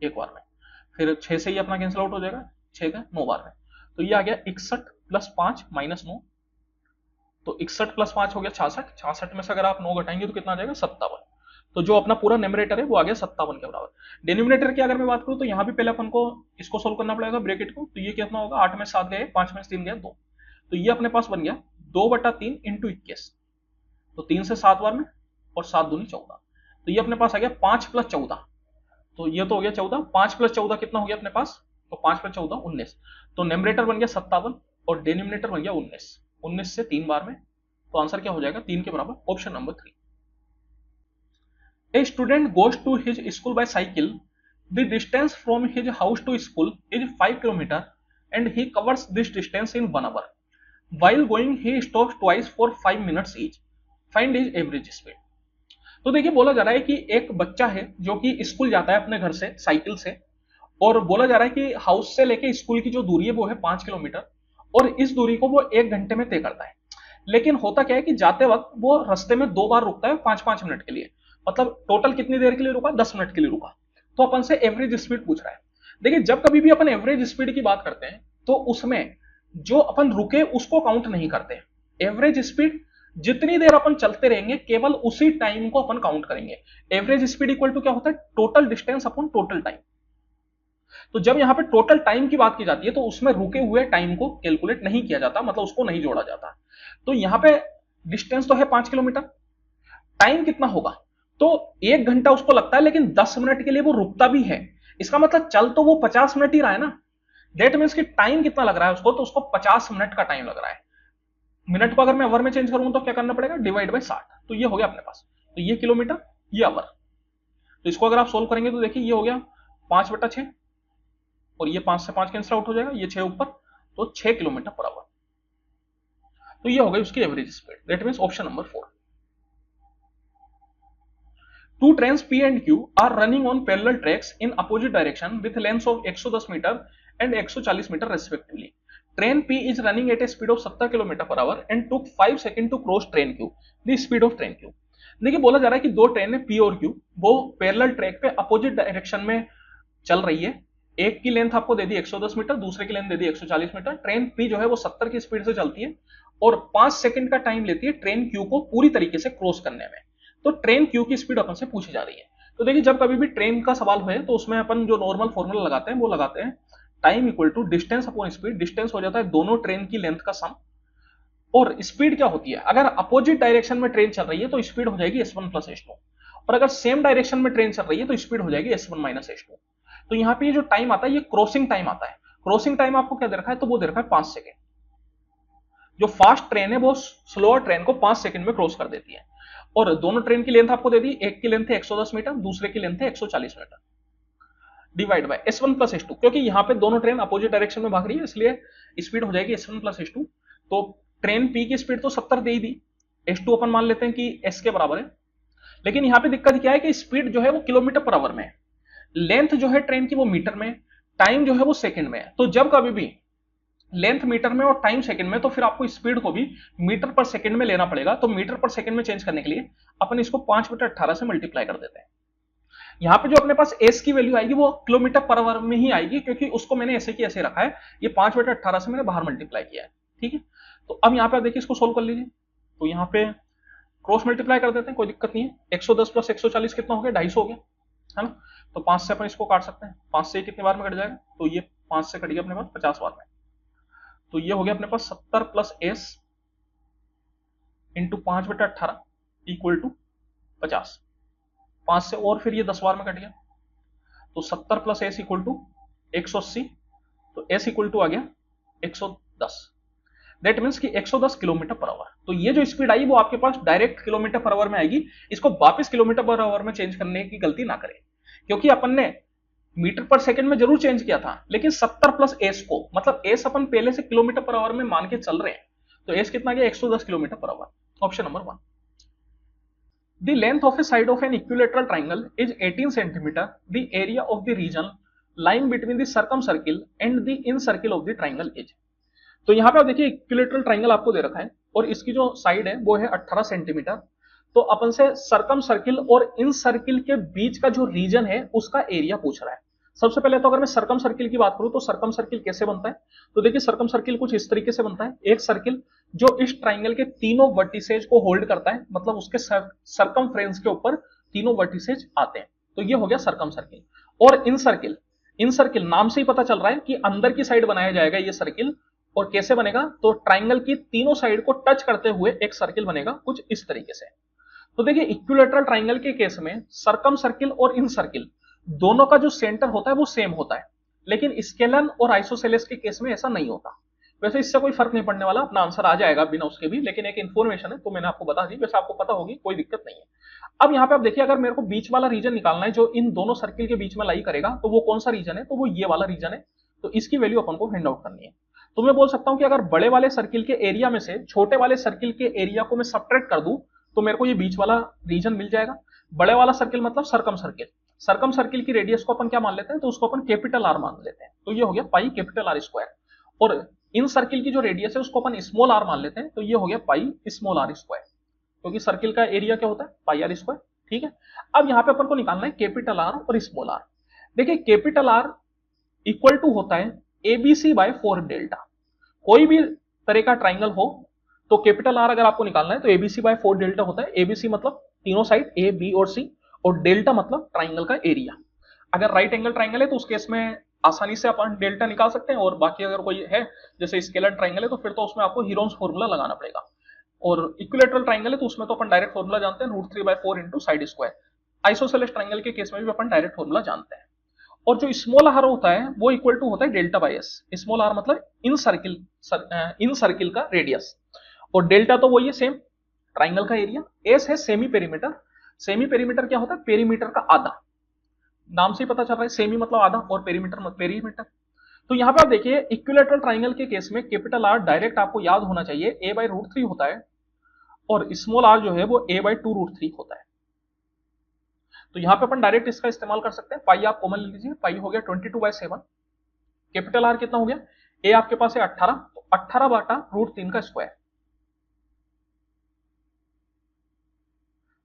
1 बार में, फिर 6 से ही अपना कैंसिल आउट हो जाएगा, 6 का 9 बार में। तो ये आ गया 61 प्लस 5 माइनस 9, तो 61 प्लस 5 हो गया 66, 66 में से अगर आप 9 घटाएंगे तो कितना आ जाएगा 57। तो जो अपना पूरा न्यूमरेटर है वो आ गया 57 के बराबर। डिनोमिनेटर की अगर मैं बात करूं तो यहाँ भी पहले अपन को इसको सोल्व करना पड़ेगा ब्रैकेट को, तो ये कितना होगा, 8 में 7 गए, 5 में 3 गए 2, तो ये अपने पास बन गया 2/3 इंटू 21, तो 3 से 7 बार में, और 7 दूनी 14, तो ये अपने पास आ गया 5 प्लस 14, तो ये तो हो गया 14, 5 प्लस 14 कितना हो गया अपने पास, तो 5 प्लस 14 19, तो न्यूमरेटर बन गया 57 और डिनोमिनेटर बन गया 19, 19 से 3 बार में, तो आंसर क्या हो जाएगा 3 के बराबर, option number 3। A student goes to his school by cycle. The distance from his house to school is 5 km and he covers this distance in 1 hour. While going, he stops twice for 5 minutes each. Find his average speed. तो देखिए बोला जा रहा है कि एक बच्चा है जो कि स्कूल जाता है अपने घर से साइकिल से, और बोला जा रहा है कि हाउस से लेके स्कूल की जो दूरी है वो है 5 किलोमीटर, और इस दूरी को वो 1 घंटे में तय करता है। लेकिन होता क्या है कि जाते वक्त वो रास्ते में 2 बार रुकता है 5-5 मिनट के लिए, मतलब टोटल कितनी देर के लिए रुका, 10 मिनट के लिए रुका। तो अपन से एवरेज स्पीड पूछ रहा है। देखिए जब कभी भी अपन एवरेज स्पीड की बात करते हैं तो उसमें जो अपन रुके उसको काउंट नहीं करते। एवरेज स्पीड जितनी देर अपन चलते रहेंगे केवल उसी टाइम को अपन काउंट करेंगे। एवरेज स्पीड इक्वल टू क्या होता है, total distance upon total time. तो जब यहां पे टोटल टाइम की बात की जाती है तो उसमें रुके हुए टाइम को कैलकुलेट नहीं किया जाता, मतलब उसको नहीं जोड़ा जाता। तो यहां पे डिस्टेंस तो है 5 किलोमीटर, टाइम कितना होगा, तो 1 घंटा उसको लगता है, लेकिन 10 मिनट के लिए वो रुकता भी है। इसका मतलब चल तो वो 50 मिनट ही रहा है ना, दैट मीन्स कि टाइम कितना लग रहा है उसको, तो उसको 50 मिनट का टाइम लग रहा है। मिनट को अगर मैं आवर में चेंज करूंगा तो क्या करना पड़ेगा, डिवाइड बाय 60, तो ये हो गया अपने पास, तो ये किलोमीटर, ये आवर। तो इसको अगर आप सोल्व करेंगे तो देखिए ये हो गया 5/6, और ये 5 से 5 कैंसिल आउट हो जाएगा, ये 6 ऊपर, तो 6 किलोमीटर पर आवर। तो ये हो गई उसकी average speed, that means option number 4। Two trains P and Q are running on parallel tracks in opposite direction with lengths of 110 meter and 140 meter respectively. Train P is running at a speed of 70 km per hour and took 5 seconds to cross train Q. The speed of train Q. देखिए बोला जा रहा है कि दो train है P और Q, वो पैरेलल ट्रैक पे अपोजिट डायरेक्शन में चल रही है। एक की लेंथ आपको दे दी 110 मीटर, दूसरे की लेंथ दे दी 140 मीटर। ट्रेन P जो है वो 70 की स्पीड से चलती है और 5 सेकंड का टाइम लेती है ट्रेन Q को पूरी तरीके से क्रॉस करने में। तो ट्रेन Q की स्पीड अपन से पूछी जा रही है। तो देखिए जब कभी भी ट्रेन का सवाल है तो उसमें अपन जो नॉर्मल फॉर्मूला लगाते हैं वो लगाते हैं time equal to distance upon speed. Distance हो जाता है दोनों ट्रेन की लेंथ का सम, और स्पीड क्या होती है, अगर अपोजिट डायरेक्शन में ट्रेन चल रही है तो स्पीड हो जाएगी s1 प्लस s2, और अगर सेम डायरेक्शन में ट्रेन चल रही है तो स्पीड हो जाएगी s1 माइनस s2। तो यहाँ पे ये जो टाइम आता है ये क्रॉसिंग टाइम आता है। क्रॉसिंग टाइम आपको क्या दे रखा है, तो वो दे रखा है 5 सेकेंड। जो फास्ट ट्रेन है वो स्लोअर ट्रेन को 5 सेकंड में क्रॉस कर देती है। और दोनों ट्रेन की लेंथ आपको दे दी, एक की लेंथ है 110 मीटर, दूसरे की लेंथ है 140 metre, divide by s1 plus s2। क्योंकि यहाँ पे दोनों ट्रेन अपोजिट डायरेक्शन में भाग रही है इसलिए स्पीड हो जाएगी s1 प्लस s2। तो ट्रेन P की स्पीड तो 70 दे ही दी, s2 अपन मान लेते हैं कि s के बराबर है, लेकिन यहाँ पे दिक्कत क्या है कि स्पीड जो है वो किलोमीटर पर आवर में है, लेंथ जो है ट्रेन की वो मीटर में, टाइम जो है वो सेकंड में है। तो जब कभी भी लेंथ मीटर में और टाइम सेकंड में, तो फिर आपको स्पीड को भी मीटर पर सेकंड में लेना पड़ेगा। तो मीटर पर सेकंड में चेंज करने के लिए अपन इसको 5/18 से मल्टीप्लाई कर देते हैं। यहाँ पे जो अपने पास s की वैल्यू आएगी वो किलोमीटर पर आवर में ही आएगी, क्योंकि उसको मैंने ऐसे की ऐसे रखा है, ये 5/18 से मैंने बाहर मल्टीप्लाई किया है। ठीक है, तो अब यहाँ पे आप देखिए इसको सोल्व कर लीजिए। तो यहाँ पे क्रॉस मल्टीप्लाई कर देते हैं, कोई दिक्कत नहीं है। 110 प्लस 140 कितना हो गया, 250 हो गया, है ना। तो 5 से अपन इसको काट सकते हैं, 5 से कितने बार में कट जाएगा, तो ये 5 से कट गया अपने पास 50 बार में। तो ये हो गया अपने पास 70 plus s into 5/18 equal to 50। 5 से और फिर ये 10 बार में कट गया, तो 70 प्लस s इक्वल टू 180। तो s इक्वल टू आ गया 110, दैट मीन्स कि 110 किलोमीटर पर आवर। तो ये जो स्पीड आई वो आपके पास डायरेक्ट किलोमीटर पर आवर में आएगी। इसको वापस किलोमीटर पर आवर में चेंज करने की गलती ना करें, क्योंकि अपन ने मीटर पर सेकंड में जरूर चेंज किया था, लेकिन 70 प्लस s को, मतलब s अपन पहले से किलोमीटर पर आवर में मान के चल रहे हैं, तो s कितना गया 110 kilometre per hour. Option number 1। The length of a side of an equilateral triangle is 18 centimetre. The area of the region lying between the circumcircle and the incircle of the triangle is. तो यहाँ पे आप देखिए equilateral triangle आपको दे रखा है और इसकी जो साइड है वो है 18 सेंटीमीटर। तो अपन से सरकम सर्किल और इन सर्किल के बीच का जो रीजन है उसका एरिया पूछ रहा है। सबसे पहले तो अगर मैं सरकम सर्किल की बात करूं तो सरकम सर्किल कैसे बनता है, तो देखिए सरकम सर्किल कुछ इस तरीके से बनता है। एक सर्किल जो इस ट्राइंगल के तीनों वर्टिसेज को होल्ड करता है, मतलब उसके सरकमफ्रेंस के ऊपर तीनों वर्टिसेज आते हैं, तो ये हो गया सरकम सर्किल। और इन सर्किल नाम से ही पता चल रहा है कि अंदर की साइड बनाया जाएगा ये सर्किल। और कैसे बनेगा, तो ट्राइंगल की तीनों साइड को टच करते हुए एक सर्किल बनेगा कुछ इस तरीके से। तो देखिए इक्विलेटरल ट्राइंगल के केस में सरकम सर्किल और इन सर्किल दोनों का जो सेंटर होता है वो सेम होता है, लेकिन स्केलन और आइसोसेलेस के केस में ऐसा नहीं होता। वैसे इससे कोई फर्क नहीं पड़ने वाला, अपना आंसर आ जाएगा बिना उसके भी, लेकिन एक इन्फॉर्मेशन है तो मैंने आपको बता दी, वैसे आपको पता होगी, कोई दिक्कत नहीं है। अब यहाँ पे आप देखिए, अगर मेरे को बीच वाला रीजन निकालना है जो इन दोनों सर्किल के बीच में लाई करेगा, तो वो कौन सा रीजन है, तो वो ये वाला रीजन है। तो इसकी वैल्यू अपन को फाइंड आउट करनी है। तो मैं बोल सकता हूं कि अगर बड़े वाले सर्किल के एरिया में से छोटे वाले सर्किल के एरिया को मैं सब्ट्रैक्ट कर दूं तो मेरे को ये बीच वाला रीजन मिल जाएगा। बड़े वाला सर्किल मतलब सरकम सर्किल। सरकम सर्किल की रेडियस को अपन क्या मान लेते हैं, तो उसको अपन कैपिटल आर मान लेते हैं, तो ये हो गया पाई कैपिटल आर स्क्वायर। और इन सर्किल की जो रेडियस है उसको अपन स्मॉल आर मान लेते हैं, तो ये हो गया पाई स्मॉल आर स्क्वायर, क्योंकि सर्किल का एरिया क्या होता है, पाई आर स्क्वायर। ठीक है, अब यहाँ पे अपन को निकालना है कैपिटल आर और स्मॉल आर। देखिए कैपिटल आर इक्वल टू होता है एबीसी बाय 4 डेल्टा। कोई भी तरह का ट्राइंगल हो तो कैपिटल आर अगर आपको निकालना है तो एबीसी बाय 4 डेल्टा होता है। एबीसी मतलब तीनों साइड ए बी और सी, और डेल्टा मतलब ट्राइंगल का एरिया। अगर राइट एंगल ट्राइंगल है तो उस केस में आसानी से अपन डेल्टा निकाल सकते हैं, और बाकी अगर कोई है जैसे स्केलर ट्राइंगल है तो फिर तो उसमें आपको हीरोन्स फॉर्मूला लगाना पड़ेगा। और इक्विलेटरल ट्राइंगल है तो उसमें तो अपन डायरेक्ट फॉर्मूला जानते हैं, √3/4 into side square. Isosceles triangle के केस में भी अपन डायरेक्ट फॉर्मूला जानते हैं। और जो स्मॉल आर होता है वो इक्वल टू होता है delta by S. Small r मतलब इन सर्किल का रेडियस, और डेल्टा तो वही है सेम ट्राइंगल का एरिया। एस है सेमी पेरीमीटर। सेमी पेरीमीटर क्या होता है, पेरीमीटर का आधा। नाम से ही पता चल रहा है, सेमी मतलब आधा और पेरीमीटर पेरीमीटर। तो यहां पे आप देखिए इक्विलेटरल ट्राइंगल के केस में कैपिटल आर डायरेक्ट आपको याद होना चाहिए a/√3 होता है, और स्मॉल आर जो है वो a/2√3 होता है। तो यहां पे अपन डायरेक्ट इसका इस्तेमाल कर सकते हैं। पाई आप कॉमन ले लीजिए, पाई हो गया 22/7। कैपिटल आर कितना हो गया, ए आपके पास है 18, तो 18/√3 का स्क्वायर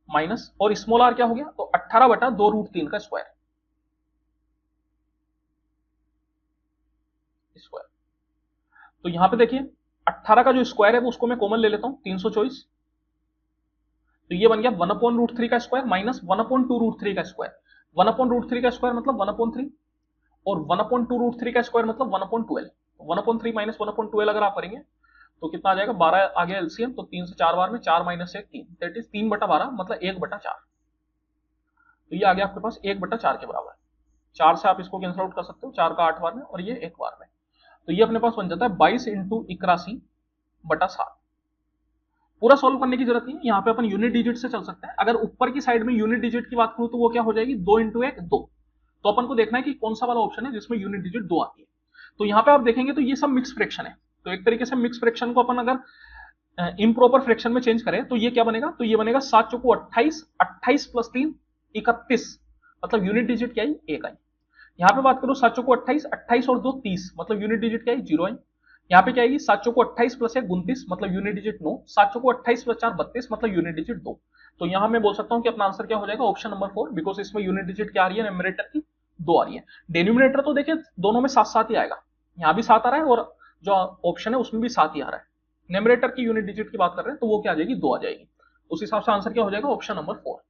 माइनस, और स्मॉल आर क्या हो गया, तो 18/2√3 का स्क्वायर। तो यहां पे देखिए 18 का जो स्क्वायर है वो उसको मैं कॉमन ले लेता हूं, 324। तो ये बन गया 1/√3 का स्क्वायर माइनस 1/2√3 का स्क्वायर। 1/√3 का स्क्वायर मतलब 1/3, और 1/2√3 का स्क्वायर मतलब 1/12। 1/3 माइनस 1/12 अगर आप करेंगे तो कितना आ जाएगा, 12 आ गया एलसीएम, तो 3 से 4 बार में 4 माइनस 1 3, दैट इज 3/12 मतलब 1/4। तो ये आ गया आपके पास 1/4 के बराबर। 4 से आप इसको कैंसिल आउट कर सकते हो, 4 का 8 बार में और ये 1 बार में, तो ये अपने पास बन जाता है 22 इंटू 81/7। पूरा सॉल्व करने की जरूरत नहीं है, यहाँ पे अपन यूनिट डिजिट से चल सकते हैं। अगर ऊपर की साइड में यूनिट डिजिट की बात करूं तो वो क्या हो जाएगी, 2 इंटू 1 2। तो अपन को देखना है कि कौन सा वाला ऑप्शन है जिसमें यूनिट डिजिट 2 आती है। तो यहाँ पे आप देखेंगे तो ये सब मिक्स फ्रैक्शन है, तो एक तरीके से मिक्स फ्रैक्शन को अपन अगर इम्प्रॉपर फ्रैक्शन में चेंज करें तो ये क्या बनेगा, तो ये बनेगा 7 चौको 28, 28 प्लस 3 31, मतलब यूनिट डिजिट क्या आई, 1 आई। यहाँ पे बात करो 7 चौको 28, 28 और 2 30, मतलब यूनिट डिजिट क्या आई, 0 आई। यहाँ पे क्या आएगी, 7 चौको 28 प्लस 1 29, मतलब यूनिट डिजिट 9। 7 चौको 28 प्लस 4 32, मतलब यूनिट डिजिट 2। तो यहाँ मैं बोल सकता हूँ कि अपना आंसर क्या हो जाएगा, ऑप्शन नंबर 4, बिकॉज इसमें यूनिट डिजिट क्या आ रही है, न्यूमरेटर की 2 आ रही है। डिनोमिनेटर तो देखिए दोनों में साथ साथ ही आएगा, यहाँ भी 7 आ रहा है और जो ऑप्शन है उसमें भी 7 ही आ रहा है। न्यूमरेटर की यूनिट डिजिट की बात कर रहे हैं तो वो क्या आ जाएगी, 2 आ जाएगी। उस हिसाब से आंसर क्या हो जाएगा, option number 4।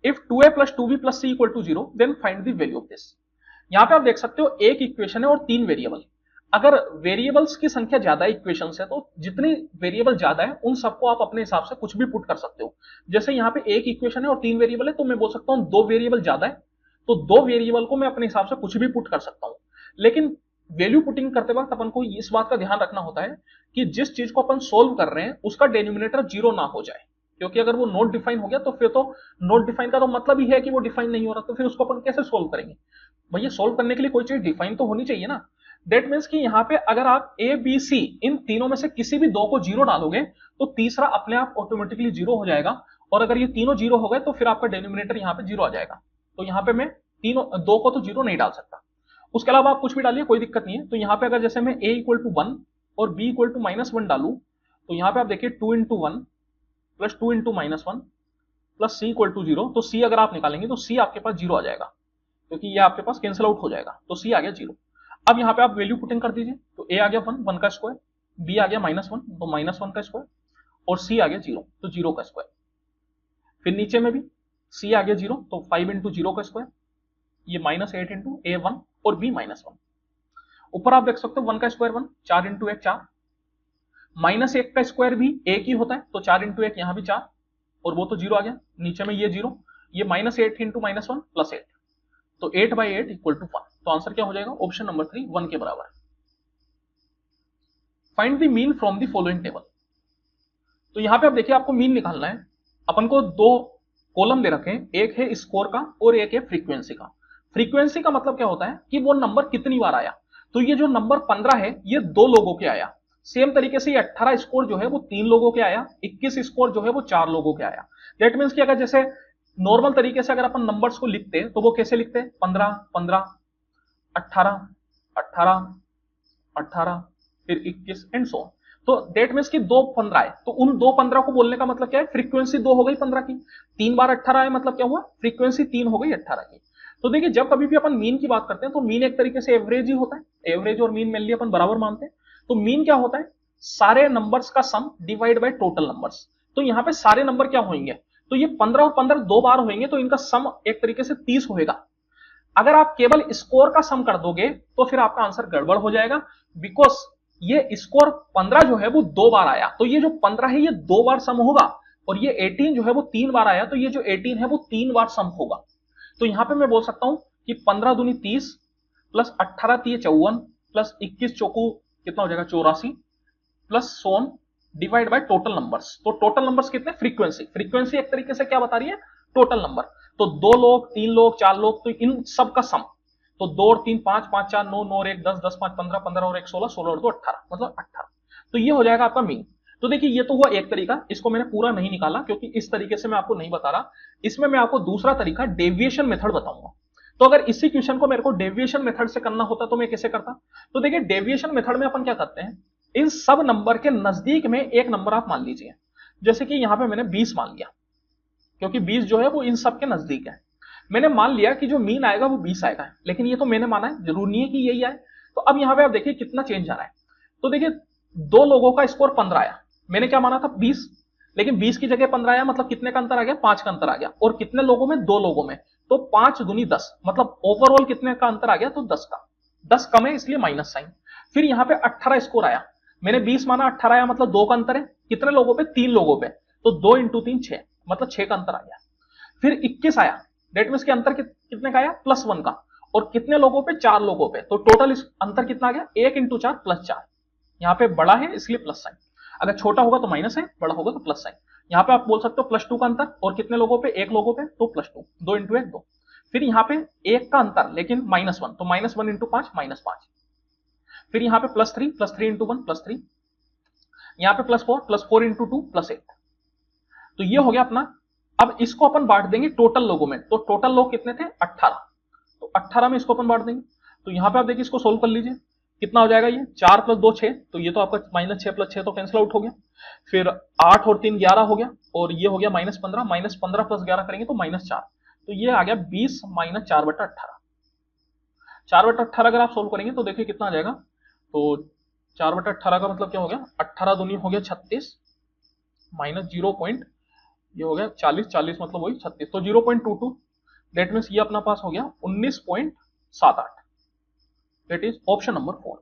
If 2a plus 2b plus c equal to 0, then find the value of this। यहाँ पे आप देख सकते हो एक इक्वेशन है और 3 वेरिएबल। अगर वेरिएबल्स की संख्या ज्यादा है इक्वेशन से, तो जितनी वेरिएबल ज्यादा है उन सबको आप अपने हिसाब से कुछ भी पुट कर सकते हो। जैसे यहाँ पे एक इक्वेशन है और 3 वेरिएबल है, तो मैं बोल सकता हूँ 2 वेरिएबल ज्यादा है, तो 2 वेरिएबल को मैं अपने हिसाब से कुछ भी पुट कर सकता हूँ। लेकिन वैल्यू पुटिंग करते वक्त अपन को इस बात का ध्यान रखना होता है कि जिस चीज को अपन सोल्व कर रहे हैं उसका डिनोमिनेटर 0 ना हो जाए, क्योंकि अगर वो नॉट डिफाइन हो गया तो फिर तो नॉट डिफाइन का तो मतलब ही है कि वो डिफाइन नहीं हो रहा, तो फिर उसको अपन कैसे सोल्व करेंगे। भैया सोल्व करने के लिए कोई चीज डिफाइन तो होनी चाहिए ना। दैट मीन्स कि यहाँ पे अगर आप ए बी सी इन तीनों में से किसी भी 2 को 0 डालोगे तो तीसरा अपने आप ऑटोमेटिकली 0 हो जाएगा, और अगर ये तीनों 0 हो गए तो फिर आपका डिनोमिनेटर यहाँ पे 0 आ जाएगा। तो यहाँ पे मैं 2 को तो 0 नहीं डाल सकता। उसके अलावा आप कुछ भी डालिए, कोई दिक्कत नहीं है। तो यहाँ पे अगर जैसे मैं a इक्वल टू 1 और b इक्वल टू -1 डालू, तो यहाँ पे आप देखिए 2 into 1 plus 2 into -1 plus c equal to 0, तो c अगर आप निकालेंगे तो c आपके पास 0 आ जाएगा, क्योंकि ये आपके पास कैंसिल आउट हो जाएगा, तो c आ गया 0। अब यहाँ पे आप वैल्यू पुटिंग कर दीजिए, तो a आ गया 1, 1 का स्क्वायर, b आ गया -1, तो -1 का स्क्वायर, और c आ गया 0, तो 0 का स्क्वायर। फिर नीचे में भी c आ गया 0, तो 5 इंटू 0 का स्क्वायर, ये -8 इंटू a1 और b -1। ऊपर आप देख सकते हो 1 का स्क्वायर 1, 4 इंटू 1 4, -1 का स्क्वायर भी 1 ही होता है, तो 4 इंटू 1 यहाँ भी 4, और वो तो 0 आ गया, नीचे में ये 0, ये -8 इंटू -1 प्लस 8, तो 8/8 इक्वल टू 1। तो आंसर क्या हो जाएगा? ऑप्शन नंबर 3 1 के बराबर। Find the mean from the following table. तो यहां पे आप देखिए आपको मीन निकालना है। अपन को दो कॉलम दे रखे हैं, एक है स्कोर का और एक है फ्रीक्वेंसी का। फ्रीक्वेंसी का मतलब क्या होता है कि वो नंबर कितनी बार आया। तो ये जो नंबर 15 है ये 2 लोगों के आया। सेम तरीके से ये 18 स्कोर जो है वो 3 लोगों के आया, 21 स्कोर जो है वो 4 लोगों के आया। दैट मीन्स कि अगर जैसे नॉर्मल तरीके से अगर अपन नंबर्स को लिखते हैं तो वो कैसे लिखते हैं? 15 15, 18 18, 18, फिर 21 एंड सो ऑन। तो दैट मीन्स कि 2 15 है, तो उन 2 15 को बोलने का मतलब क्या है? फ्रीक्वेंसी 2 हो गई 15 की, 3 बार 18 है, मतलब क्या हुआ? फ्रीक्वेंसी 3 हो गई 18 की। तो देखिए जब कभी भी अपन मीन की बात करते हैं तो मीन एक तरीके से एवरेज ही होता है। एवरेज और मीन मेनली अपन बराबर मानते हैं। तो मीन क्या होता है? सारे नंबर्स का सम डिवाइड बाय टोटल नंबर्स। तो यहां पे सारे नंबर क्या होंगे? तो ये 15 और 15 2 बार होंगे, तो इनका सम एक तरीके से 30 होएगा। अगर आप केवल स्कोर का सम कर दोगे तो फिर आपका आंसर गड़बड़ हो जाएगा, बिकॉज ये स्कोर 15 जो है वो 2 बार आया, तो ये जो 15 है ये 2 बार सम होगा, और ये 18 जो है वो 3 बार आया, तो ये जो 18 है वो 3 बार सम होगा। तो यहां पे मैं बोल सकता हूं कि 15 दूनी 30 प्लस 18 3 54 प्लस 21 चौकू कितना हो जाएगा? 84 plus so on divide by total numbers. तो टोटल नंबर्स कितने? फ्रीक्वेंसी। फ्रीक्वेंसी एक तरीके से क्या बता रही है? Total number. तो 2 लोग, 3 लोग, 4 लोग, तो इन सब का सम। तो 2 और 3 5, 5 4 9, 9 और 1 10, 10 5 15, 15 और 1 16, 16 और 2 18, मतलब 18। तो ये हो जाएगा आपका मीन। तो देखिए ये तो हुआ एक तरीका, इसको मैंने पूरा नहीं निकाला क्योंकि इस तरीके से मैं आपको नहीं बता रहा। इसमें मैं आपको दूसरा तरीका डेविएशन मेथड बताऊंगा। तो अगर इसी क्वेश्चन को मेरे को डेविएशन मेथड से करना होता तो मैं कैसे करता? तो देखिए डेविएशन मेथड में अपन क्या करते हैं, इन सब नंबर के नजदीक में एक नंबर आप मान लीजिए। जैसे कि यहां पे मैंने 20 मान लिया, क्योंकि 20 जो है वो इन सब के नजदीक है। मैंने मान लिया कि जो मीन आएगा वो 20 आएगा, लेकिन ये तो मैंने माना है, जरूरी नहीं है कि यही आए। तो अब यहां पे आप देखिए कितना चेंज आ रहा है। तो देखिए 2 लोगों का स्कोर 15 आया, मैंने क्या माना था? 20, लेकिन 20 की जगह 15 आया, मतलब कितने का अंतर आ गया? 5 का अंतर आ गया। और कितने लोगों में? 2 लोगों में। तो 5 दूनी 10, मतलब ओवरऑल कितने का अंतर आ गया? तो 10 का। 10 कम है इसलिए माइनस साइन। फिर यहां पे 18 स्कोर आया, मैंने 20 माना, 18 आया, मतलब 2 का अंतर है। कितने लोगों पे? 3 लोगों पे। तो 2 इंटू 3 6, मतलब 6 का अंतर आ गया। फिर 21 आया, डेट में इसके अंतर कितने का आया? +1 का। और कितने लोगों पे? 4 लोगों पे। तो टोटल इस अंतर कितना आ गया? 1 इंटू 4 प्लस 4। यहाँ पे बड़ा है इसलिए प्लस साइन, अगर छोटा होगा तो माइनस है, बड़ा होगा तो प्लस साइन। यहाँ पे आप बोल सकते हो +2 का अंतर, और कितने लोगों पे? 1 लोगों पे, तो +2, 2 इंटू 1 2। फिर यहाँ पे 1 का अंतर लेकिन -1, तो -1 इंटू 5 -5। फिर यहाँ पे +3 इंटू 1 +3, यहाँ पे +4 इंटू 2 +8। तो ये हो गया अपना। अब इसको अपन बांट देंगे टोटल लोगों में, तो टोटल लोग कितने थे? 18, तो 18 में इसको अपन बांट देंगे। तो यहां पे आप देखिए इसको सोल्व कर लीजिए, कितना हो जाएगा? ये 4 + 2 6, तो ये तो आपका -6 + 6 तो कैंसिल आउट हो गया। फिर 8 और 3 11 हो गया, और ये हो गया -15, -15 + 11 करेंगे तो -4, तो ये आ गया 20 - 4/18। 4/18 अगर आप सोल्व करेंगे तो देखिए कितना आ जाएगा। तो 4/18 का मतलब क्या हो गया? 18 दूनी हो गया 36 माइनस 0 पॉइंट, ये हो गया 40, 40 मतलब वही 36, तो 0.22, दैट मीन्स ये अपना पास हो गया 19.78। That is option number 4।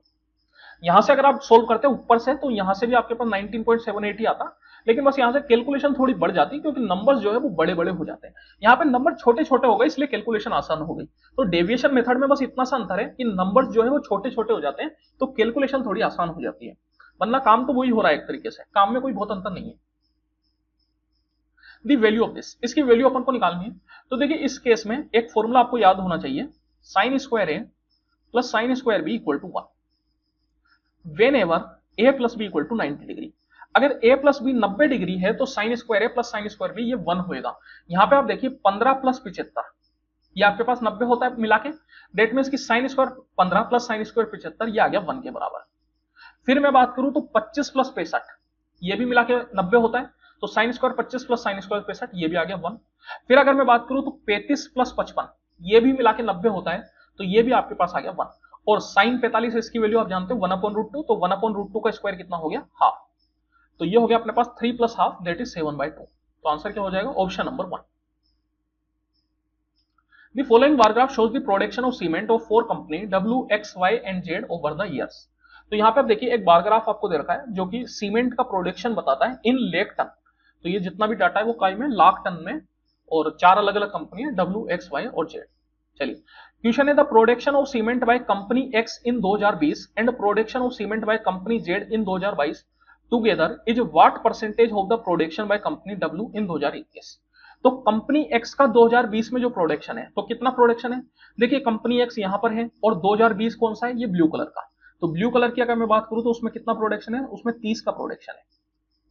यहां से अगर आप सोल्व करते हैं ऊपर से तो यहां से भी आपके पास 19.78 ही आता, लेकिन बस यहां से कैलकुलेशन थोड़ी बढ़ जाती क्योंकि नंबर्स जो है वो बड़े बड़े हो जाते हैं। यहाँ पे नंबर छोटे छोटे हो गए इसलिए कैलकुलेशन आसान हो गई। तो डेविएशन मेथड में बस इतना सा अंतर है कि नंबर्स जो है वो छोटे छोटे हो जाते हैं, तो कैलकुलेशन थोड़ी आसान हो जाती है, वरना काम तो वही हो रहा है एक तरीके से, काम में कोई बहुत अंतर नहीं है। दी वैल्यू ऑफ दिस, इसकी वैल्यू अपन को निकालनी है। तो देखिए इस केस में एक फॉर्मूला आपको याद होना चाहिए, sin² A plus sin² B equal to 1 whenever A plus B equal to 90 degree. अगर A प्लस बी 90 डिग्री है तो sin² A plus sin² B ये 1 होएगा। यहां पे आप देखिए 15 + 75, ये आपके पास 90 होता है मिला के, डेट मीन्स की sine square 15 plus sine square 75, ये आ गया 1 के बराबर। फिर मैं बात करूं तो 25 प्लस 65, ये भी मिला के 90 होता है, तो sine square 25 plus sine square 65, ये भी आ गया 1। फिर अगर मैं बात करूं तो 35 प्लस 55, ये भी मिला के 90 होता है, तो ये भी आपके पास आ गया 1। और साइन 45 इसकी वैल्यू आप जानते हो 1/√2, तो 1/√2 का स्क्वायर कितना हो गया, हाफ। तो ये हो गया अपने पास 3 प्लस हाफ, दैट इज 7/2। तो आंसर क्या हो जाएगा, option number 1। The following bar graph shows the production of cement of 4 company W, X, Y and Z over the years। तो यहाँ पे आप देखिए एक बार ग्राफ आपको दे रखा है जो कि सीमेंट का प्रोडक्शन बताता है इन लाख टन। तो ये जितना भी डाटा है वो काय में, लाख टन में, और 4 अलग अलग कंपनी है W, X, Y और Z। चलिए क्वेश्चन है the production of cement by company X in 2020 and production of cement by company Z in 2022 together is what percentage of the production by company W इन 2021। तो company x का 2020 में जो production है, तो कितना production है, देखिए कंपनी एक्स यहां पर है और 2020 कौन सा है, ये ब्लू कलर का। तो ब्लू कलर की अगर मैं बात करूं तो उसमें कितना प्रोडक्शन है, उसमें 30 का प्रोडक्शन है।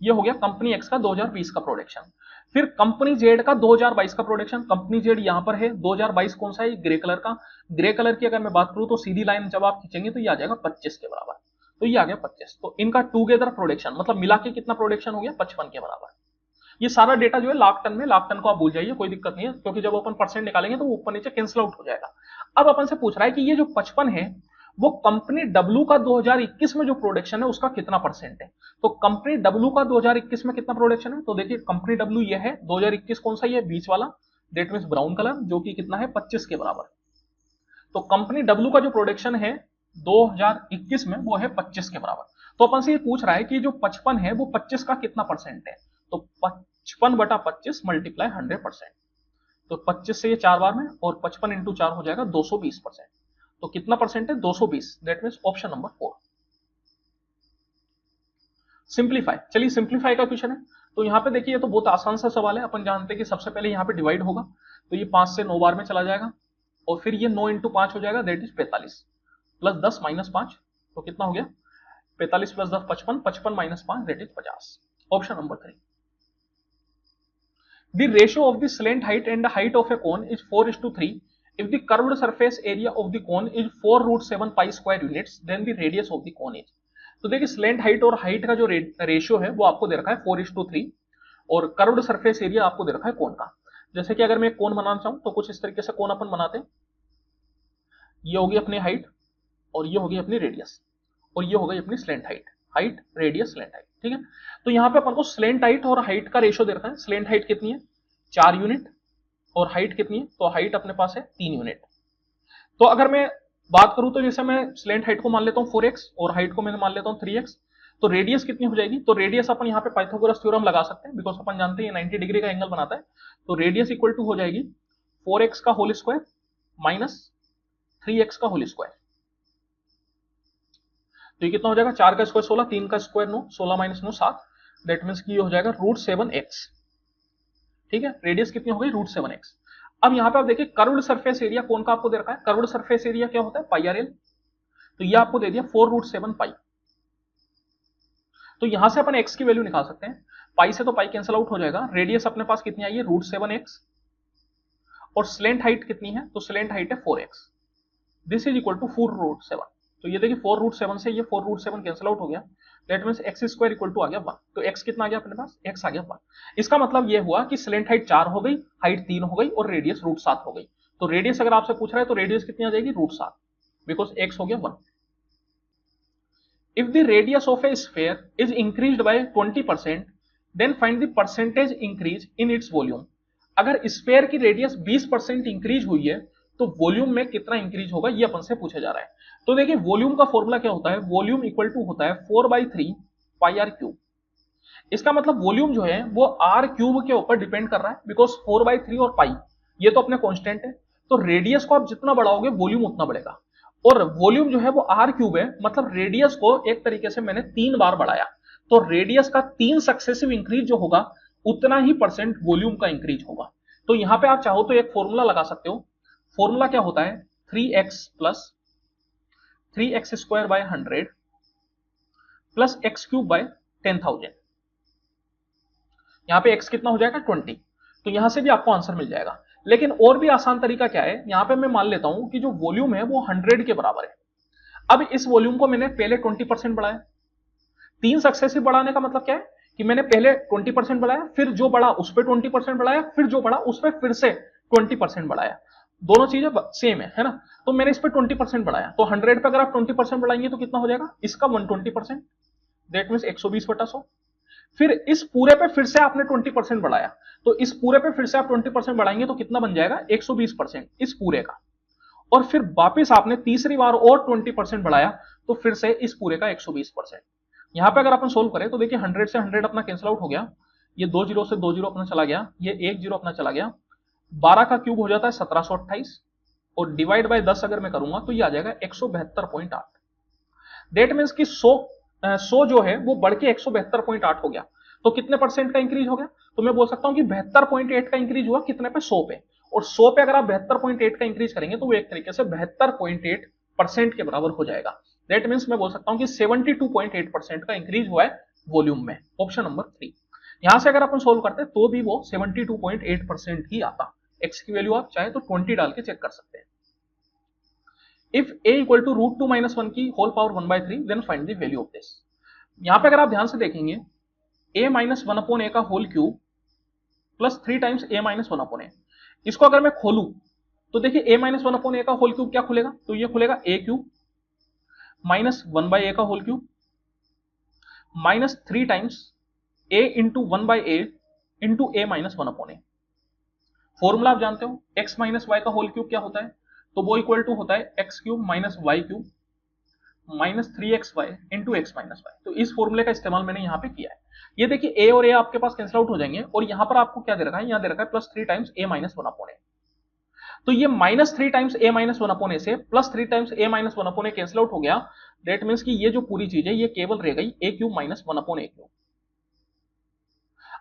ये हो गया कंपनी एक्स का 2020 का प्रोडक्शन। फिर कंपनी जेड का 2022 का प्रोडक्शन, कंपनी जेड यहां पर है, 2022 कौन सा है, ग्रे कलर का। ग्रे कलर की अगर मैं बात करूं तो सीधी लाइन जब आप खींचेंगे तो ये आ जाएगा 25 के बराबर। तो ये आ गया 25। तो इनका टूगेदर प्रोडक्शन मतलब मिला के कितना प्रोडक्शन हो गया, 55 के बराबर। ये सारा डेटा जो है लाख टन में, लाख टन को आप भूल जाइए, कोई दिक्कत नहीं है, क्योंकि जब अपन परसेंट निकालेंगे तो वो ऊपर नीचे कैंसिल आउट हो जाएगा। अब अपन से पूछ रहा है कि ये जो 55 है वो कंपनी डब्ल्यू का 2021 में जो प्रोडक्शन है उसका कितना परसेंट है। तो कंपनी डब्ल्यू का 2021 में कितना प्रोडक्शन है, तो देखिए कंपनी डब्ल्यू ये है 2021 कौन सा, ये बीच वाला, दैट मींस ब्राउन कलर, जो कि कितना है 25 के बराबर। तो कंपनी डब्ल्यू का जो प्रोडक्शन है 2021 में वो है 25 के बराबर। तो अपन से ये पूछ रहा है कि जो 55 है वो 25 का कितना परसेंट है। तो 55/25 मल्टीप्लाई 100%। तो 25 से ये 4 बार में, और 55 इंटू 4 हो जाएगा 220%। तो कितना परसेंट है, 220, that means option number 4। Simplify, चलिए सिंप्लीफाई का क्वेश्चन है। तो यहाँ पे देखिए ये तो बहुत आसान सा सवाल है। अपन जानते हैं कि सबसे पहले यहाँ पे डिवाइड होगा, तो ये 5 से 9 बार में चला जाएगा, और फिर ये 9 इंटू 5 हो जाएगा, दैट इज 45, प्लस 10 माइनस 5, तो कितना हो गया 45 plus 10 55, 55 minus 5 that is 50। Option number 3। The ratio of the slant height and the height of a cone is 4:3. If the curved surface area of the cone is 4√7 pi square units, then the radius of the cone is। तो देखिए slant height और height का जो ratio है वो आपको दे रखा है 4:3, और कर्व्ड सरफेस एरिया आपको दे रखा है कोन का। जैसे कि अगर मैं कोन बनाना चाहूं तो कुछ इस तरीके से कोन अपन बनाते हैं। ये होगी अपनी हाइट, और ये होगी अपनी रेडियस, और ये हो गई अपनी slant height, height radius slant height, ठीक है। तो यहाँ पे अपन को स्लेंट हाइट और हाइट का रेशियो दे रखा है। स्लेंट हाइट कितनी है 4 यूनिट, और हाइट कितनी है, तो हाइट अपने पास है 3 यूनिट। तो अगर मैं बात करूं तो जैसे मैं स्लेंट हाइट को मान लेता हूं 4x और हाइट को मैं मान लेता हूं 3x, तो रेडियस कितनी हो जाएगी, तो रेडियस अपन यहाँ पे पाइथागोरस थ्योरम लगा सकते हैं, बिकॉज अपन जानते हैं 90 डिग्री का एंगल बनाता है। तो रेडियस इक्वल टू हो जाएगी 4x का होल स्क्वायर माइनस 3x का होल स्क्वायर। तो ये कितना हो जाएगा, 4 का स्क्वायर 16, 3 का स्क्वायर 9, 16 माइनस 9 7, दैट मीन्स की ये हो जाएगा √7x, ठीक है। रेडियस कितनी हो गई √7x। अब यहां पे आप देखिए कर्व्ड सरफेस एरिया कौन का आपको दे रखा है, कर्व्ड सरफेस एरिया क्या होता है पाई आर एल, तो ये आपको दे दिया 4√7 पाई। तो यहां से अपन x की वैल्यू निकाल सकते हैं, पाई से तो पाई कैंसिल आउट हो जाएगा। रेडियस अपने पास कितनी आई है √7x, और स्लेंट हाइट कितनी है, तो स्लेंट हाइट है 4x, this is equal to 4√7। तो ये देखिए 4√7 से ये 4√7 कैंसिल आउट हो गया, that means x square equal to आ गया 1। तो x कितना आ गया अपने पास, x आ गया 1। इसका मतलब ये हुआ कि स्लेंट हाइट 4 हो गई, हाइट 3 हो गई, और रेडियस √7 हो गई। तो रेडियस अगर आपसे पूछ रहा है तो रेडियस कितनी आ जाएगी √7, बिकॉज x हो गया 1। If the radius of a sphere is increased by 20%, then find the percentage increase in its volume। अगर स्फेयर की रेडियस 20% इंक्रीज हुई है तो वॉल्यूम में कितना इंक्रीज होगा, ये अपन से पूछा जा रहा है। तो देखिए वॉल्यूम का फॉर्मूला क्या होता है, वॉल्यूम इक्वल टू होता है 4/3 पाई आर क्यूब। इसका मतलब वॉल्यूम जो है वो आर क्यूब के ऊपर डिपेंड कर रहा है, बिकॉज 4/3 और पाई ये तो अपने कांस्टेंट है। तो रेडियस को आप जितना बढ़ाओगे वॉल्यूम उतना बढ़ेगा, और वॉल्यूम जो है वो आर क्यूब है, मतलब रेडियस को एक तरीके से मैंने 3 बार बढ़ाया, तो रेडियस का 3 सक्सेसिव इंक्रीज जो होगा उतना ही परसेंट वॉल्यूम का इंक्रीज होगा। तो यहां पे आप चाहो तो एक फॉर्मूला लगा सकते हो। फॉर्मूला क्या होता है 3x plus 3x square by 100 plus x cube by 10,000। यहां पे x कितना हो जाएगा 20, तो यहां से भी आपको आंसर मिल जाएगा। लेकिन और भी आसान तरीका क्या है, यहां पे मैं मान लेता हूं कि जो वॉल्यूम है वो 100 के बराबर है। अब इस वॉल्यूम को मैंने पहले 20% बढ़ाया। 3 सक्सेसिव बढ़ाने का मतलब क्या है कि मैंने पहले 20% बढ़ाया, फिर जो बढ़ा उस पर 20% बढ़ाया, फिर जो बढ़ा उस पर फिर से 20% बढ़ाया। दोनों चीजें सेम है ना। तो मैंने इस पर 20% बढ़ाया, तो 100 पे अगर आप 20% बढ़ाएंगे तो कितना हो जाएगा, इसका 120%, दैट मीन 120/100। फिर इस पूरे पे फिर से आपने 20% बढ़ाया, तो इस पूरे पे फिर से आप 20% बढ़ाएंगे तो कितना बन जाएगा, 120% इस पूरे का। और फिर वापस आपने तीसरी बार और 20% बढ़ाया, तो फिर से इस पूरे का 120%। यहां पे अगर अपन सोल्व करें तो देखिए 100 से 100 अपना कैंसिल आउट हो गया, ये 2 जीरो से 2 जीरो अपना चला गया, ये 1 जीरो अपना चला गया, 12 का क्यूब हो जाता है 1728, और डिवाइड बाय 10 अगर मैं करूंगा तो ये आ जाएगा 172.8। दैट मीन्स कि 100 जो है वो बढ़ के 172.8 हो गया। तो कितने परसेंट का इंक्रीज हो गया, तो मैं बोल सकता हूं कि 72.8 का इंक्रीज हुआ कितने पे, 100 पे। और 100 पे अगर आप 72.8 का इंक्रीज करेंगे तो वो एक तरीके से 72.8% के बराबर हो जाएगा। दैट मीन्स मैं बोल सकता हूं कि 72.8% का इंक्रीज हुआ है वॉल्यूम में, ऑप्शन नंबर 3। यहां से अगर अपन सोल्व करते तो भी वो 72.8% ही आता। एक्स की वैल्यू आप चाहे तो 20 डाल के चेक कर सकते हैं। इफ a इक्वल टू √2 - 1 की whole power 1/3 then find the value of this. यहां पे अगर आप ध्यान से देखेंगे, a - 1/a का whole cube plus 3 times a - 1/a, इसको अगर मैं खोलूं तो देखिए a - 1/a का होल क्यूब क्या खुलेगा, तो ये खुलेगा a क्यूब माइनस 1/a का whole cube minus 3 times a into 1/a into a - 1/a। Formula आप जानते हो, x माइनस वाई का होल क्यूब क्या होता है, तो वो इक्वल टू होता है x cube minus y cube minus 3xy into x minus y. तो इस फॉर्मूले का इस्तेमाल मैंने यहाँ पे किया है। ये देखिए a और a आपके पास कैंसिल आउट हो जाएंगे, और यहाँ पर आपको क्या दे रखा है, यहाँ दे रखा है प्लस 3 टाइम्स a - 1/a। तो ये माइनस 3 टाइम्स a - 1/a से plus 3 times a - 1/a cancel out हो गया। दैट मीन्स कि ये जो पूरी चीज है ये केवल रह गई a cube minus 1/a cube.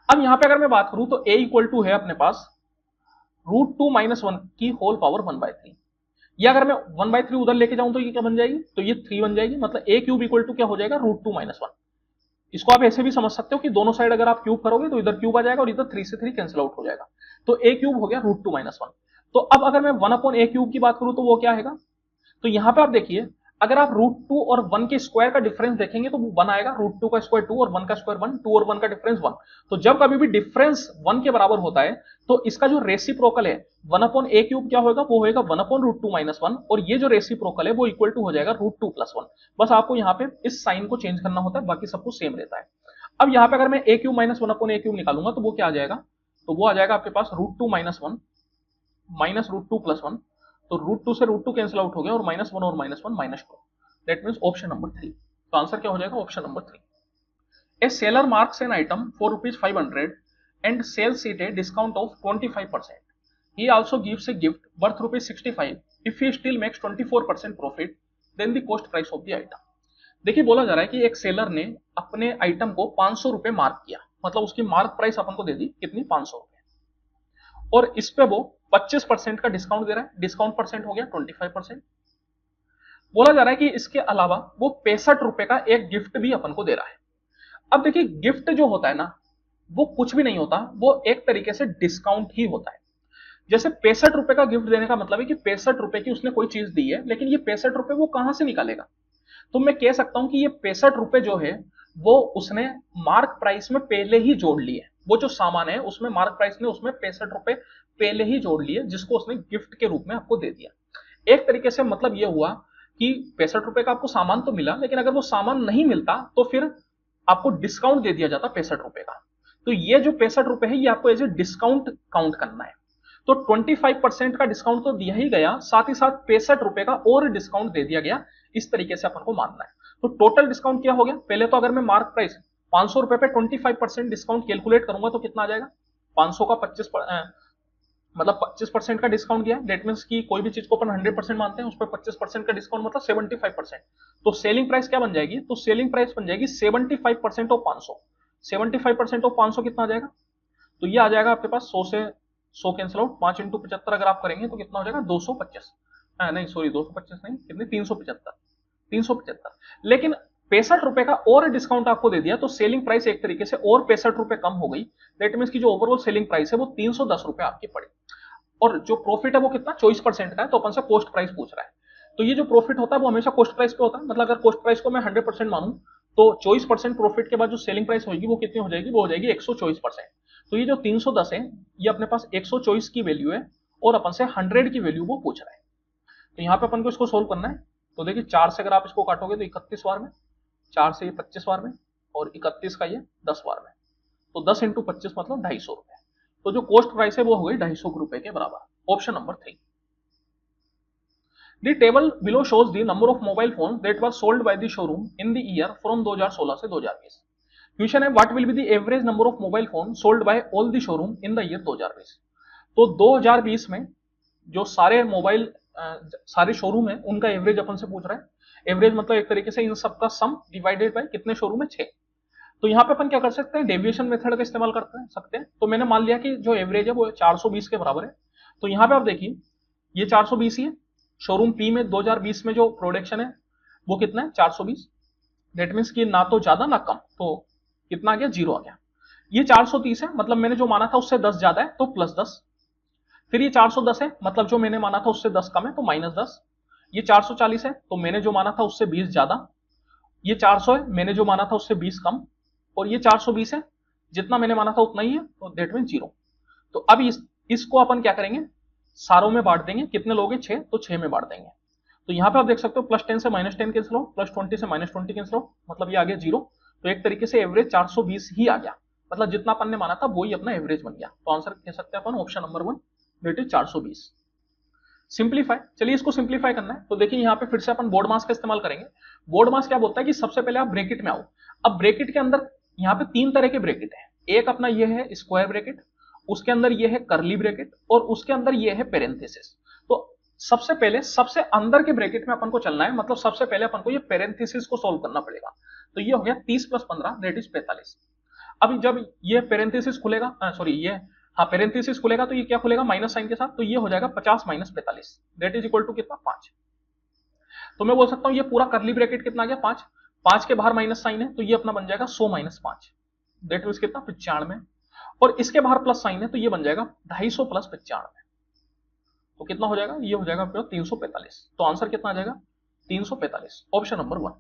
अब यहाँ पे अगर मैं बात करूं तो a इक्वल टू है अपने पास √2 - 1 की होल पावर 1/3। ये अगर मैं 1/3 उधर लेके जाऊं तो ये क्या बन जाएगी, तो ये 3 बन जाएगी। मतलब a क्यूब इक्वल टू क्या हो जाएगा, √2 - 1। इसको आप ऐसे भी समझ सकते हो कि दोनों साइड अगर आप क्यूब करोगे तो इधर क्यूब आ जाएगा और इधर 3 से 3 कैंसिल आउट हो जाएगा। तो a क्यूब हो गया √2 - 1। तो अब अगर मैं 1/a क्यूब की बात करूं तो वो क्या आएगा, तो यहां पे आप देखिए अगर आप √2 और 1 के स्क्वायर का डिफरेंस देखेंगे तो वो 1 आएगा, √2 का स्क्वायर 2 और 1 का स्क्वायर 1, 2 और 1 का डिफरेंस 1। तो जब कभी भी डिफरेंस 1 के बराबर होता है तो इसका जो रेसिप्रोकल है 1/a क्यूब क्या होगा, वो होगा 1/√2 - 1, और ये जो रेसिप्रोकल है वो इक्वल टू हो जाएगा √2 + 1। बस आपको यहाँ पे इस साइन को चेंज करना होता है, बाकी सब कुछ सेम रहता है। अब यहाँ पे अगर मैं a cube minus 1/a cube निकालूंगा तो वो क्या आ जाएगा, तो वो आ जाएगा आपके पास √2 - 1 माइनस √2 + 1। तो √2 से √2 कैंसिल आउट हो गया, और -1 और -1 -2। That means option number 3। तो आंसर क्या हो जाएगा, option number 3। A seller marks an item for ₹500 and sells it a discount of 25%. He also gives a gift worth ₹65 if he still makes 24% profit than the cost price of the item. देखिए बोला जा रहा है कि एक seller ने अपने item को 500 रुपए मार्क किया, मतलब उसकी मार्क प्राइस अपन को दे दी कितनी, 500 रुपए, और इस पे वो 25% का डिस्काउंट दे रहा है। डिस्काउंट परसेंट हो गया 25%। बोला जा रहा है कि इसके अलावा वो 65 रुपए का एक गिफ्ट भी अपन को दे रहा है। अब देखिए गिफ्ट जो होता है ना वो कुछ भी नहीं होता, वो एक तरीके से डिस्काउंट ही होता है। जैसे 65 रुपए का गिफ्ट देने का मतलब है कि 65 रुपए की उसने कोई चीज दी है, लेकिन ये 65 रुपए वो कहां से निकालेगा, तो मैं कह सकता हूं कि ये 65 रुपए जो है वो उसने मार्क प्राइस में पहले ही जोड़ लिए। वो जो सामान है उसमें मार्क प्राइस ने उसमें 65 रुपए पहले ही जोड़ लिए, जिसको उसने गिफ्ट के रूप में आपको दे दिया। एक तरीके से मतलब ये हुआ कि 65 रुपए का आपको सामान तो मिला, लेकिन अगर वो सामान नहीं मिलता तो फिर आपको डिस्काउंट दे दिया जाता 65 रुपए का। तो ये जो 65 रुपए है ये आपको एज ए डिस्काउंट काउंट करना है। तो 25% का डिस्काउंट तो दिया ही गया, साथ ही साथ 65 रुपए का और डिस्काउंट दे दिया गया। इस तरीके से अपन को मानना है। तो टोटल डिस्काउंट क्या हो गया, पहले तो अगर मैं मार्क प्राइस 500 रुपए पे 25% डिस्काउंट कैलकुलेट करूंगा तो कितना आ जाएगा, 500 का मतलब 25% का डिस्काउंट दिया। डेट मीन्स की कोई भी चीज को अपन 100% मानते हैं, उस पर 25% का डिस्काउंट मतलब 75%। तो सेलिंग प्राइस क्या बन जाएगी, तो सेलिंग प्राइस बन जाएगी 75% ऑफ 500। 75% ऑफ 500 कितना आ जाएगा, तो ये आ जाएगा आपके पास 100 से 100 कैंसिल आउट, 5 × 75 अगर आप करेंगे तो कितना हो जाएगा, 225। नहीं सॉरी 225 नहीं, कितने, 375। 375, लेकिन 65 रुपए का और डिस्काउंट आपको दे दिया तो सेलिंग प्राइस एक तरीके से और 65 रुपए कम हो गई। दैट मीन्स की जो ओवरऑल सेलिंग प्राइस है वो 310 रुपए आपकी पड़ी। और जो प्रॉफिट है वो कितना 24% का है, तो अपन से कॉस्ट प्राइस पूछ रहा है। तो ये जो प्रॉफिट होता है वो हमेशा कॉस्ट प्राइस पे होता है, मतलब अगर कॉस्ट प्राइस को मैं 100% मानूं तो 24% प्रॉफिट के बाद जो सेलिंग प्राइस होगी वो कितनी हो जाएगी, वो हो जाएगी 124%। तो ये जो 310 है ये अपने पास 124 की वैल्यू है और अपन से 100 की वैल्यू वो पूछ रहा है। तो यहाँ पे अपन को इसको सोल्व करना है। तो देखिए 4 से अगर आप इसको काटोगे तो 31 बार में, 4 से ये 25 बार में, और 31 का ये 10 बार में, तो 10 इंटू 25 मतलब 250 रुपए। तो जो कॉस्ट प्राइस है वो हो गई 250 रुपए के बराबर। Option number 3। The table below shows the number of mobile phones that were sold by the showroom in the year from 2016 से 2020। क्वेश्चन है what will be the average number of mobile phone sold by all the showroom in the year 2020। तो 2020 में जो सारे mobile सारे showroom है उनका average अपन से पूछ रहा है। एवरेज मतलब एक तरीके से इन सबका सम डिवाइडेड बाय कितने शोरूम है 6। तो यहाँ पे अपन क्या कर सकते हैं, डेविएशन मेथड का इस्तेमाल कर सकते हैं। तो मैंने मान लिया कि जो एवरेज है वो 420 के बराबर है। तो यहाँ पे आप देखिए ये 420 ही है। शोरूम पी में 2020 में जो प्रोडक्शन है वो कितना है 420। दैट मीन्स कि ना तो ज्यादा ना कम, तो कितना आ गया 0 आ गया। ये 430 है, मतलब मैंने जो माना था उससे 10 ज्यादा है तो +10। फिर ये 410 है, मतलब जो मैंने माना था उससे 10 कम है तो -10। ये 440 है तो मैंने जो माना था उससे 20 ज्यादा। ये 400 है, मैंने जो माना था उससे 20 कम। और ये 420 है, जितना मैंने माना था उतना ही है, तो दैट मीन 0। तो अब इसको अपन क्या करेंगे, सारों में बांट देंगे। कितने लोग हैं 6, तो 6 में बांट देंगे। तो यहाँ पे आप देख सकते हो +10 से -10 कैंसिल हो, +20 से -20 कैंसिल हो, मतलब ये आ गया 0। तो एक तरीके से एवरेज 420 ही आ गया, मतलब जितना अपन ने माना था वही अपना एवरेज बन गया। तो आंसर कह सकते हैं अपन option number 1 that is 420। Simplify, चलिए इसको सिंप्लीफाई करना है। तो देखिए यहाँ पे फिर से अपन बोर्ड मास का इस्तेमाल करेंगे। बोर्ड मास क्या बोलता है कि सबसे पहले आप ब्रैकेट में आओ। अब ब्रैकेट के अंदर यहाँ पे 3 तरह के ब्रैकेट है। एक अपना ये है स्क्वायर ब्रैकेट, उसके अंदर ये है कर्ली ब्रैकेट, और उसके अंदर ये है पेरेंथेसिस। तो सबसे पहले सबसे अंदर के ब्रैकेट में अपन को चलना है, मतलब सबसे पहले अपन को ये पेरेंथेसिस को सोल्व करना पड़ेगा। तो ये हो गया 30 + 15 दैट इज 45। अभी जब ये पेरेंथेसिस खुलेगा, सॉरी ये हाँ पेरेंथेसिस खुलेगा तो ये क्या खुलेगा माइनस साइन के साथ, तो ये हो जाएगा 50 - 45 दैट इज इक्वल टू कितना 5। तो मैं बोल सकता हूँ ये पूरा कर्ली ब्रैकेट कितना आ गया 5। 5 के बाहर माइनस साइन है तो ये अपना बन जाएगा 100 - 5 दैट मीन्स कितना 95। और इसके बाहर प्लस साइन है तो ये बन जाएगा 250 + 95। तो कितना हो जाएगा, ये हो जाएगा 345। तो आंसर कितना आ जाएगा 345, ऑप्शन नंबर 1।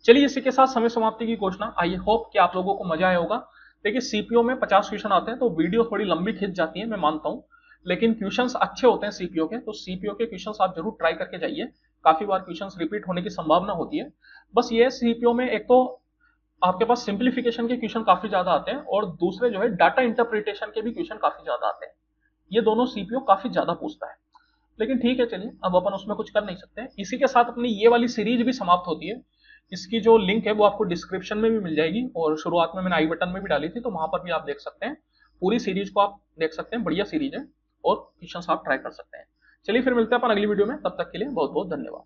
चलिए इसी के साथ समय समाप्ति की घोषणा। आई होप कि आप लोगों को मजा आया होगा। देखिए सीपीओ में 50 क्वेश्चन आते हैं तो वीडियो थोड़ी लंबी खिंच जाती है, मैं मानता हूं, लेकिन क्वेश्चंस अच्छे होते हैं सीपीओ के। तो सीपीओ के क्वेश्चंस आप जरूर ट्राई करके जाइए। काफी बार क्वेश्चंस रिपीट होने की संभावना होती है। बस ये सीपीओ में एक तो आपके पास सिंप्लीफिकेशन के क्वेश्चन काफी ज्यादा आते हैं, और दूसरे जो है डाटा इंटरप्रिटेशन के भी क्वेश्चन काफी ज्यादा आते हैं। ये दोनों सीपीओ काफी ज्यादा पूछता है। लेकिन ठीक है चलिए, अब अपन उसमें कुछ कर नहीं सकते। इसी के साथ अपनी ये वाली सीरीज भी समाप्त होती है। इसकी जो लिंक है वो आपको डिस्क्रिप्शन में भी मिल जाएगी, और शुरुआत में मैंने आई बटन में भी डाली थी, तो वहां पर भी आप देख सकते हैं। पूरी सीरीज को आप देख सकते हैं, बढ़िया सीरीज है, और क्वेश्चन आप ट्राई कर सकते हैं। चलिए फिर मिलते हैं अपन अगली वीडियो में, तब तक के लिए बहुत बहुत धन्यवाद।